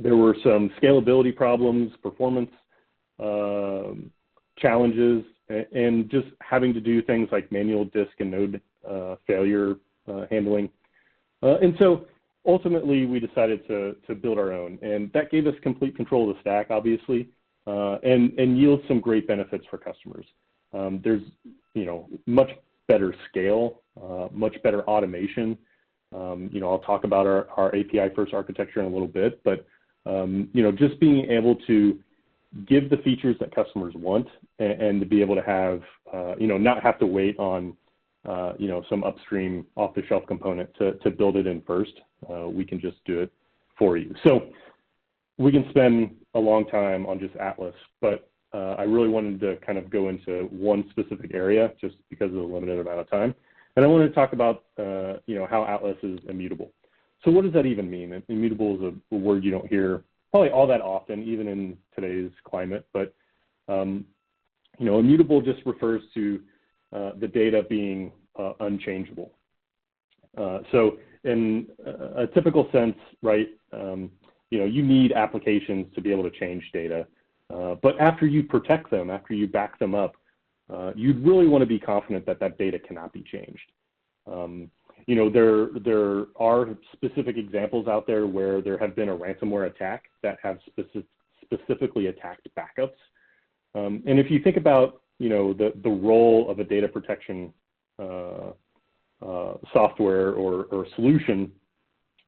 There were some scalability problems, performance challenges, and just having to do things like manual disk and node failure handling. And so ultimately, we decided to build our own, and that gave us complete control of the stack, obviously, and yields some great benefits for customers. There's much better scale, much better automation. I'll talk about our API first architecture in a little bit, but just being able to give the features that customers want and to be able to have, not have to wait on, some upstream off-the-shelf component to build it in first. We can just do it for you. So we can spend a long time on just Atlas, but I really wanted to kind of go into one specific area just because of the limited amount of time. And I wanted to talk about, how Atlas is immutable. So what does that even mean? Immutable is a word you don't hear probably all that often, even in today's climate. But, immutable just refers to the data being unchangeable. So in a typical sense, right, you need applications to be able to change data. But after you protect them, after you back them up, you'd really want to be confident that that data cannot be changed. There are specific examples out there where there have been a ransomware attack that have specifically attacked backups. And if you think about, the role of a data protection software or solution,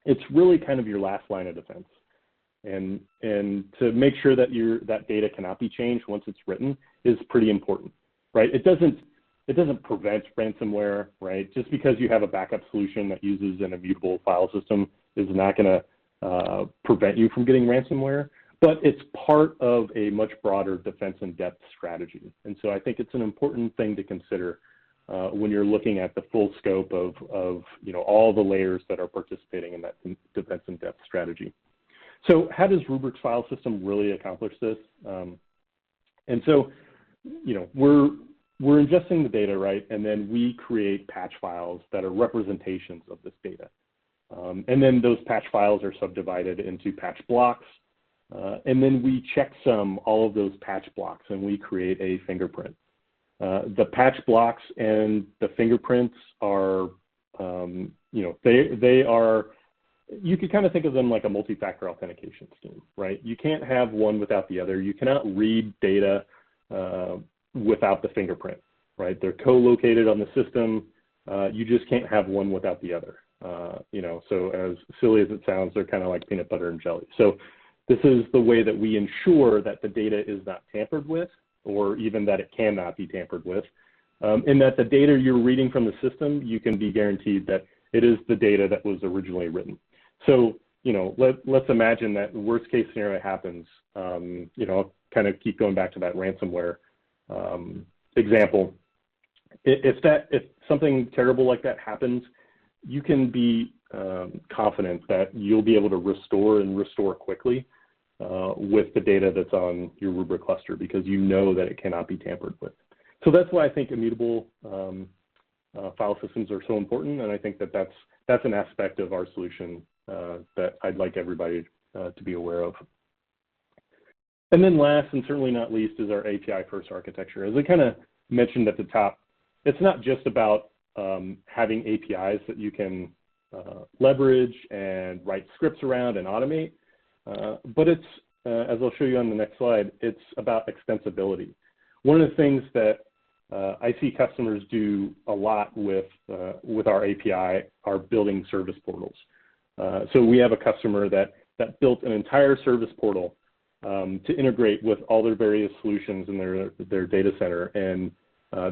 it's really kind of your last line of defense. And to make sure that that data cannot be changed once it's written is pretty important, right? It doesn't prevent ransomware, right? Just because you have a backup solution that uses an immutable file system is not going to prevent you from getting ransomware, but it's part of a much broader defense in depth strategy. And so I think it's an important thing to consider when you're looking at the full scope of all the layers that are participating in that defense in depth strategy. So how does Rubrik's file system really accomplish this? And so, we're ingesting the data, right? And then we create patch files that are representations of this data. And then those patch files are subdivided into patch blocks. And then we checksum all of those patch blocks and we create a fingerprint. The patch blocks and the fingerprints are, they are, you could kind of think of them like a multi-factor authentication scheme, right? You can't have one without the other. You cannot read data without the fingerprint, right? They're co-located on the system. You just can't have one without the other. So as silly as it sounds, they're kind of like peanut butter and jelly. So this is the way that we ensure that the data is not tampered with, or even that it cannot be tampered with, and that the data you're reading from the system, you can be guaranteed that it is the data that was originally written. So, let's imagine that the worst case scenario happens. I'll kind of keep going back to that ransomware example. If something terrible like that happens, you can be confident that you'll be able to restore quickly with the data that's on your Rubrik cluster, because you know that it cannot be tampered with. So that's why I think immutable file systems are so important, and I think that that's an aspect of our solution that I'd like everybody to be aware of. And then last, and certainly not least, is our API-first architecture. As I kind of mentioned at the top, it's not just about having APIs that you can leverage and write scripts around and automate, but it's, as I'll show you on the next slide, it's about extensibility. One of the things that I see customers do a lot with our API are building service portals. So we have a customer that built an entire service portal to integrate with all their various solutions in their data center, and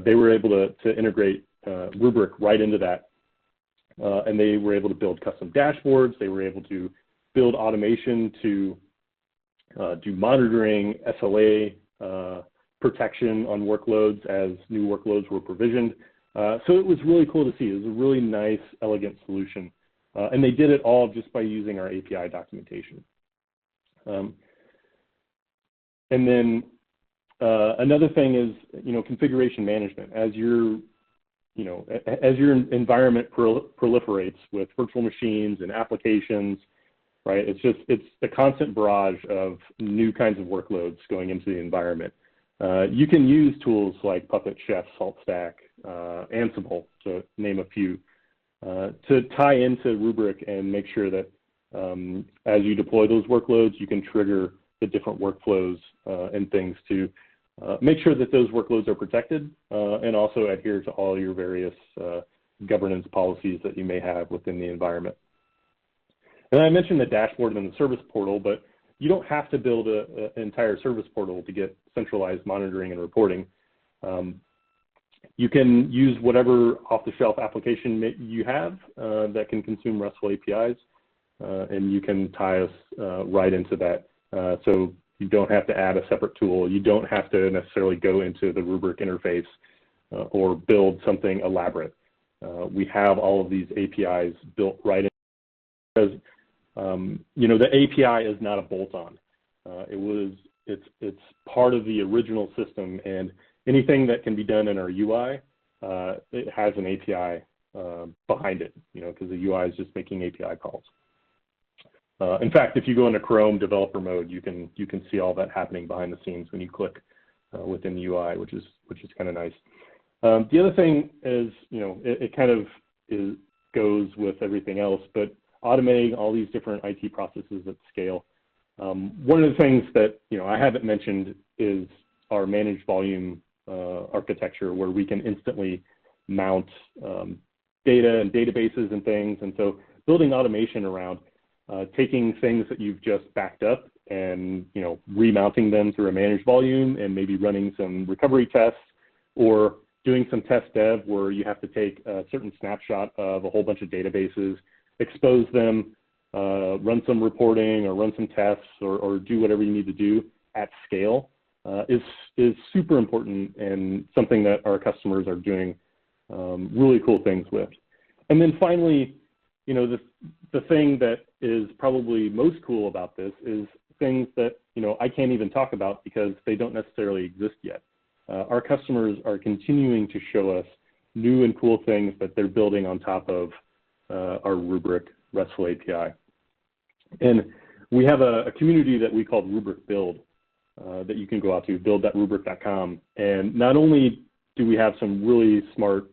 they were able to integrate Rubrik right into that, and they were able to build custom dashboards. They were able to build automation to do monitoring, SLA protection on workloads as new workloads were provisioned. So it was really cool to see. It was a really nice, elegant solution. And they did it all just by using our API documentation. And then another thing is, configuration management. As your environment proliferates with virtual machines and applications, right? It's a constant barrage of new kinds of workloads going into the environment. You can use tools like Puppet, Chef, SaltStack, Ansible, to name a few, to tie into Rubrik and make sure that as you deploy those workloads, you can trigger the different workflows and things to make sure that those workloads are protected and also adhere to all your various governance policies that you may have within the environment. And I mentioned the dashboard and the service portal, but you don't have to build an entire service portal to get centralized monitoring and reporting. You can use whatever off-the-shelf application you have that can consume RESTful APIs, and you can tie us right into that. So you don't have to add a separate tool. You don't have to necessarily go into the Rubrik interface or build something elaborate. We have all of these APIs built right in because the API is not a bolt-on. It's part of the original system, and anything that can be done in our UI, it has an API behind it, because the UI is just making API calls. In fact, if you go into Chrome developer mode, you can see all that happening behind the scenes when you click within the UI, which is kind of nice. The other thing is, it kind of goes with everything else, but automating all these different IT processes at scale. One of the things that I haven't mentioned is our managed volume architecture, where we can instantly mount data and databases and things. And so building automation around taking things that you've just backed up and remounting them through a managed volume and maybe running some recovery tests, or doing some test dev where you have to take a certain snapshot of a whole bunch of databases, expose them, run some reporting or run some tests, or do whatever you need to do at scale is super important, and something that our customers are doing really cool things with. And then finally, the thing that is probably most cool about this is things that I can't even talk about because they don't necessarily exist yet. Our customers are continuing to show us new and cool things that they're building on top of our Rubrik RESTful API. And we have a community that we call Rubrik Build that you can go out to, build.rubrik.com. And not only do we have some really smart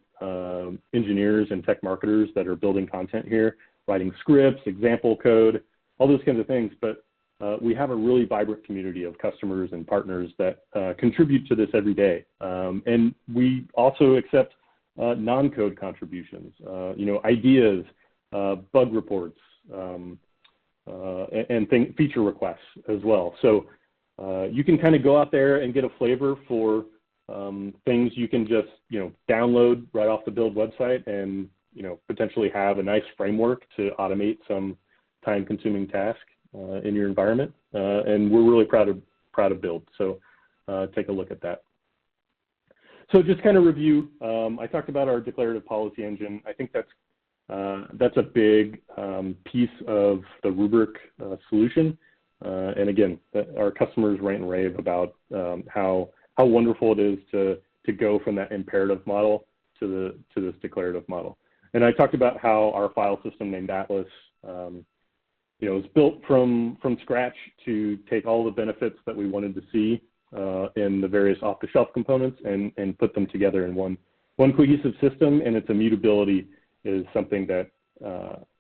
engineers and tech marketers that are building content here, writing scripts, example code, all those kinds of things, but we have a really vibrant community of customers and partners that contribute to this every day. And we also accept non-code contributions, ideas, bug reports, and feature requests as well. So you can kind of go out there and get a flavor for things you can just download right off the Build website, and potentially have a nice framework to automate some time-consuming task in your environment. And we're really proud of Build. So take a look at that. So just kind of review. I talked about our declarative policy engine. I think that's a big piece of the Rubrik solution. And again, our customers rant and rave about how wonderful it is to go from that imperative model to this declarative model. And I talked about how our file system named Atlas is built from scratch to take all the benefits that we wanted to see in the various off-the-shelf components and put them together in one cohesive system. And its immutability is something that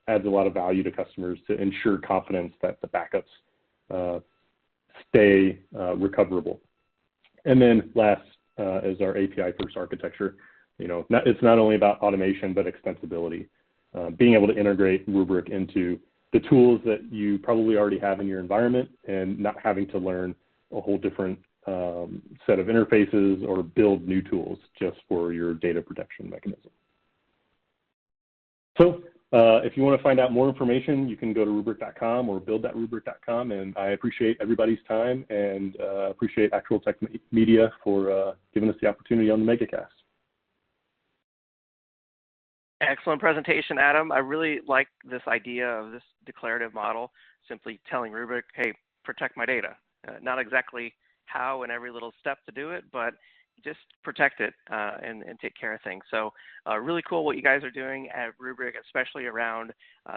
adds a lot of value to customers to ensure confidence that the backups stay recoverable. And then last is our API-first architecture. It's not only about automation, but extensibility. Being able to integrate Rubrik into the tools that you probably already have in your environment, and not having to learn a whole different set of interfaces or build new tools just for your data protection mechanism. So if you want to find out more information, you can go to rubrik.com or build.rubrik.com. And I appreciate everybody's time, and appreciate Actual Tech Media for giving us the opportunity on the Megacast. Excellent presentation, Adam. I really like this idea of this declarative model, simply telling Rubrik, hey, protect my data. Not exactly how and every little step to do it, but just protect it and take care of things. So really cool what you guys are doing at Rubrik, especially around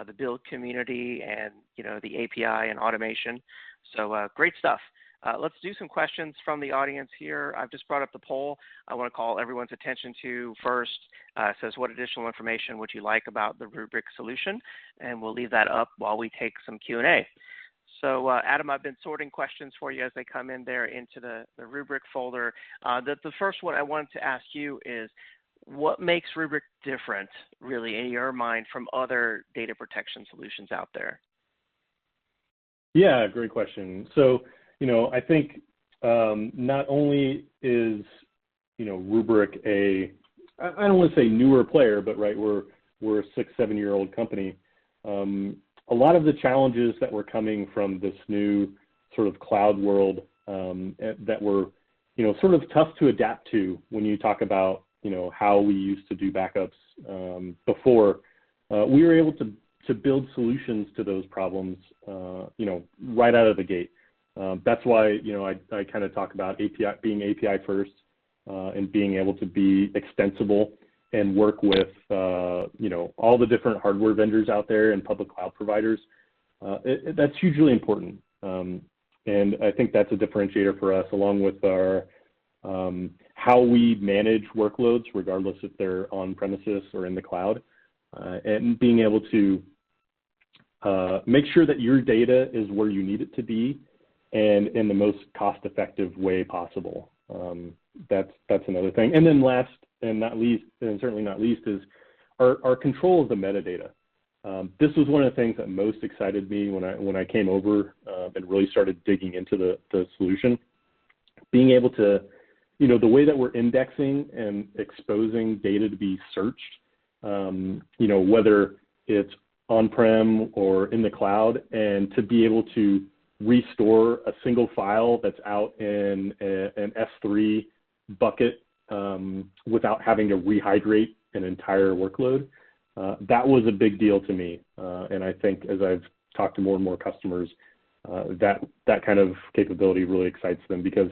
the build community and the API and automation. So great stuff. Let's do some questions from the audience here. I've just brought up the poll. I want to call everyone's attention to first. It says, what additional information would you like about the Rubrik solution? And we'll leave that up while we take some Q&A. So Adam, I've been sorting questions for you as they come in there into the Rubrik folder. The first one I wanted to ask you is, what makes Rubrik different, really, in your mind, from other data protection solutions out there? Yeah, great question. So, I think not only is, Rubrik I don't want to say newer player, but right, we're a 6-7-year-old company. A lot of the challenges that were coming from this new sort of cloud world that were, sort of tough to adapt to when you talk about, how we used to do backups before, we were able to build solutions to those problems, right out of the gate. That's why, I kind of talk about being API first and being able to be extensible and work with, all the different hardware vendors out there and public cloud providers. That's hugely important. And I think that's a differentiator for us, along with our how we manage workloads, regardless if they're on premises or in the cloud, and being able to make sure that your data is where you need it to be and in the most cost-effective way possible. That's another thing. And then last and not least, and certainly not least, is our control of the metadata. This was one of the things that most excited me when I came over and really started digging into the solution. Being able to, the way that we're indexing and exposing data to be searched, whether it's on-prem or in the cloud, and to be able to restore a single file that's out in an S3 bucket without having to rehydrate an entire workload. That was a big deal to me. And I think as I've talked to more and more customers, that kind of capability really excites them because,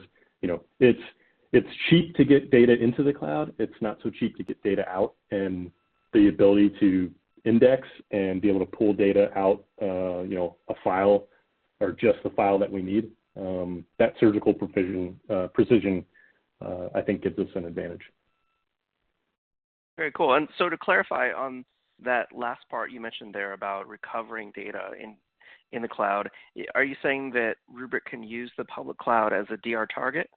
it's cheap to get data into the cloud. It's not so cheap to get data out, and the ability to index and be able to pull data out, a file or just the file that we need. That surgical precision, I think gives us an advantage. Very cool. And so to clarify on that last part you mentioned there about recovering data in the cloud, are you saying that Rubrik can use the public cloud as a DR target?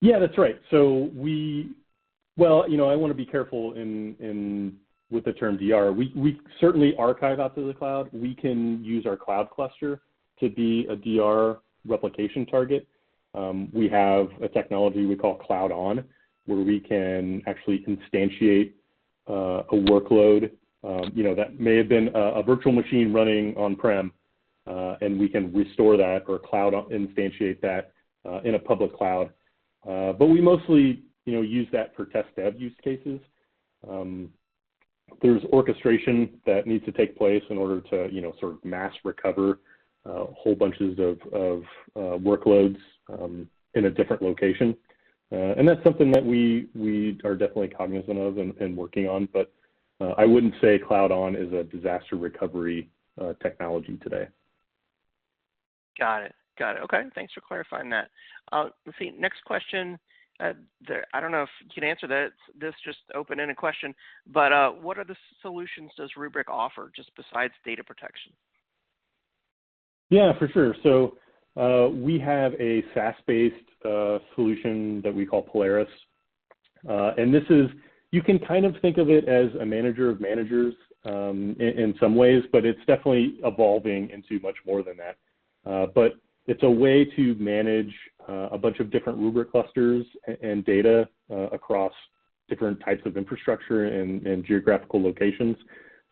Yeah, that's right. So I want to be careful with the term DR. We certainly archive out to the cloud. We can use our cloud cluster to be a DR replication target. We have a technology we call Cloud On, where we can actually instantiate a workload, that may have been a virtual machine running on-prem, and we can restore that or cloud instantiate that in a public cloud. But we mostly, use that for test dev use cases. There's orchestration that needs to take place in order to, sort of mass recover whole bunches of workloads in a different location. And that's something that we are definitely cognizant of and working on, but I wouldn't say Cloud On is a disaster recovery technology today. Got it. Okay, thanks for clarifying that. Let's see, next question. I don't know if you can answer that. This just open-ended question, but what are the solutions does Rubrik offer just besides data protection? Yeah, for sure. So we have a SaaS-based solution that we call Polaris. And this is, you can kind of think of it as a manager of managers in some ways, but it's definitely evolving into much more than that. But it's a way to manage a bunch of different Rubrik clusters and data across different types of infrastructure and geographical locations.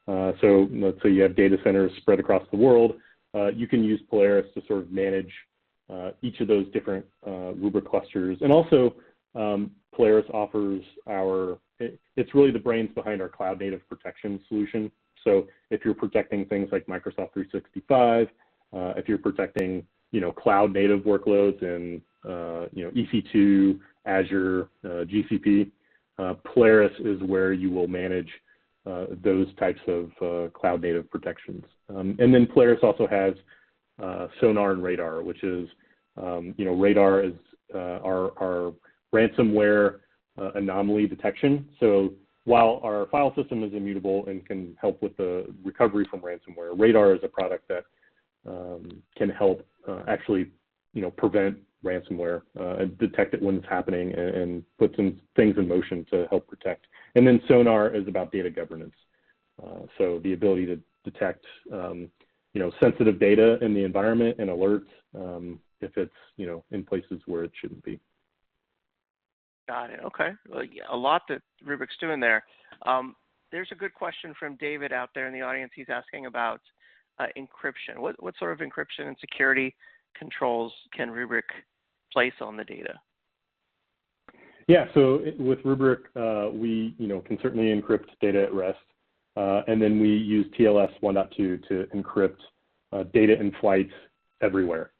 So let's say you have data centers spread across the world. You can use Polaris to sort of manage each of those different Rubrik clusters. And also, Polaris offers it's really the brains behind our cloud native protection solution. So if you're protecting things like Microsoft 365, if you're protecting, cloud native workloads in, EC2, Azure, GCP, Polaris is where you will manage those types of cloud native protections. And then Polaris also has Sonar and Radar, which is, Radar is our ransomware anomaly detection. So while our file system is immutable and can help with the recovery from ransomware, Radar is a product that can help actually, prevent ransomware and detect it when it's happening and put some things in motion to help protect. And then Sonar is about data governance. So the ability to detect, sensitive data in the environment and alerts if it's, in places where it shouldn't be. Got it. Okay. Well, a lot that Rubrik's doing there. There's a good question from David out there in the audience. He's asking about encryption. What sort of encryption and security controls can Rubrik place on the data? Yeah, so with Rubrik, we can certainly encrypt data at rest, and then we use TLS 1.2 to encrypt data in flight everywhere.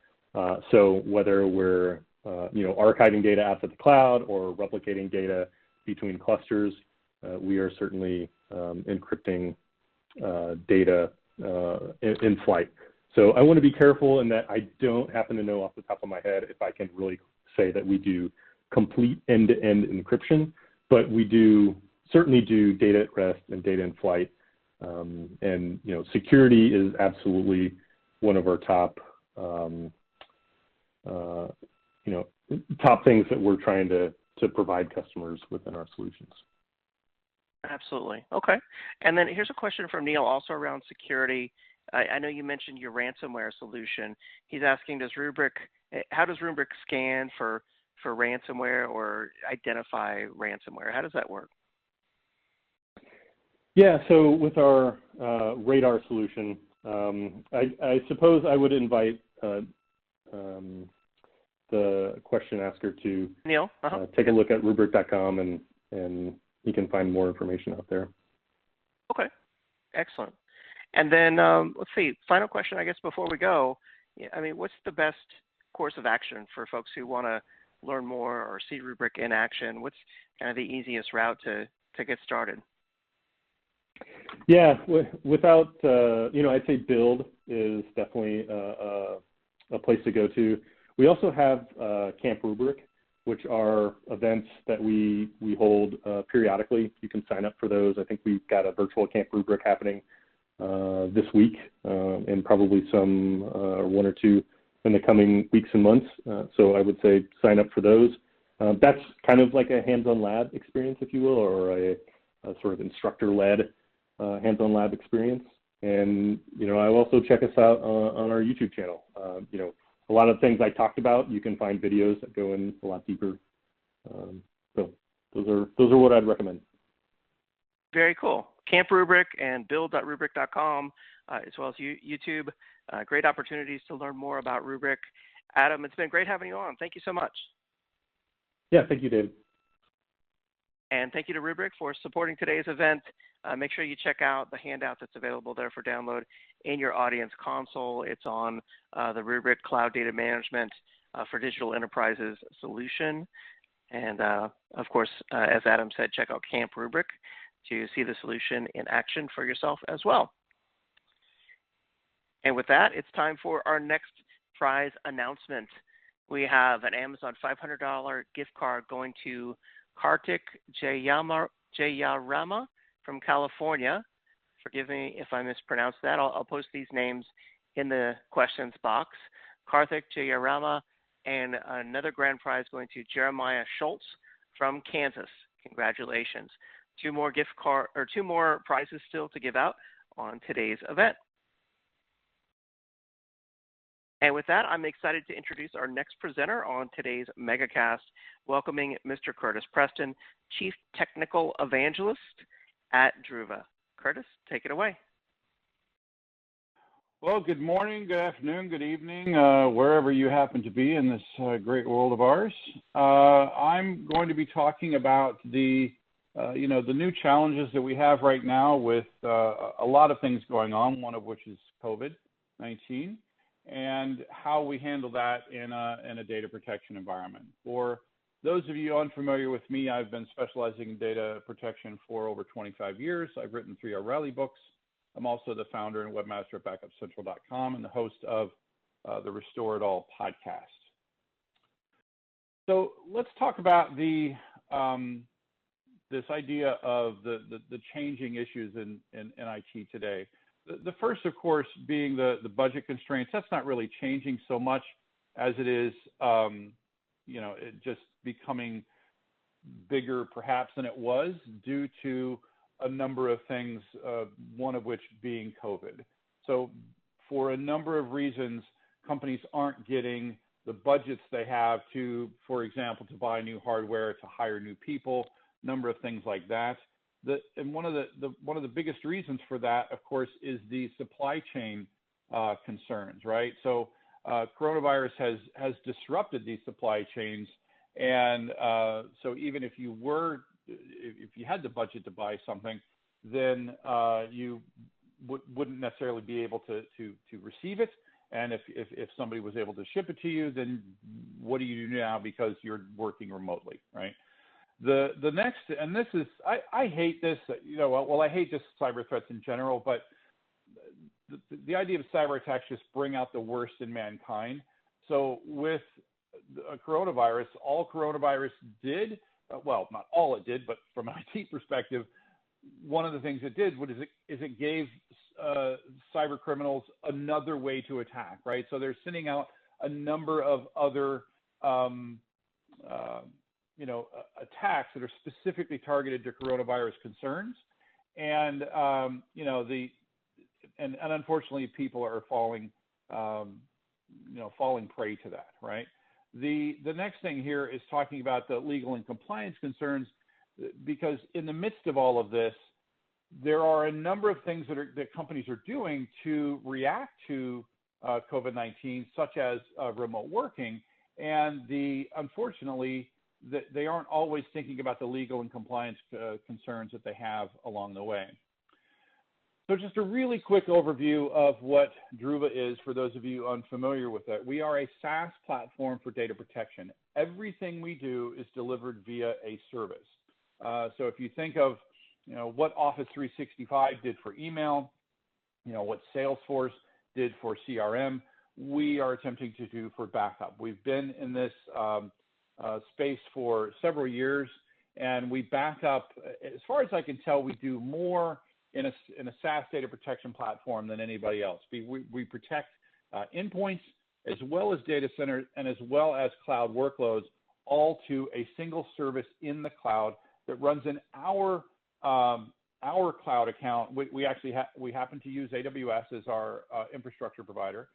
So whether we're archiving data out to the cloud or replicating data between clusters, we are certainly encrypting data in flight. So I want to be careful in that I don't happen to know off the top of my head if I can really say that we do complete end-to-end encryption, but we certainly do data at rest and data in flight. And security is absolutely one of our top top things that we're trying to provide customers within our solutions. Absolutely. Okay. And then here's a question from Neil, also around security. I know you mentioned your ransomware solution. He's asking, how does Rubrik scan for ransomware or identify ransomware? How does that work? Yeah, so with our radar solution, I suppose I would invite the question asker to Neil, take a look at Rubrik.com and you can find more information out there. Okay, excellent. And then let's see, final question, I guess, before we go. I mean, what's the best course of action for folks who want to learn more or see Rubrik in action? What's kind of the easiest route to get started? Yeah, without, I'd say Build is definitely a place to go to. We also have Camp Rubrik, which are events that we hold periodically. You can sign up for those. I think we've got a virtual Camp Rubrik happening this week, and probably some one or two in the coming weeks and months. So I would say sign up for those. That's kind of like a hands-on lab experience, if you will, or a sort of instructor-led hands-on lab experience. And, I'll also check us out on our YouTube channel. A lot of things I talked about, you can find videos that go in a lot deeper. So those are what I'd recommend. Very cool. Camp Rubrik and build.rubrik.com, as well as YouTube. Great opportunities to learn more about Rubrik. Adam, it's been great having you on. Thank you so much. Yeah, thank you, David. And thank you to Rubrik for supporting today's event. Make sure you check out the handout that's available there for download in your audience console. It's on the Rubrik Cloud Data Management for Digital Enterprises solution. And of course, as Adam said, check out Camp Rubrik to see the solution in action for yourself as well. And with that, it's time for our next prize announcement. We have an Amazon $500 gift card going to Kartik Jayarama from California. Forgive me if I mispronounce that. I'll post these names in the questions box. Kartik Jayarama, and another grand prize going to Jeremiah Schultz from Kansas. Congratulations. Two more prizes still to give out on today's event. And with that, I'm excited to introduce our next presenter on today's Megacast, welcoming Mr. Curtis Preston, Chief Technical Evangelist at Druva. Curtis, take it away. Well, good morning, good afternoon, good evening, wherever you happen to be in this great world of ours. I'm going to be talking about the new challenges that we have right now with a lot of things going on, one of which is COVID-19, and how we handle that in a data protection environment. For those of you unfamiliar with me, I've been specializing in data protection for over 25 years. I've written 3 O'Reilly books. I'm also the founder and webmaster at backupcentral.com and the host of the Restore It All podcast. So let's talk about this idea of the changing issues in IT today. The first, of course, being the budget constraints. That's not really changing so much as it is, it just becoming bigger perhaps than it was due to a number of things, one of which being COVID. So for a number of reasons, companies aren't getting the budgets they have to, for example, to buy new hardware, to hire new people, number of things like that. And one of the biggest reasons for that, of course, is the supply chain concerns, right? So coronavirus has disrupted these supply chains, and so even if you had the budget to buy something, then you wouldn't necessarily be able to receive it. And if somebody was able to ship it to you, then what do you do now because you're working remotely, right? The next, and this is, I hate this, well, I hate just cyber threats in general, but the idea of cyber attacks just bring out the worst in mankind. So with coronavirus, all coronavirus did, well, not all it did, but from an IT perspective, one of the things it did is it gave cyber criminals another way to attack, right? So they're sending out a number of other attacks that are specifically targeted to coronavirus concerns, and and unfortunately people are falling prey to that, right? The next thing here is talking about the legal and compliance concerns, because in the midst of all of this, there are a number of things that companies are doing to react to COVID-19, such as remote working, and unfortunately, they aren't always thinking about the legal and compliance concerns that they have along the way. So just a really quick overview of what Druva is for those of you unfamiliar with it. We are a SaaS platform for data protection. Everything we do is delivered via a service. So if you think of what Office 365 did for email, what Salesforce did for CRM, we are attempting to do for backup. We've been in this space for several years, and we back up, as far as I can tell, we do more in a SaaS data protection platform than anybody else. We protect endpoints as well as data centers and as well as cloud workloads, all to a single service in the cloud that runs in our cloud account. We actually we happen to use AWS as our infrastructure provider,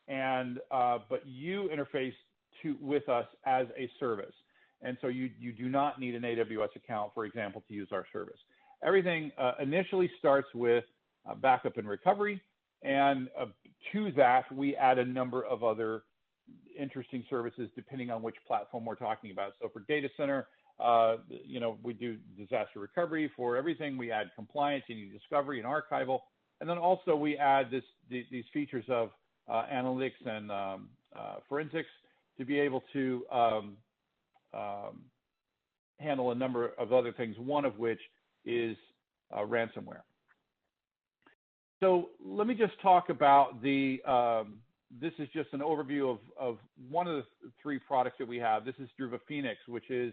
and but you interface with us as a service, and so you do not need an AWS account, for example, to use our service. Everything initially starts with backup and recovery, and to that we add a number of other interesting services depending on which platform we're talking about. So for data center, we do disaster recovery. For everything, we add compliance, discovery, and archival, and then also we add these features of analytics and forensics to be able to handle a number of other things, one of which is ransomware. So let me just talk about this is just an overview of one of the three products that we have. This is Druva Phoenix, which is,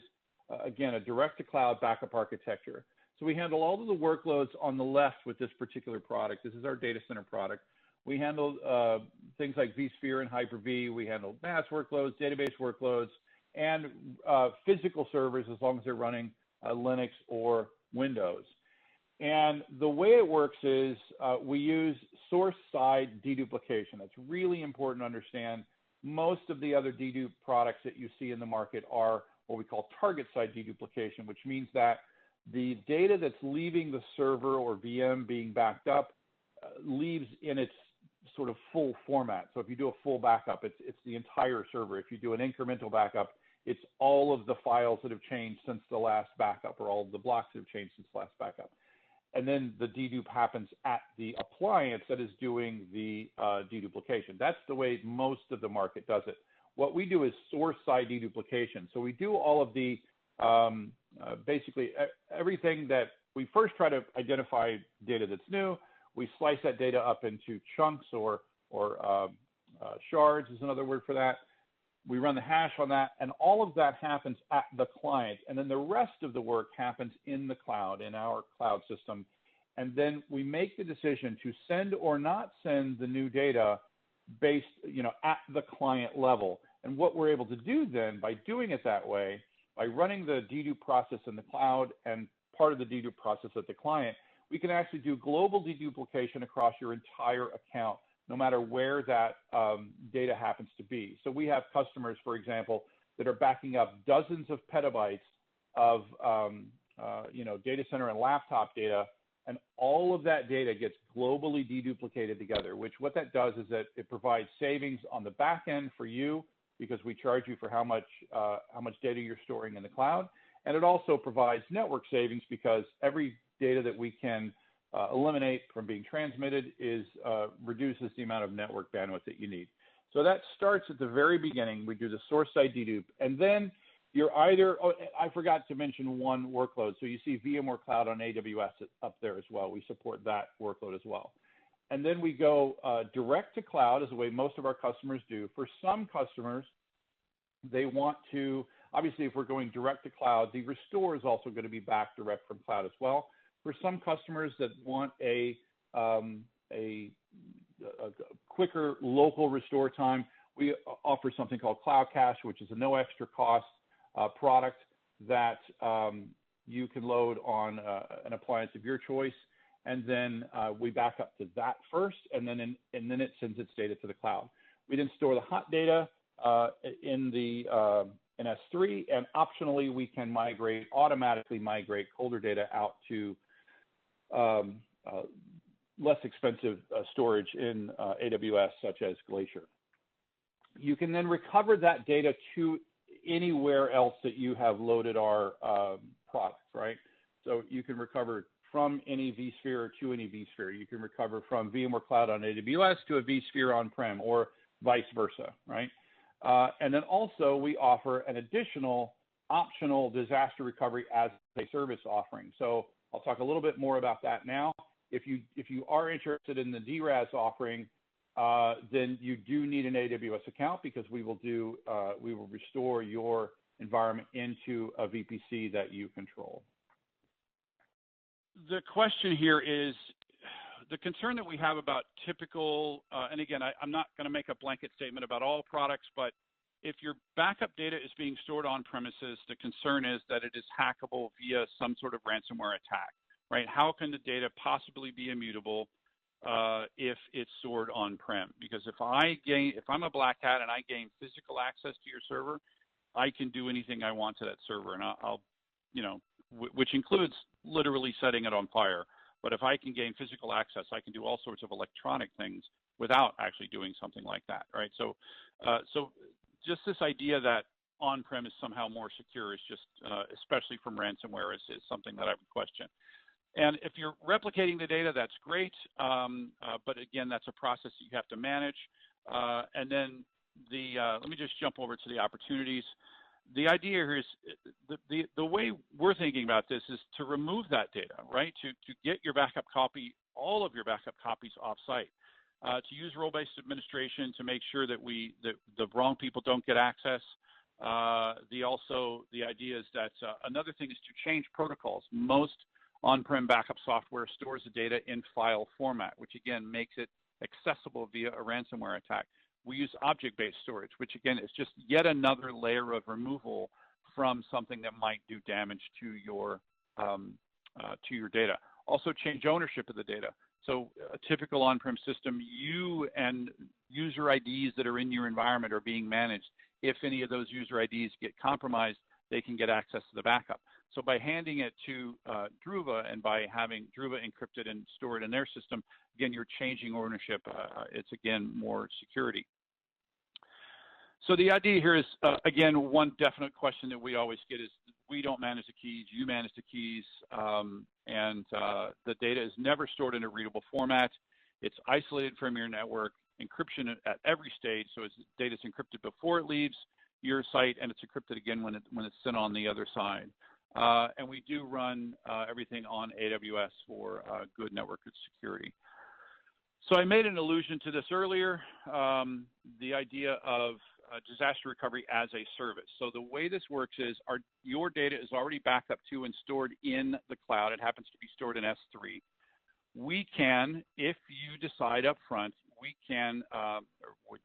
again, a direct-to-cloud backup architecture. So we handle all of the workloads on the left with this particular product. This is our data center product. We handle things like vSphere and Hyper-V. We handle mass workloads, database workloads, and physical servers as long as they're running Linux or Windows. And the way it works is we use source-side deduplication. That's really important to understand. Most of the other dedupe products that you see in the market are what we call target-side deduplication, which means that the data that's leaving the server or VM being backed up leaves in its sort of full format. So if you do a full backup, it's the entire server. If you do an incremental backup, it's all of the files that have changed since the last backup, or all of the blocks that have changed since the last backup. And then the dedupe happens at the appliance that is doing the deduplication. That's the way most of the market does it. What we do is source-side deduplication. So we do all of the, basically everything that we first try to identify data that's new. We slice that data up into chunks or shards is another word for that. We run the hash on that, and all of that happens at the client. And then the rest of the work happens in the cloud, in our cloud system. And then we make the decision to send or not send the new data based, at the client level. And what we're able to do then, by doing it that way, by running the dedupe process in the cloud and part of the dedupe process at the client, we can actually do global deduplication across your entire account no matter where that data happens to be. So we have customers, for example, that are backing up dozens of petabytes of data center and laptop data, and all of that data gets globally deduplicated together, which what that does is that it provides savings on the back end for you because we charge you for how much data you're storing in the cloud. And it also provides network savings because every data that we can eliminate from being transmitted reduces the amount of network bandwidth that you need. So that starts at the very beginning. We do the source side dedupe, and then you're either, I forgot to mention one workload. So you see VMware Cloud on AWS up there as well. We support that workload as well. And then we go direct to cloud is the way most of our customers do. For some customers, they want to, obviously if we're going direct to cloud, the restore is also going to be back direct from cloud as well. For some customers that want a quicker local restore time, we offer something called Cloud Cache, which is a no extra cost product that you can load on an appliance of your choice, and then we back up to that first, and then it sends its data to the cloud. We then store the hot data in S3, and optionally we can automatically migrate colder data out to less expensive storage in AWS, such as Glacier. You can then recover that data to anywhere else that you have loaded our products, right? So you can recover from any vSphere to any vSphere. You can recover from VMware Cloud on AWS to a vSphere on-prem, or vice versa, right? And then also we offer an additional optional disaster recovery as a service offering. So I'll talk a little bit more about that now. If you are interested in the DRaaS offering, then you do need an AWS account, because we will restore your environment into a VPC that you control. The question here is the concern that we have about typical, and again, I'm not going to make a blanket statement about all products, but if your backup data is being stored on premises, the concern is that it is hackable via some sort of ransomware attack, right? How can the data possibly be immutable if it's stored on-prem? Because if I'm a black hat and I gain physical access to your server, I can do anything I want to that server, and I'll which includes literally setting it on fire. But if I can gain physical access, I can do all sorts of electronic things without actually doing something like that, right? So just this idea that on-prem is somehow more secure is just, especially from ransomware, is something that I would question. And if you're replicating the data, that's great. But again, that's a process that you have to manage. And then let me just jump over to the opportunities. The idea here is the way we're thinking about this is to remove that data, right? To get your backup copy, all of your backup copies off-site. To use role-based administration to make sure that the wrong people don't get access. The idea is that another thing is to change protocols. Most on-prem backup software stores the data in file format, which again makes it accessible via a ransomware attack. We use object-based storage, which again is just yet another layer of removal from something that might do damage to your data. Also, change ownership of the data. So a typical on-prem system, you and user IDs that are in your environment are being managed. If any of those user IDs get compromised, they can get access to the backup. So by handing it to DRaaS and by having DRaaS encrypted and stored in their system, again, you're changing ownership. It's, again, more security. So the idea here is, again, one definite question that we always get is, we don't manage the keys, you manage the keys, and the data is never stored in a readable format. It's isolated from your network, encryption at every stage, so data is encrypted before it leaves your site, and it's encrypted again when it's sent on the other side. And we do run everything on AWS for good network security. So I made an allusion to this earlier, the idea of disaster recovery as a service. So the way this works is your data is already backed up to and stored in the cloud. It happens to be stored in S3. We can, if you decide up front, we can,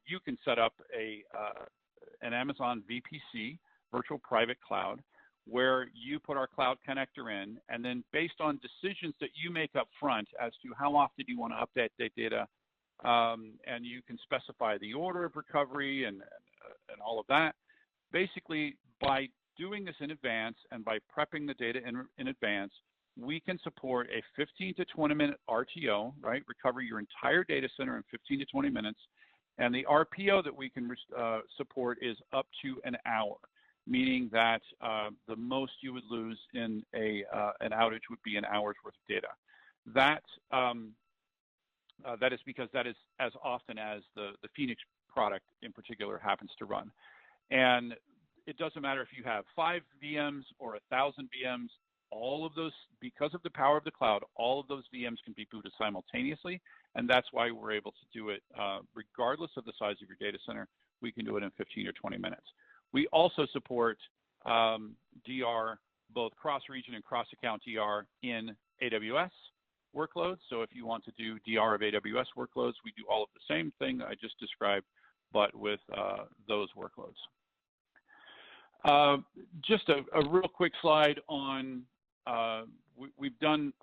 you can set up an Amazon VPC, virtual private cloud, where you put our cloud connector in, and then based on decisions that you make up front as to how often you want to update that data, and you can specify the order of recovery and all of that. Basically, by doing this in advance and by prepping the data in advance, we can support a 15 to 20-minute RTO, right? Recover your entire data center in 15 to 20 minutes. And the RPO that we can support is up to an hour, meaning that the most you would lose in an outage would be an hour's worth of data. That is because that is as often as the Phoenix product in particular happens to run. And it doesn't matter if you have 5 VMs or 1,000 VMs, all of those, because of the power of the cloud, all of those VMs can be booted simultaneously, and that's why we're able to do it regardless of the size of your data center. We can do it in 15 or 20 minutes. We also support DR, both cross-region and cross-account DR in AWS workloads. So if you want to do DR of AWS workloads, we do all of the same thing I just described, but with those workloads. Just a real quick slide on, we've done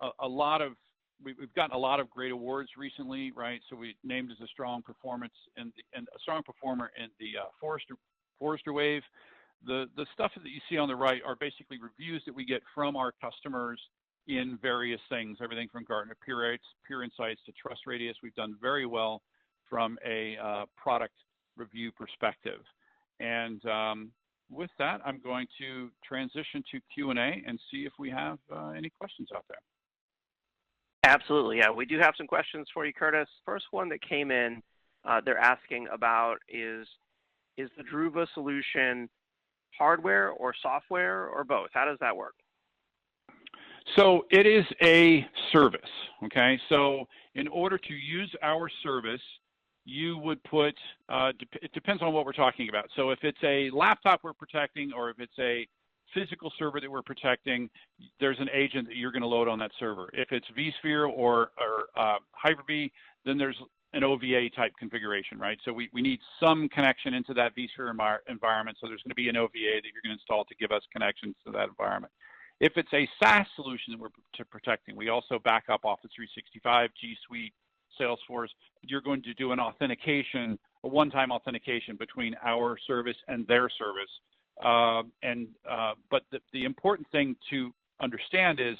we've gotten a lot of great awards recently, right? So we named as a strong performer in the Forrester Wave. The stuff that you see on the right are basically reviews that we get from our customers in various things, everything from Gartner Peer Insights to Trust Radius. We've done very well from a product review perspective. And with that, I'm going to transition to Q&A and see if we have any questions out there. Absolutely, yeah. We do have some questions for you, Curtis. First one that came in, they're asking about is the Druva solution hardware or software or both? How does that work? So it is a service, okay? So in order to use our service, you would put, it depends on what we're talking about. So if it's a laptop we're protecting or if it's a physical server that we're protecting, there's an agent that you're going to load on that server. If it's vSphere or Hyper-V, then there's an OVA type configuration, right? So we need some connection into that vSphere environment. So there's going to be an OVA that you're going to install to give us connections to that environment. If it's a SaaS solution that we're protecting, we also back up Office 365, G Suite, Salesforce. You're going to do an authentication, a one-time authentication between our service and their service. But the important thing to understand is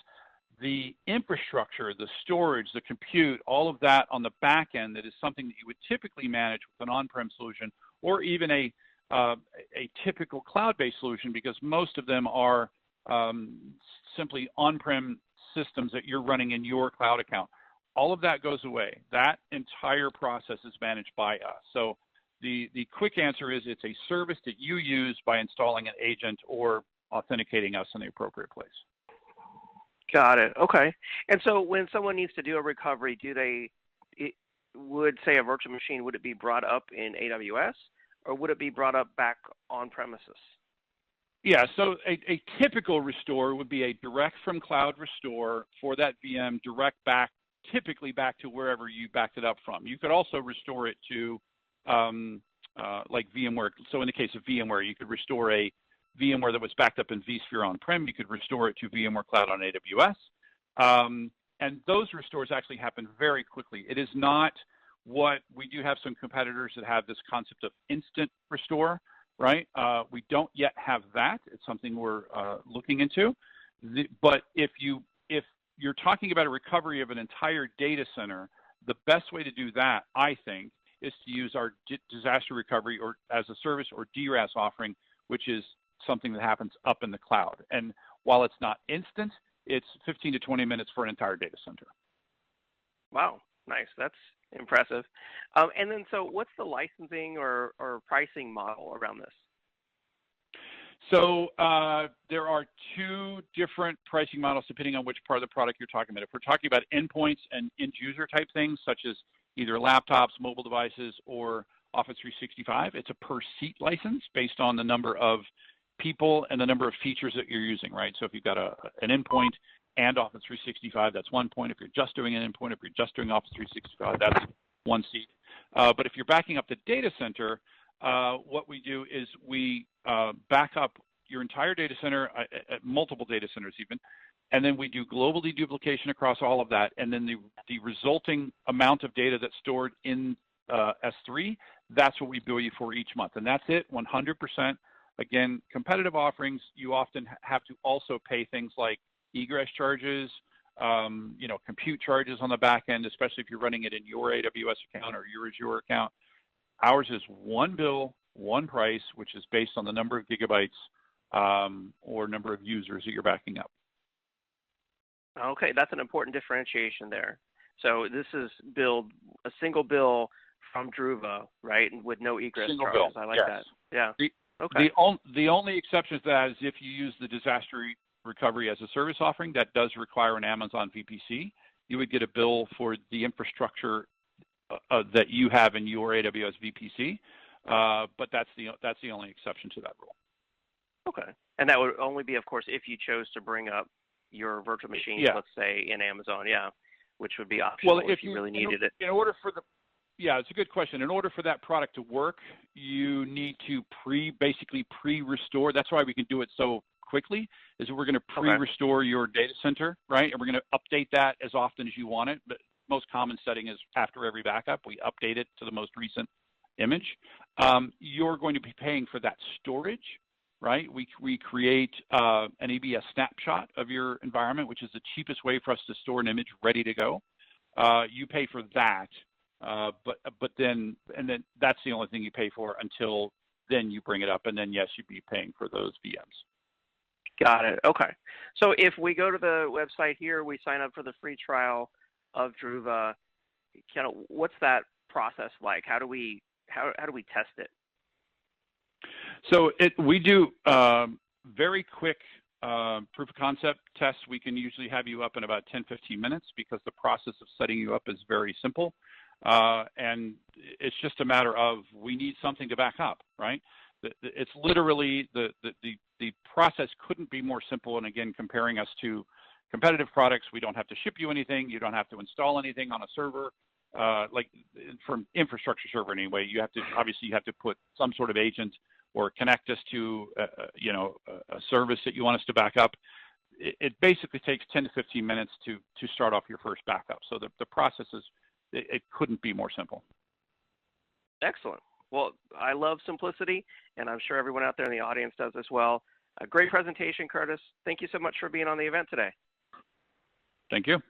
the infrastructure, the storage, the compute, all of that on the back end, that is something that you would typically manage with an on-prem solution or even a typical cloud-based solution, because most of them are simply on-prem systems that you're running in your cloud account. All of that goes away. That entire process is managed by us. So the quick answer is it's a service that you use by installing an agent or authenticating us in the appropriate place. Got it. Okay. And so when someone needs to do a recovery, would say a virtual machine, would it be brought up in AWS or would it be brought up back on premises? Yeah, so a typical restore would be a direct from cloud restore for that VM, direct back, typically back to wherever you backed it up from. You could also restore it to like VMware. So in the case of VMware, you could restore a VMware that was backed up in vSphere on-prem. You could restore it to VMware Cloud on AWS. And those restores actually happen very quickly. It is not what we do have some competitors that have this concept of instant restore, right? We don't yet have that. It's something we're looking into. But if you're talking about a recovery of an entire data center, the best way to do that, I think, is to use our disaster recovery or as a service or DRaaS offering, which is something that happens up in the cloud. And while it's not instant, it's 15 to 20 minutes for an entire data center. Wow, nice. That's impressive. And then, so what's the licensing or pricing model around this? So there are two different pricing models depending on which part of the product you're talking about. If we're talking about endpoints and end user type things, such as either laptops, mobile devices, or Office 365, it's a per seat license based on the number of people and the number of features that you're using, right? So if you've got an endpoint and Office 365, that's 1 point. If you're just doing an endpoint, if you're just doing Office 365, that's 1 seat. But if you're backing up the data center, what we do is we back up your entire data center, multiple data centers even, and then we do global deduplication across all of that, and then the resulting amount of data that's stored in S3, that's what we bill you for each month, and that's it, 100%. Again, competitive offerings, you often have to also pay things like egress charges, compute charges on the back end, especially if you're running it in your AWS account or your Azure account. Ours is one bill, one price, which is based on the number of gigabytes or number of users that you're backing up. Okay, that's an important differentiation there. So this is billed a single bill from Druva, right, and with no egress Single charges. bill. I like Yes. that. Yeah. Okay. The only exception to that is if you use the disaster recovery as a service offering, that does require an Amazon VPC. You would get a bill for the infrastructure that you have in your AWS VPC, but that's the only exception to that rule. Okay, and that would only be, of course, if you chose to bring up your virtual machines, let's say in Amazon, which would be optional if you really needed it. In order for it's a good question. In order for that product to work, you need to basically pre-restore. That's why we can do it so quickly, is we're going to pre-restore your data center, right? And we're going to update that as often as you want it. But most common setting is after every backup, we update it to the most recent image. You're going to be paying for that storage, right? We create an EBS snapshot of your environment, which is the cheapest way for us to store an image ready to go. You pay for that, but then that's the only thing you pay for until then you bring it up, and then yes, you'd be paying for those VMs. Got it. Okay. So if we go to the website here, we sign up for the free trial of Druva. What's that process like? How do we test it? So we do very quick proof of concept tests. We can usually have you up in about 10-15 minutes because the process of setting you up is very simple. And it's just a matter of we need something to back up, right? It's literally the process couldn't be more simple. And again, comparing us to competitive products, we don't have to ship you anything. You don't have to install anything on a server, like from infrastructure server anyway. You have to put some sort of agent or connect us to a service that you want us to back up. It basically takes 10 to 15 minutes to start off your first backup. So the process it couldn't be more simple. Excellent. Well, I love simplicity, and I'm sure everyone out there in the audience does as well. A great presentation, Curtis. Thank you so much for being on the event today. Thank you.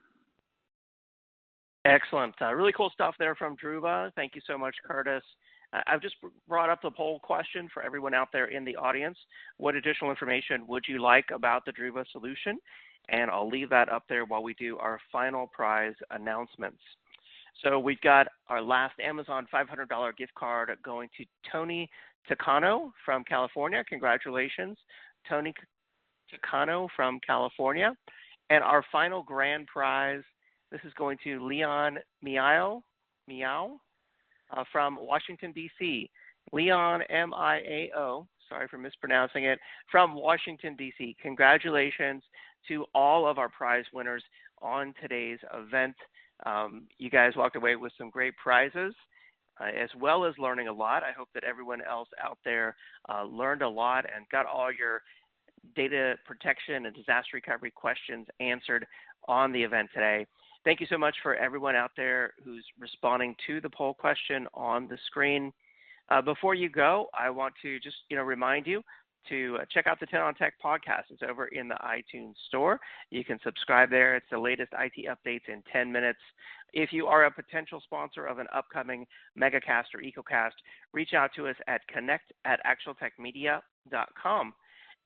Excellent. Really cool stuff there from Druva. Thank you so much, Curtis. I've just brought up the poll question for everyone out there in the audience. What additional information would you like about the Druva solution? And I'll leave that up there while we do our final prize announcements. So we've got our last Amazon $500 gift card going to Tony Takano from California. Congratulations, Tony Takano from California. And our final grand prize, this is going to Leon Miao from Washington, D.C. Leon, M-I-A-O, sorry for mispronouncing it, from Washington, D.C. Congratulations to all of our prize winners on today's event. You guys walked away with some great prizes, as well as learning a lot. I hope that everyone else out there learned a lot and got all your data protection and disaster recovery questions answered on the event today. Thank you so much for everyone out there who's responding to the poll question on the screen. Before you go, I want to just remind you to check out the 10 on Tech podcast. It's over in the iTunes store. You can subscribe there. It's the latest IT updates in 10 minutes. If you are a potential sponsor of an upcoming Megacast or EcoCast, reach out to us at connect@actualtechmedia.com.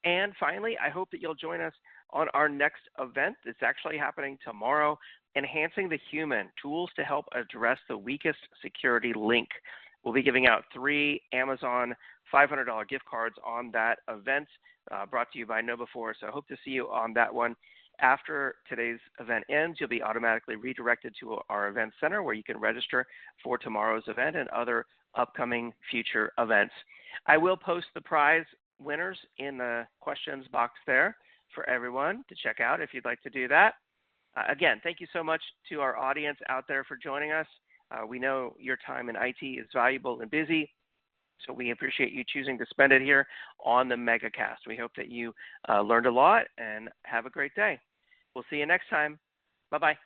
And finally, I hope that you'll join us on our next event. It's actually happening tomorrow, Enhancing the Human, Tools to Help Address the Weakest Security Link. We'll be giving out 3 Amazon $500 gift cards on that event, brought to you by KnowBe4. So I hope to see you on that one. After today's event ends, you'll be automatically redirected to our event center where you can register for tomorrow's event and other upcoming future events. I will post the prize winners in the questions box there for everyone to check out if you'd like to do that. Again, thank you so much to our audience out there for joining us. We know your time in IT is valuable and busy, so we appreciate you choosing to spend it here on the Megacast. We hope that you learned a lot and have a great day. We'll see you next time. Bye-bye.